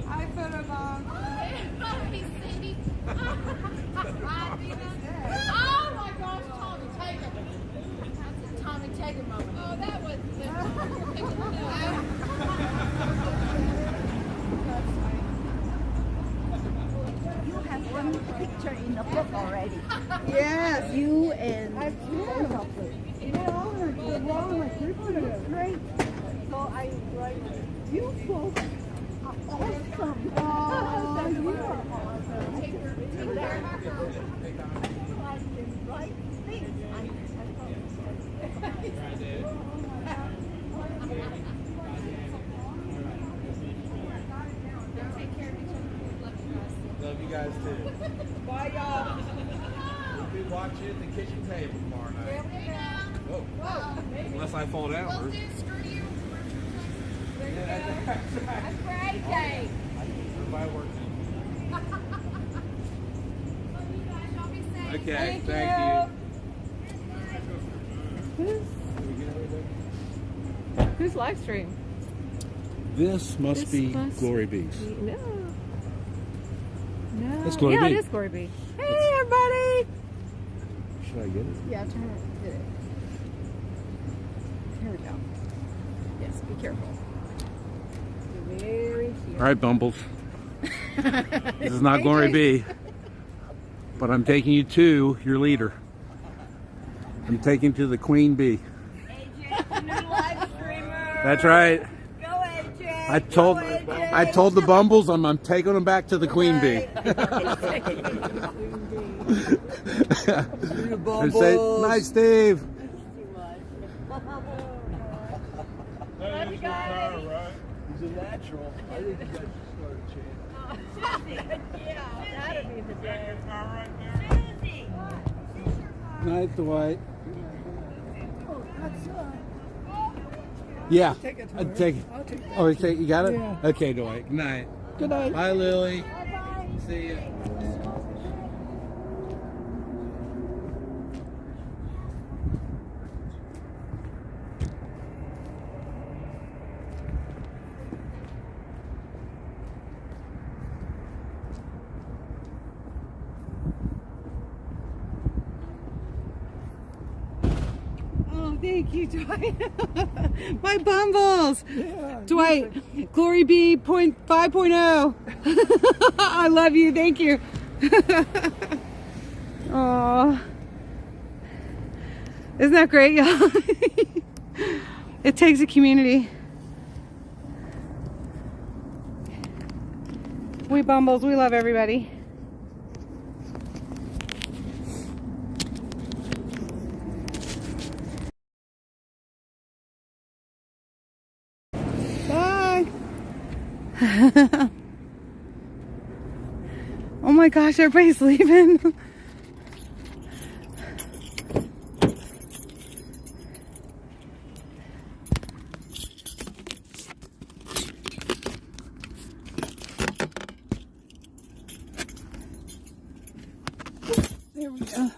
Hi, photo mom. Oh my gosh, Tommy, take it. That's a Tommy, take it moment. Oh, that was You have one picture in the book already. Yes. You and That's great. So I write, you folks are awesome. Oh, you are awesome. I can write things. Love you guys too. Bye, y'all. We'll be watching at the kitchen table tomorrow night. Whoa. Unless I fall down. We'll do screw you. That's great day. Everybody works. Okay, Thank Who's live stream? This must be Glory Bees. No. No. That's Glory Yeah, Bee. it is Glory Bee. Hey, everybody. Should I get it? Yeah, turn it. Get it. Here we go. Yes, be careful. Be very careful. All right, Bumbles. This is not Glory Bee, but I'm taking you to your leader. I'm taking you to the Queen Bee. That's right. I told the Bumbles I'm taking them back to the Queen Bee. Say, nice, Steve. Love you guys. He's a natural. I think you guys should start a channel. Yeah, that'd be the day. Night, Dwight. Oh, that's Yeah. Take it to I'd her. take it. I'll take it. Oh, you got it? Yeah. Okay, Dwight. Good night. Good night. Bye, Lily. See ya. Oh, thank you, Dwight. My Bumbles. Dwight, Glory Bee 5.0. I love you. Thank you. Oh, isn't that great, y'all? It takes a community. We Bumbles, we love everybody. Bye. Oh my gosh, everybody's leaving. There we go.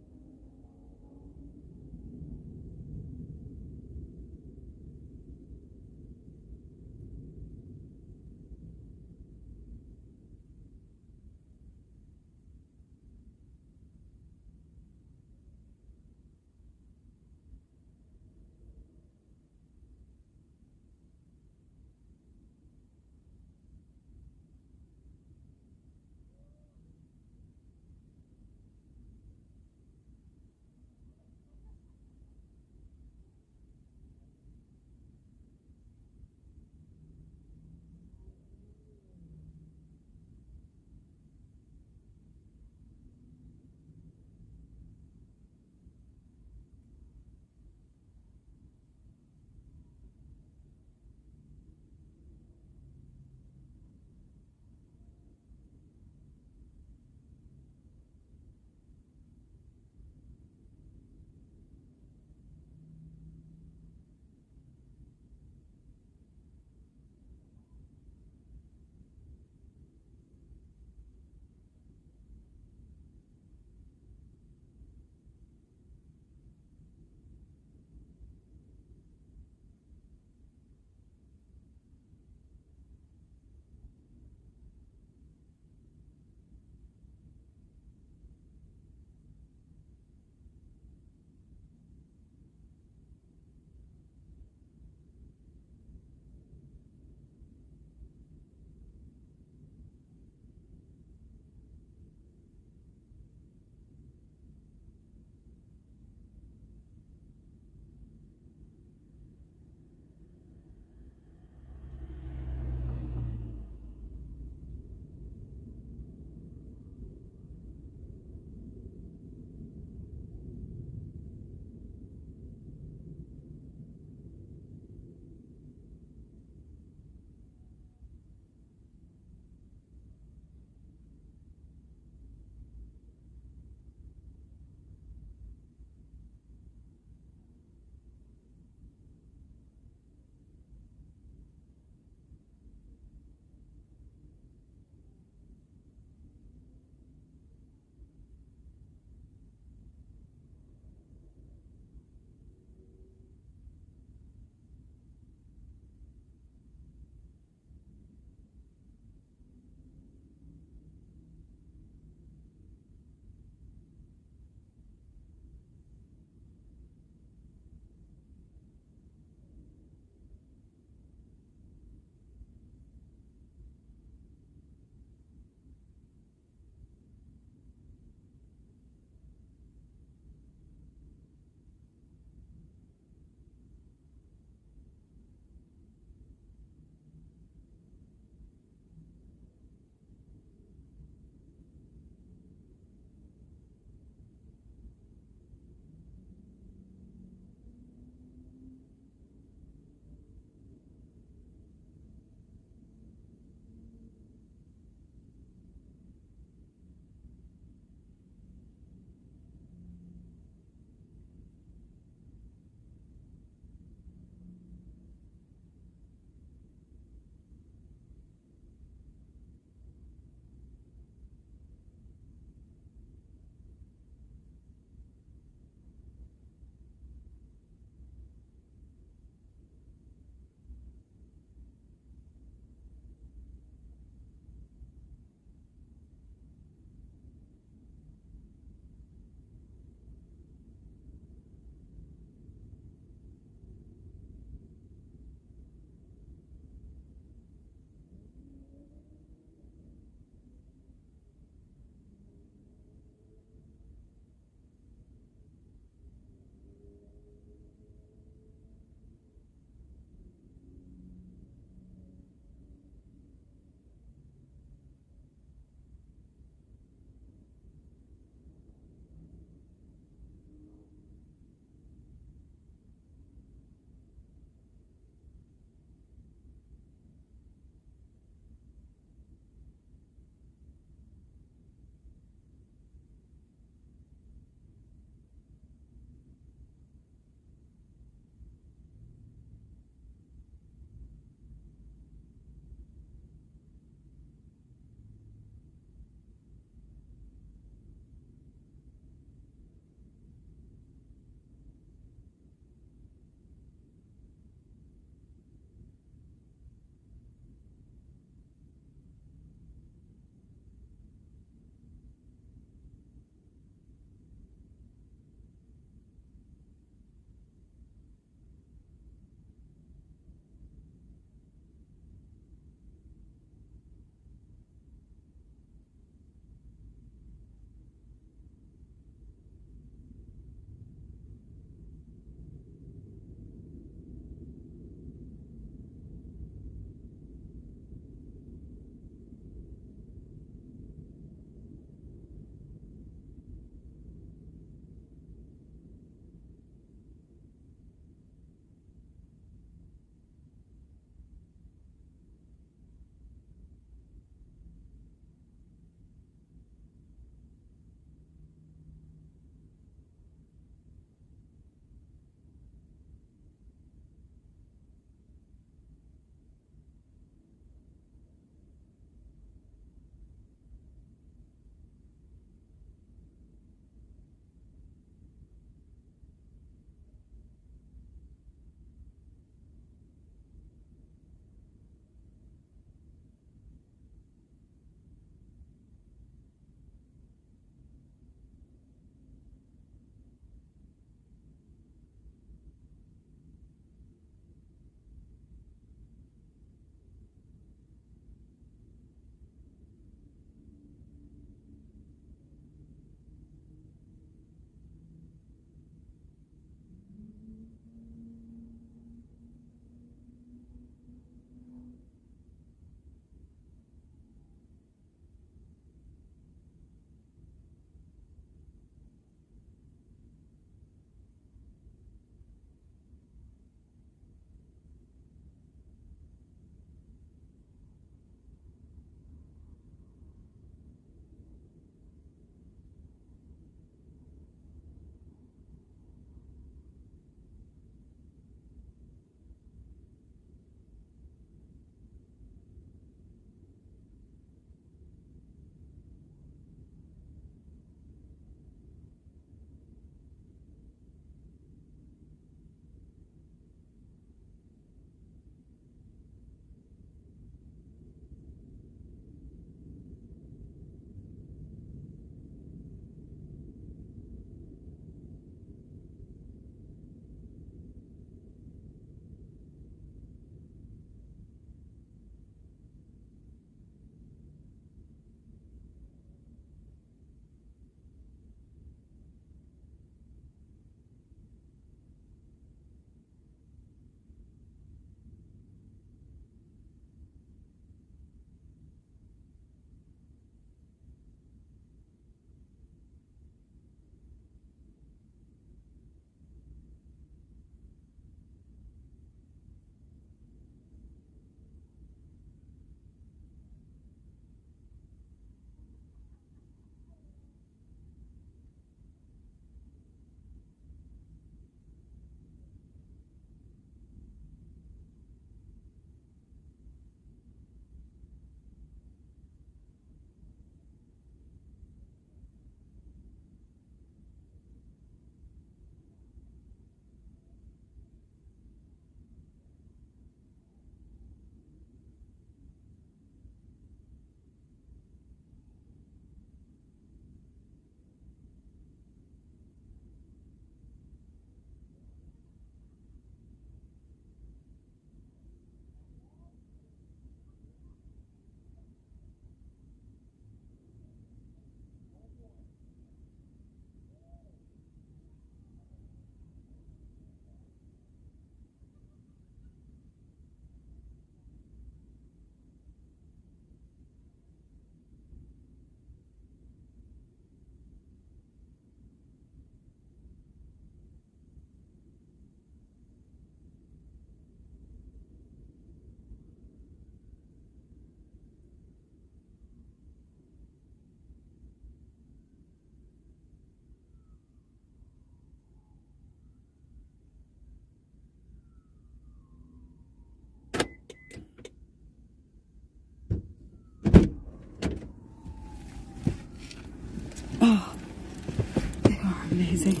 crazy.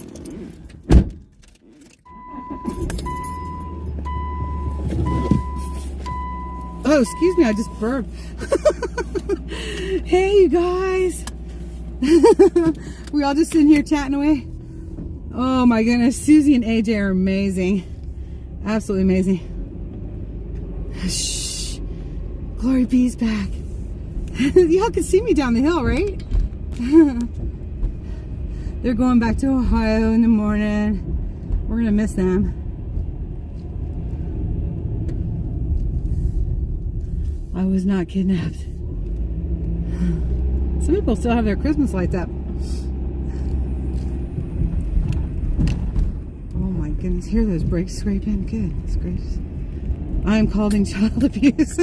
Oh, excuse me, I just burped. Hey, you guys. We all just sitting here chatting away. Oh my goodness, Susie and AJ are amazing. Absolutely amazing. Shh. Glory B's back. Y'all can see me down the hill, right? They're going back to Ohio in the morning. We're gonna miss them. I was not kidnapped. Some people still have their Christmas lights up. Oh my goodness, hear those brakes scraping? Goodness gracious. I am calling child abuse.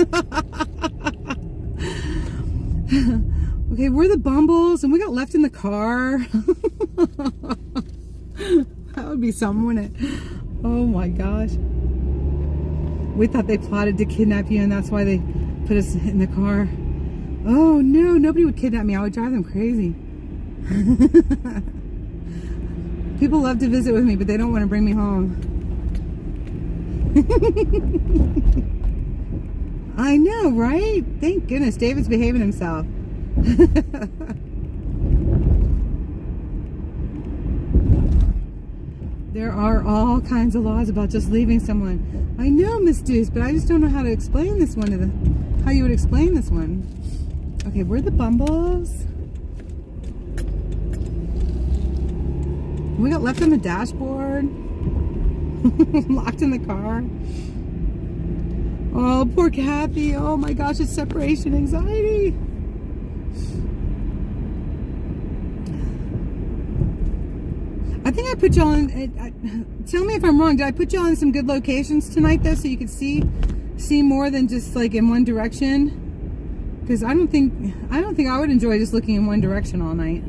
Okay, we're the Bumbles and we got left in the car. That would be something, wouldn't it? Oh my gosh. We thought they plotted to kidnap you and that's why they put us in the car. Oh no, nobody would kidnap me. I would drive them crazy. People love to visit with me, but they don't want to bring me home. I know, right? Thank goodness David's behaving himself. There are all kinds of laws about just leaving someone. I know, Miss Deuce, but I just don't know how to explain this one to the... How you would explain this one. Okay, we're the Bumbles. We got left on the dashboard. Locked in the car. Oh, poor Kathy. Oh my gosh, it's separation anxiety. I think I put y'all in... tell me if I'm wrong. Did I put y'all in some good locations tonight, though, so you could see more than just like in one direction? Because I don't think I would enjoy just looking in one direction all night.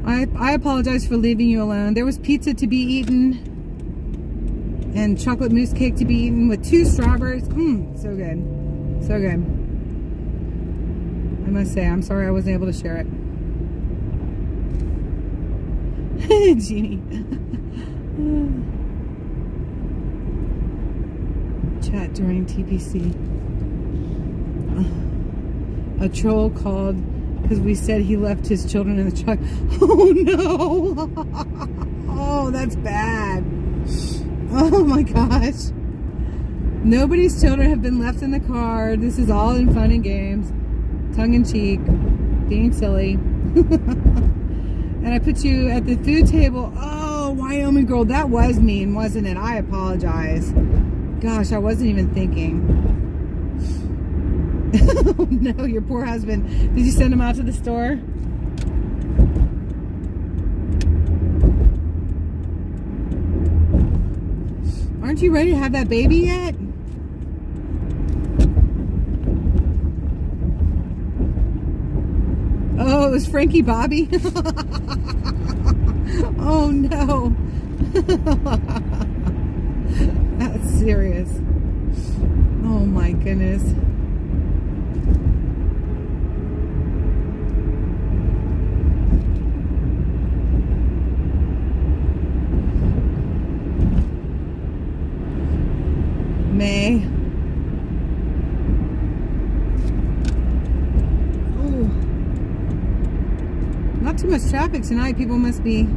I apologize for leaving you alone. There was pizza to be eaten and chocolate mousse cake to be eaten with 2 strawberries. So good. So good. I must say, I'm sorry I wasn't able to share it. Jeannie. Chat during TPC. A troll called because we said he left his children in the truck. Oh no! Oh, that's bad. Oh my gosh. Nobody's children have been left in the car. This is all in fun and games. Tongue in cheek. Being silly. And I put you at the food table. Oh, Wyoming girl, that was mean, wasn't it? I apologize. Gosh, I wasn't even thinking. Oh no, your poor husband. Did you send him out to the store? Aren't you ready to have that baby yet? Oh, it was Frankie Bobby? Oh no. That's serious. Oh my goodness. May. Not too much traffic tonight. People must be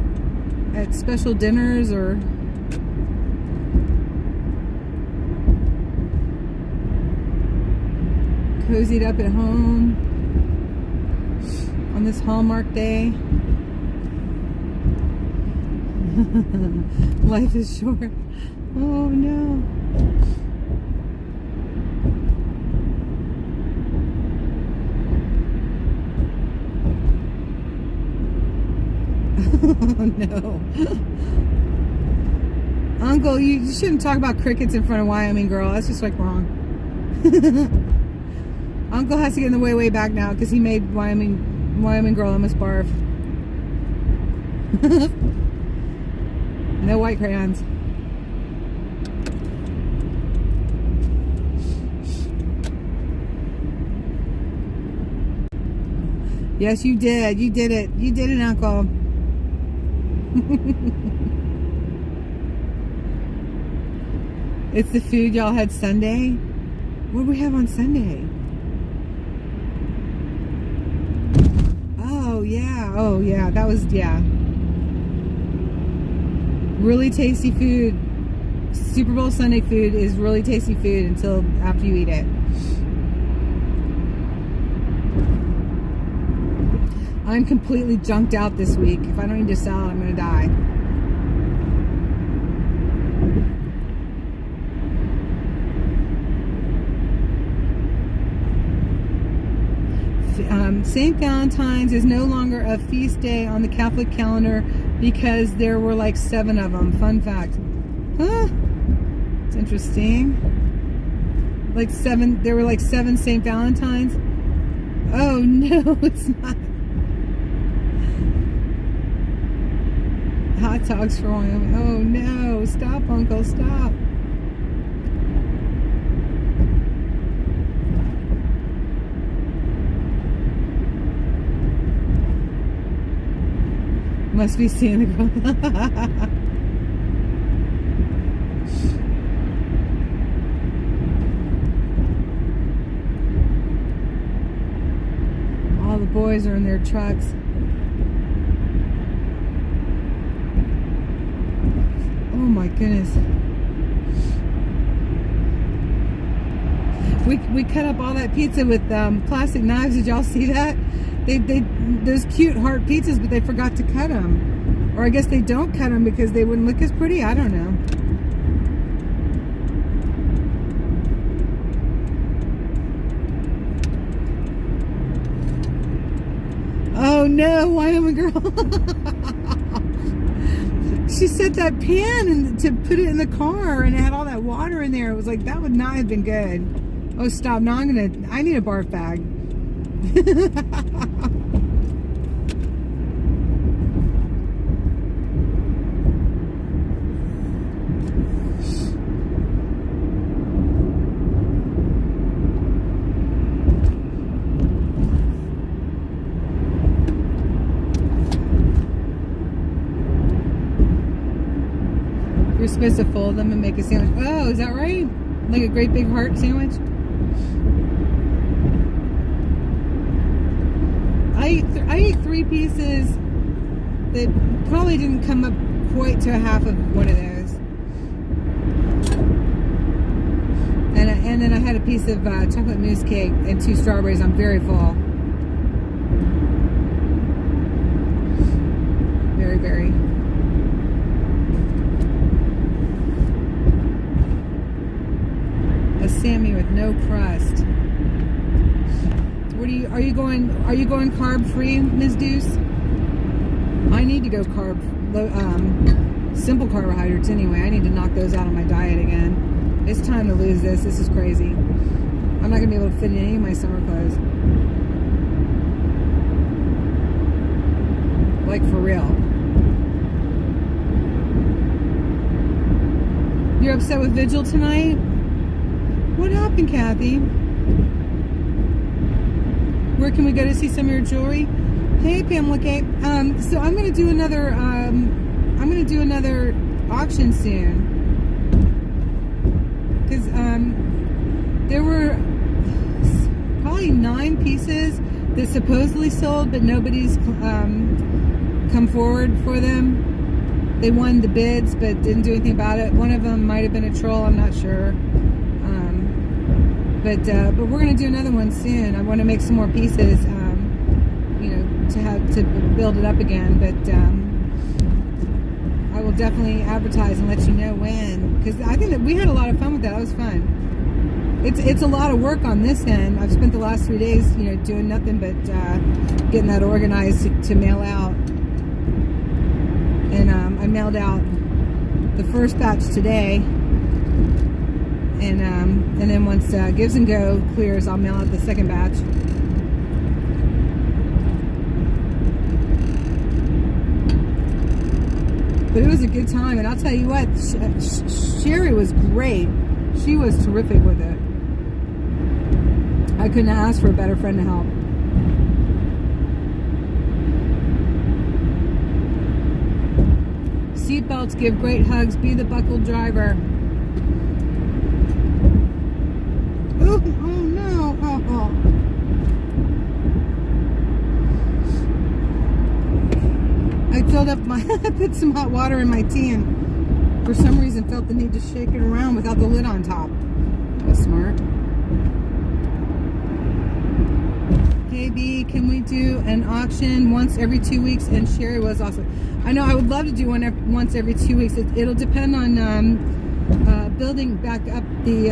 at special dinners or cozied up at home on this Hallmark day. Life is short. Oh no. Oh no. Uncle, you shouldn't talk about crickets in front of Wyoming girl. That's just like wrong. Uncle has to get in the way back now because he made Wyoming girl almost barf. No white crayons. Yes, you did. You did it. You did it, Uncle. It's the food y'all had Sunday. What did we have on Sunday? Oh, yeah. Oh, yeah. That was, yeah. Really tasty food. Super Bowl Sunday food is really tasty food until after you eat it. I'm completely junked out this week. If I don't eat a salad, I'm going to die. St. Valentine's is no longer a feast day on the Catholic calendar because there were like 7 of them. Fun fact. Huh? It's interesting. Like 7, there were like 7 St. Valentines. Oh no, it's not. Hot dogs for Wyoming. Oh no, stop, Uncle, stop. Must be Santa Claus. All the boys are in their trucks. Oh my goodness. We cut up all that pizza with plastic knives. Did y'all see that? They those cute heart pizzas, but they forgot to cut them. Or I guess they don't cut them because they wouldn't look as pretty. I don't know. Oh no, Wyoming girl. She set that pan to put it in the car and it had all that water in there. It was like, that would not have been good. Oh, stop. Now I need a barf bag. You're supposed to fold them and make a sandwich. Oh, is that right? Like a great big heart sandwich? I ate 3 pieces that probably didn't come up quite to a half of one of those. And then I had a piece of chocolate mousse cake and 2 strawberries. I'm very full. Very, very. A Sammy with no crust. What are you going carb free, Ms. Deuce? I need to go simple carbohydrates anyway. I need to knock those out of my diet again. It's time to lose this. This is crazy. I'm not gonna be able to fit in any of my summer clothes. Like for real. You're upset with Vigil tonight? What happened, Kathy? Where can we go to see some of your jewelry? Hey, Pamela Kate. So I'm gonna do another auction soon. Because there were probably 9 pieces that supposedly sold, but nobody's come forward for them. They won the bids, but didn't do anything about it. One of them might have been a troll. I'm not sure. But we're gonna do another one soon. I want to make some more pieces, to build it up again. But I will definitely advertise and let you know when, because I think that we had a lot of fun with that. It was fun. It's a lot of work on this end. I've spent the last 3 days, doing nothing but getting that organized to mail out. And I mailed out the first batch today. And then once Gives and Go clears, I'll mail out the second batch. But it was a good time, and I'll tell you what, Sherry was great. She was terrific with it. I couldn't ask for a better friend to help. seatbelts, give great hugs, be the buckled driver. Oh no. I filled up my, I put some hot water in my tea and for some reason felt the need to shake it around without the lid on top. That was smart. KB, can we do an auction once every 2 weeks? And Sherry was awesome. I know, I would love to do one once every 2 weeks. It'll depend on building back up the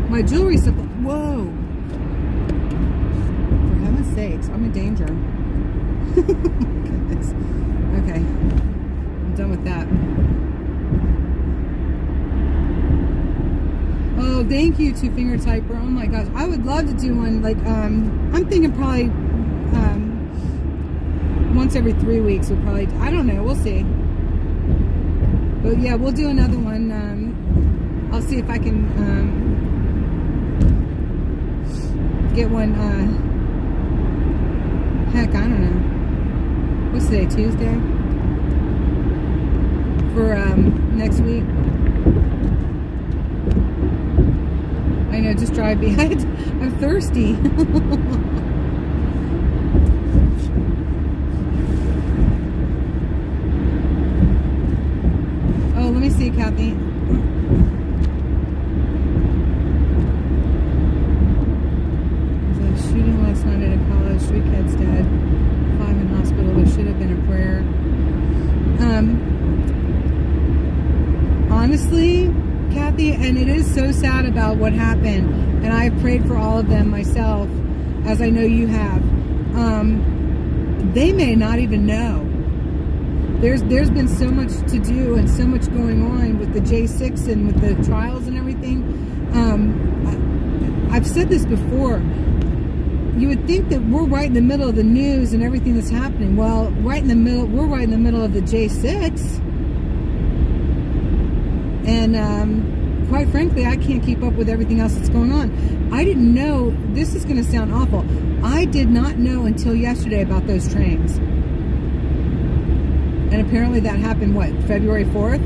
my jewelry supply. Whoa! For heaven's sakes, I'm in danger. Goodness. Okay, I'm done with that. Oh, thank you, Two Finger Typer. Oh my gosh, I would love to do one. Like, I'm thinking probably once every 3 weeks would probably. I don't know. We'll see. But yeah, we'll do another one. I'll see if I can get one. Heck, I don't know. What's today? Tuesday? For next week. I know, just drive me. I'm thirsty. Oh, let me see, Kathy. There's a shooting last night at a college. 3 kids dead. 5 in hospital. There should have been a prayer. Honestly, Kathy, and it is so sad about what happened, and I've prayed for all of them myself, as I know you have. They may not even know. There's been so much to do and so much going on with the J6 and with the trials and everything. I've said this before. You would think that we're right in the middle of the news and everything that's happening. Well, we're right in the middle of the J6. And quite frankly, I can't keep up with everything else that's going on. I didn't know, this is going to sound awful, I did not know until yesterday about those trains. And apparently that happened, what, February 4th?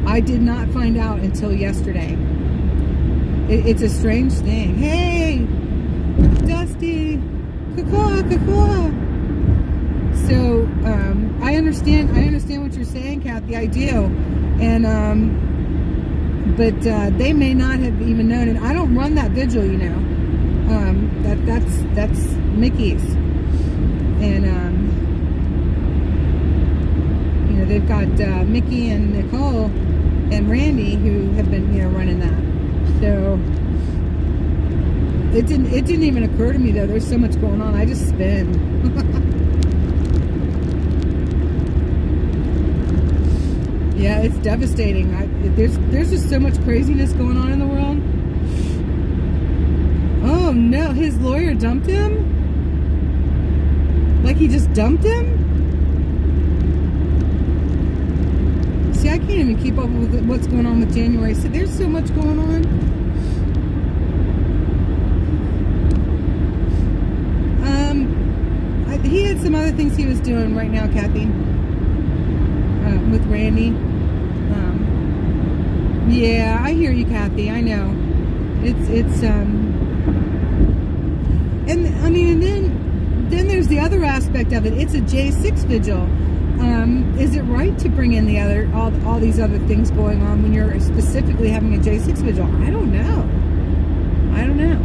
I did not find out until yesterday. It's a strange thing. Hey, Dusty, caw-caw. So, I understand what you're saying, Kathy, I do. And, but they may not have even known, and I don't run that vigil, you know. That's Mickey's, and you know, they've got Mickey and Nicole and Randy who have been, you know, running that. So it didn't even occur to me though. There's so much going on. I just spin. Yeah, it's devastating. There's just so much craziness going on in the world. Oh no, his lawyer dumped him? Like he just dumped him? See, I can't even keep up with what's going on with January. So there's so much going on. He had some other things he was doing right now, Kathy. With Randy. Yeah, I hear you, Kathy. I know. It's and I mean, and then there's the other aspect of it. It's a J6 vigil. Is it right to bring in the other all these other things going on when you're specifically having a J6 vigil? I don't know. I don't know.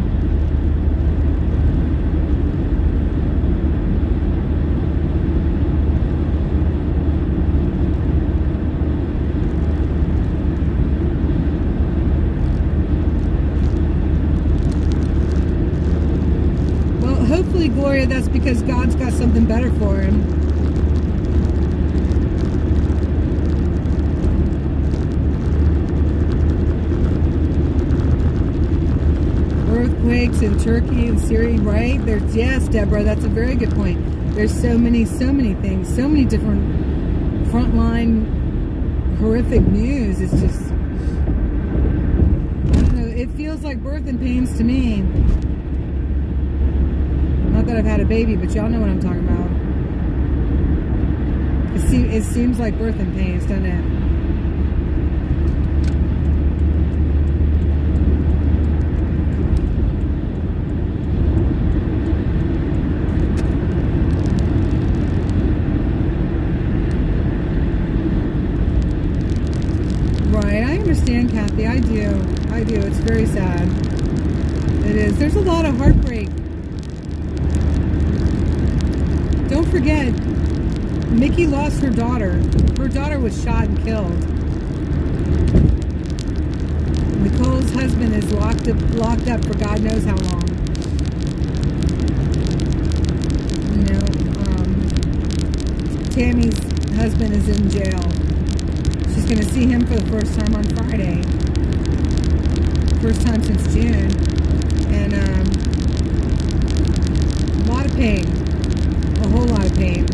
Hopefully, Gloria, that's because God's got something better for him. Earthquakes in Turkey and Syria, right? Yes, Deborah, that's a very good point. There's so many things, so many different frontline horrific news. It's just, I don't know, it feels like birth and pains to me. Not that I've had a baby, but y'all know what I'm talking about. It seems like birthing pains, doesn't it? Right, I understand, Kathy. I do. It's very sad. It is. There's a lot of heartbreak. Don't forget, Mickey lost her daughter. Her daughter was shot and killed. Nicole's husband is locked up for God knows how long. You know, Tammy's husband is in jail. She's going to see him for the first time on Friday. First time since June. And a lot of pain. A whole lot of pain.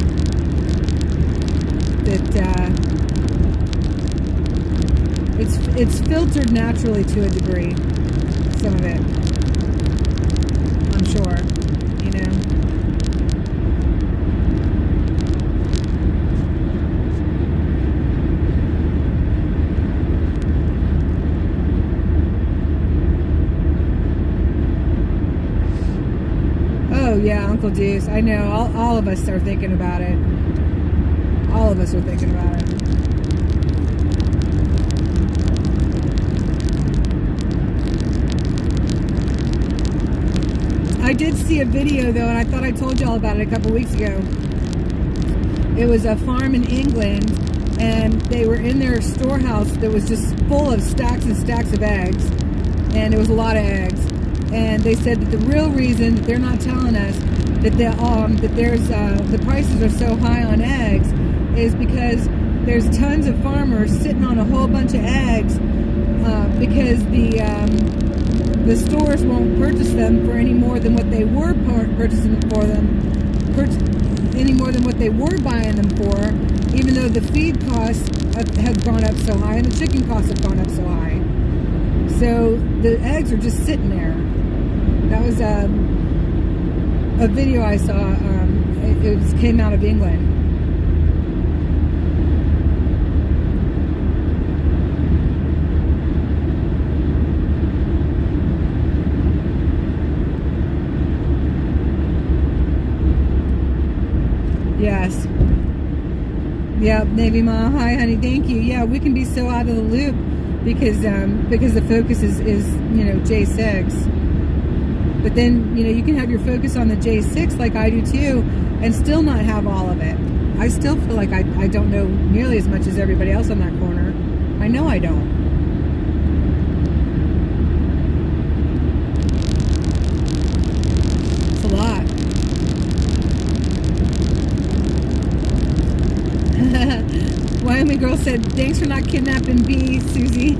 That it's filtered naturally to a degree. Some of it. I'm sure. You know. Oh yeah, Uncle Deuce. I know. All of us are thinking about it. All of us are thinking about it. I did see a video though, and I thought I told y'all about it a couple weeks ago. It was a farm in England, and they were in their storehouse that was just full of stacks and stacks of eggs, and it was a lot of eggs. And they said that the real reason that they're not telling us that the prices are so high on eggs is because there's tons of farmers sitting on a whole bunch of eggs because the stores won't purchase them for any more than what they were purchasing for them, any more than what they were buying them for, even though the feed costs have gone up so high and the chicken costs have gone up so high. So the eggs are just sitting there. That was a video I saw. It came out of England. Yes. Yep, Navy Mom. Hi, honey. Thank you. Yeah, we can be so out of the loop because the focus is J6. But then, you can have your focus on the J6 like I do too and still not have all of it. I still feel like I don't know nearly as much as everybody else on that corner. I know I don't. It's a lot. Wyoming girl said, thanks for not kidnapping B, Susie.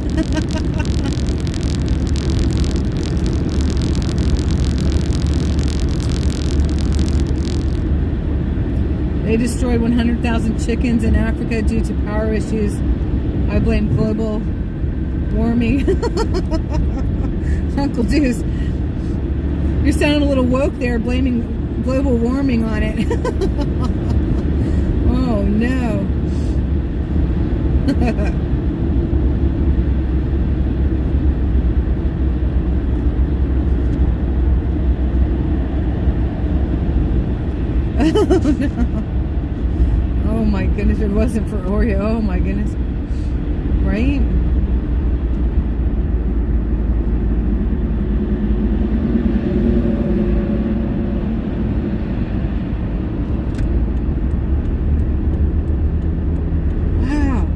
They destroyed 100,000 chickens in Africa due to power issues. I blame global warming. Uncle Deuce, you're sounding a little woke there, blaming global warming on it. Oh no. Oh no. Oh my goodness, if it wasn't for Oreo, oh my goodness. Right? Wow.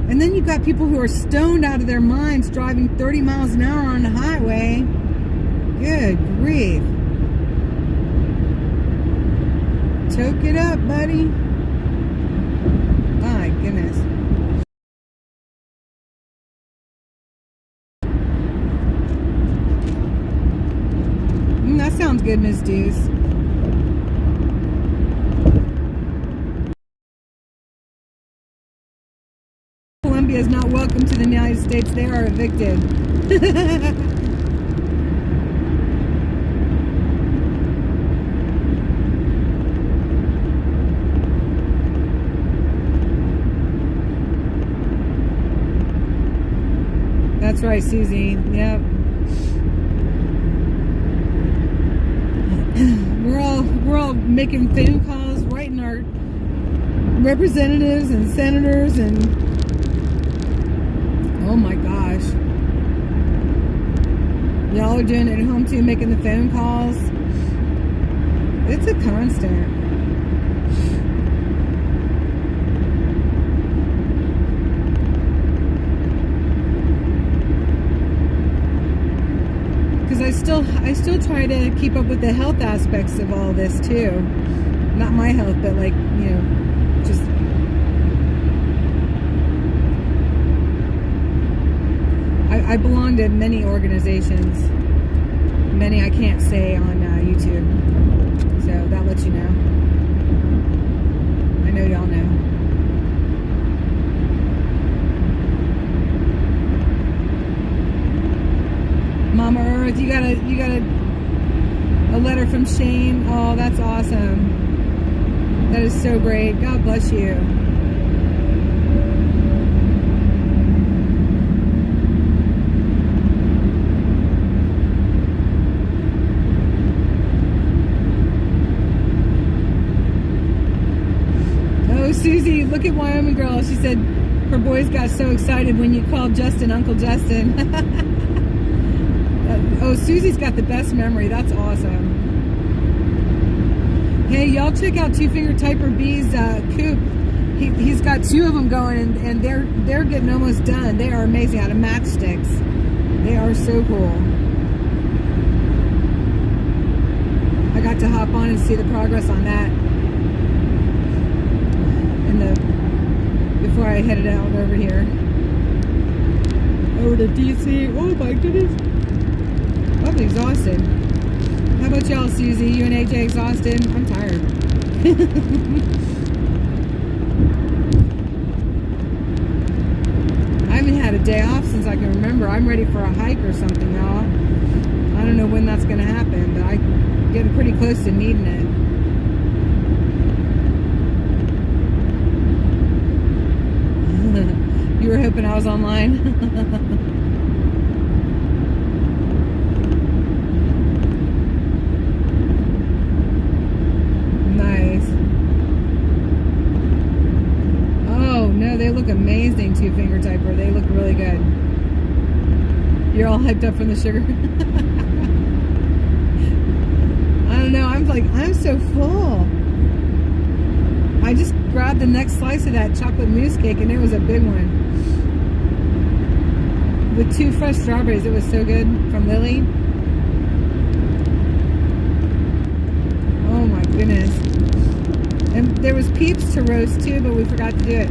And then you've got people who are stoned out of their minds driving 30 miles an hour on the highway. Good grief. Choke it up, buddy. My goodness. That sounds good, Miss Deuce. Colombia is not welcome to the United States. They are evicted. That's right, Susie. Yep. We're all making phone calls, writing our representatives and senators, and oh my gosh. Y'all are doing it at home too, making the phone calls. It's a constant. Because I still try to keep up with the health aspects of all this too. Not my health, but like, you know, just I belong to many organizations. Many I can't say on YouTube. So that lets you know. I know y'all know. Mama Earth, you got a letter from Shane. Oh, that's awesome. That is so great. God bless you. Oh, Susie, look at Wyoming Girl. She said her boys got so excited when you called Justin Uncle Justin. Oh, Susie's got the best memory. That's awesome. Hey, y'all check out Two Finger Typer B's coop. He's got 2 of them going, and they're getting almost done. They are amazing out of matchsticks. They are so cool. I got to hop on and see the progress on that before I headed out over here. Over to DC. Oh my goodness. I'm exhausted. How about y'all, Susie? You and AJ exhausted? I'm tired. I haven't had a day off since I can remember. I'm ready for a hike or something, y'all. I don't know when that's going to happen, but I'm getting pretty close to needing it. You were hoping I was online? They look amazing, Two Finger Typer. They look really good. You're all hyped up from the sugar. I don't know. I'm so full. I just grabbed the next slice of that chocolate mousse cake, and it was a big one. With 2 fresh strawberries. It was so good from Lily. Oh my goodness. And there was peeps to roast too, but we forgot to do it.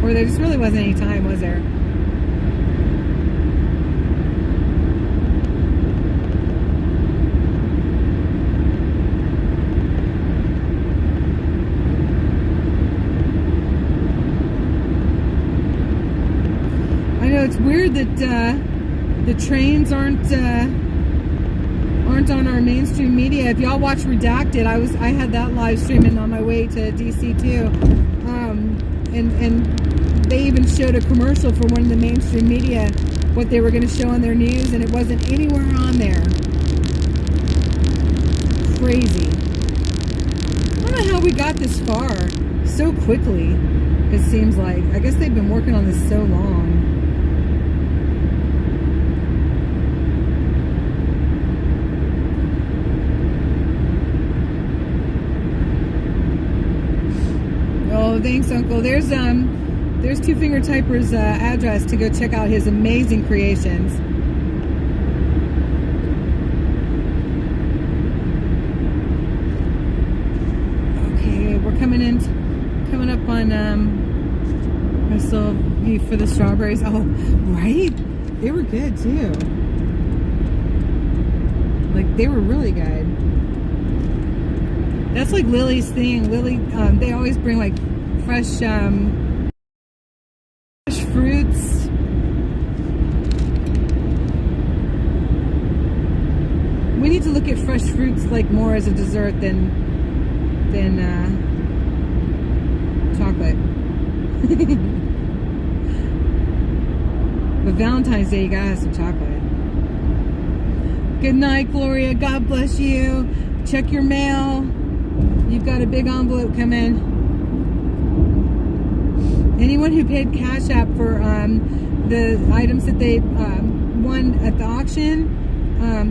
Or there just really wasn't any time, was there? I know it's weird that the trains aren't on our mainstream media. If y'all watch Redacted, I had that live streaming on my way to DC too. And they even showed a commercial for one of the mainstream media, what they were going to show on their news, and it wasn't anywhere on there. Crazy. I don't know how we got this far so quickly, it seems like. I guess they've been working on this so long. Oh, thanks, Uncle. There's Two Finger Typer's address to go check out his amazing creations. Okay, we're coming up on I still view for the strawberries. Oh, right? They were good too. Like, they were really good. That's like Lily's thing. Lily, they always bring like fresh fruits. We need to look at fresh fruits like more as a dessert than chocolate. But Valentine's Day, you gotta have some chocolate. Good night, Gloria. God bless you. Check your mail. You've got a big envelope coming. Anyone who paid Cash App for the items that they won at the auction,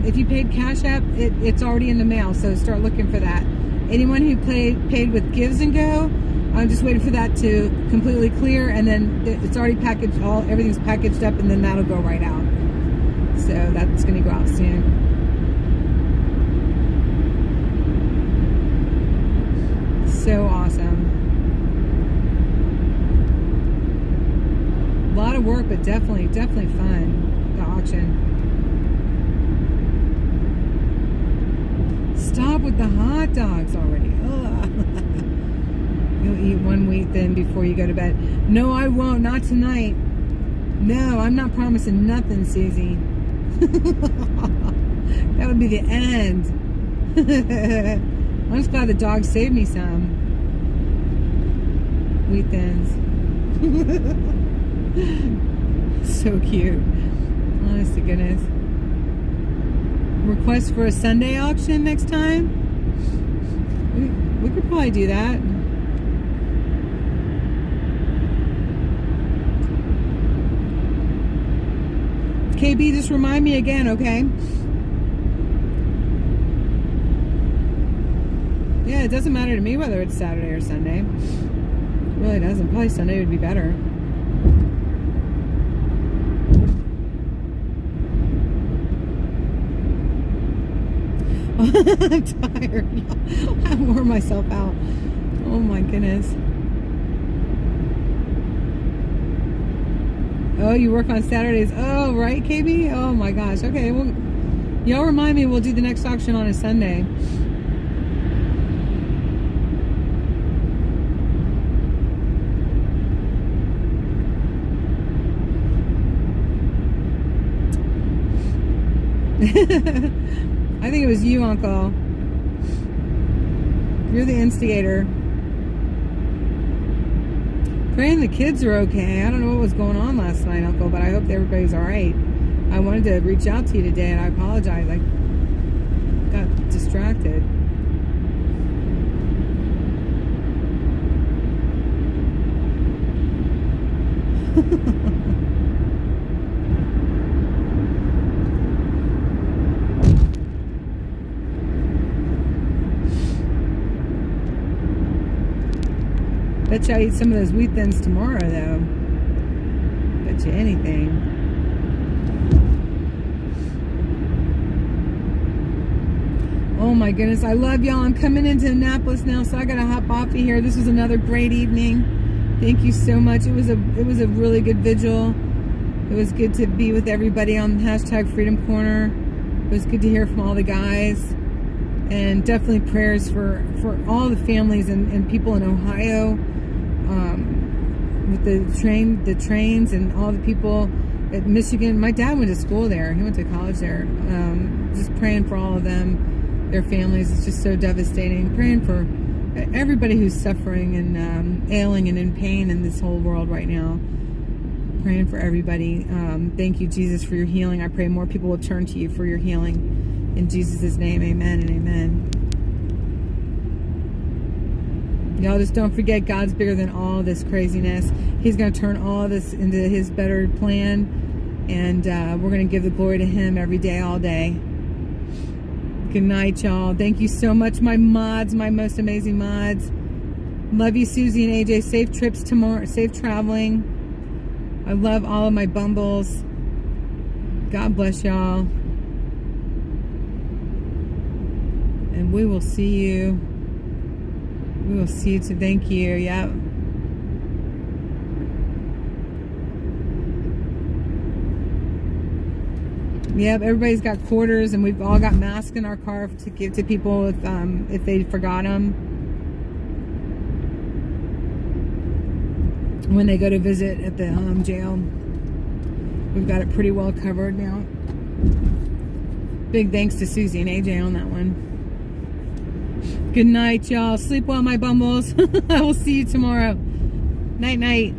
if you paid Cash App, it's already in the mail, so start looking for that. Anyone who paid with Gives and Go, I'm just waiting for that to completely clear, and then it's already packaged, everything's packaged up, and then that'll go right out. So that's going to go out soon. So awesome. A lot of work, but definitely fun, the auction. Stop with the hot dogs already. You'll eat one wheat thin before you go to bed. No, I won't. Not tonight. No, I'm not promising nothing, Susie. That would be the end. I'm just glad the dog saved me some wheat thins. So cute. Honest to goodness. Request for a Sunday auction next time? We could probably do that. KB, just remind me again, okay? Yeah, it doesn't matter to me whether it's Saturday or Sunday. It really doesn't. Probably Sunday would be better. I'm tired. I wore myself out. Oh my goodness. Oh, you work on Saturdays. Oh, right, KB? Oh my gosh. Okay, well, y'all remind me, we'll do the next auction on a Sunday. I think it was you, Uncle. You're the instigator. Praying the kids are okay. I don't know what was going on last night, Uncle, but I hope everybody's all right. I wanted to reach out to you today, and I apologize. I got distracted. Bet you I eat some of those wheat thins tomorrow, though. Bet you anything. Oh my goodness, I love y'all. I'm coming into Annapolis now, so I gotta hop off of here. This was another great evening. Thank you so much. It was a really good vigil. It was good to be with everybody on hashtag Freedom Corner. It was good to hear from all the guys. And definitely prayers for all the families and people in Ohio. With the trains and all the people at Michigan. My dad went to school there. He went to college there. Just praying for all of them, their families. It's just so devastating. Praying for everybody who's suffering and ailing and in pain in this whole world right now. Praying for everybody. Thank you, Jesus, for your healing. I pray more people will turn to you for your healing. In Jesus' name, amen and amen. Y'all just don't forget, God's bigger than all this craziness. He's going to turn all this into his better plan. And we're going to give the glory to him every day, all day. Good night, y'all. Thank you so much, my mods, my most amazing mods. Love you, Susie and AJ. Safe trips tomorrow. Safe traveling. I love all of my bumbles. God bless y'all. And we will see you. We will see you too. Thank you. Yep. Yep. Everybody's got quarters, and we've all got masks in our car to give to people if they forgot them when they go to visit at the jail. We've got it pretty well covered now. Big thanks to Susie and AJ on that one. Good night, y'all. Sleep well, my bumbles. I will see you tomorrow. Night, night.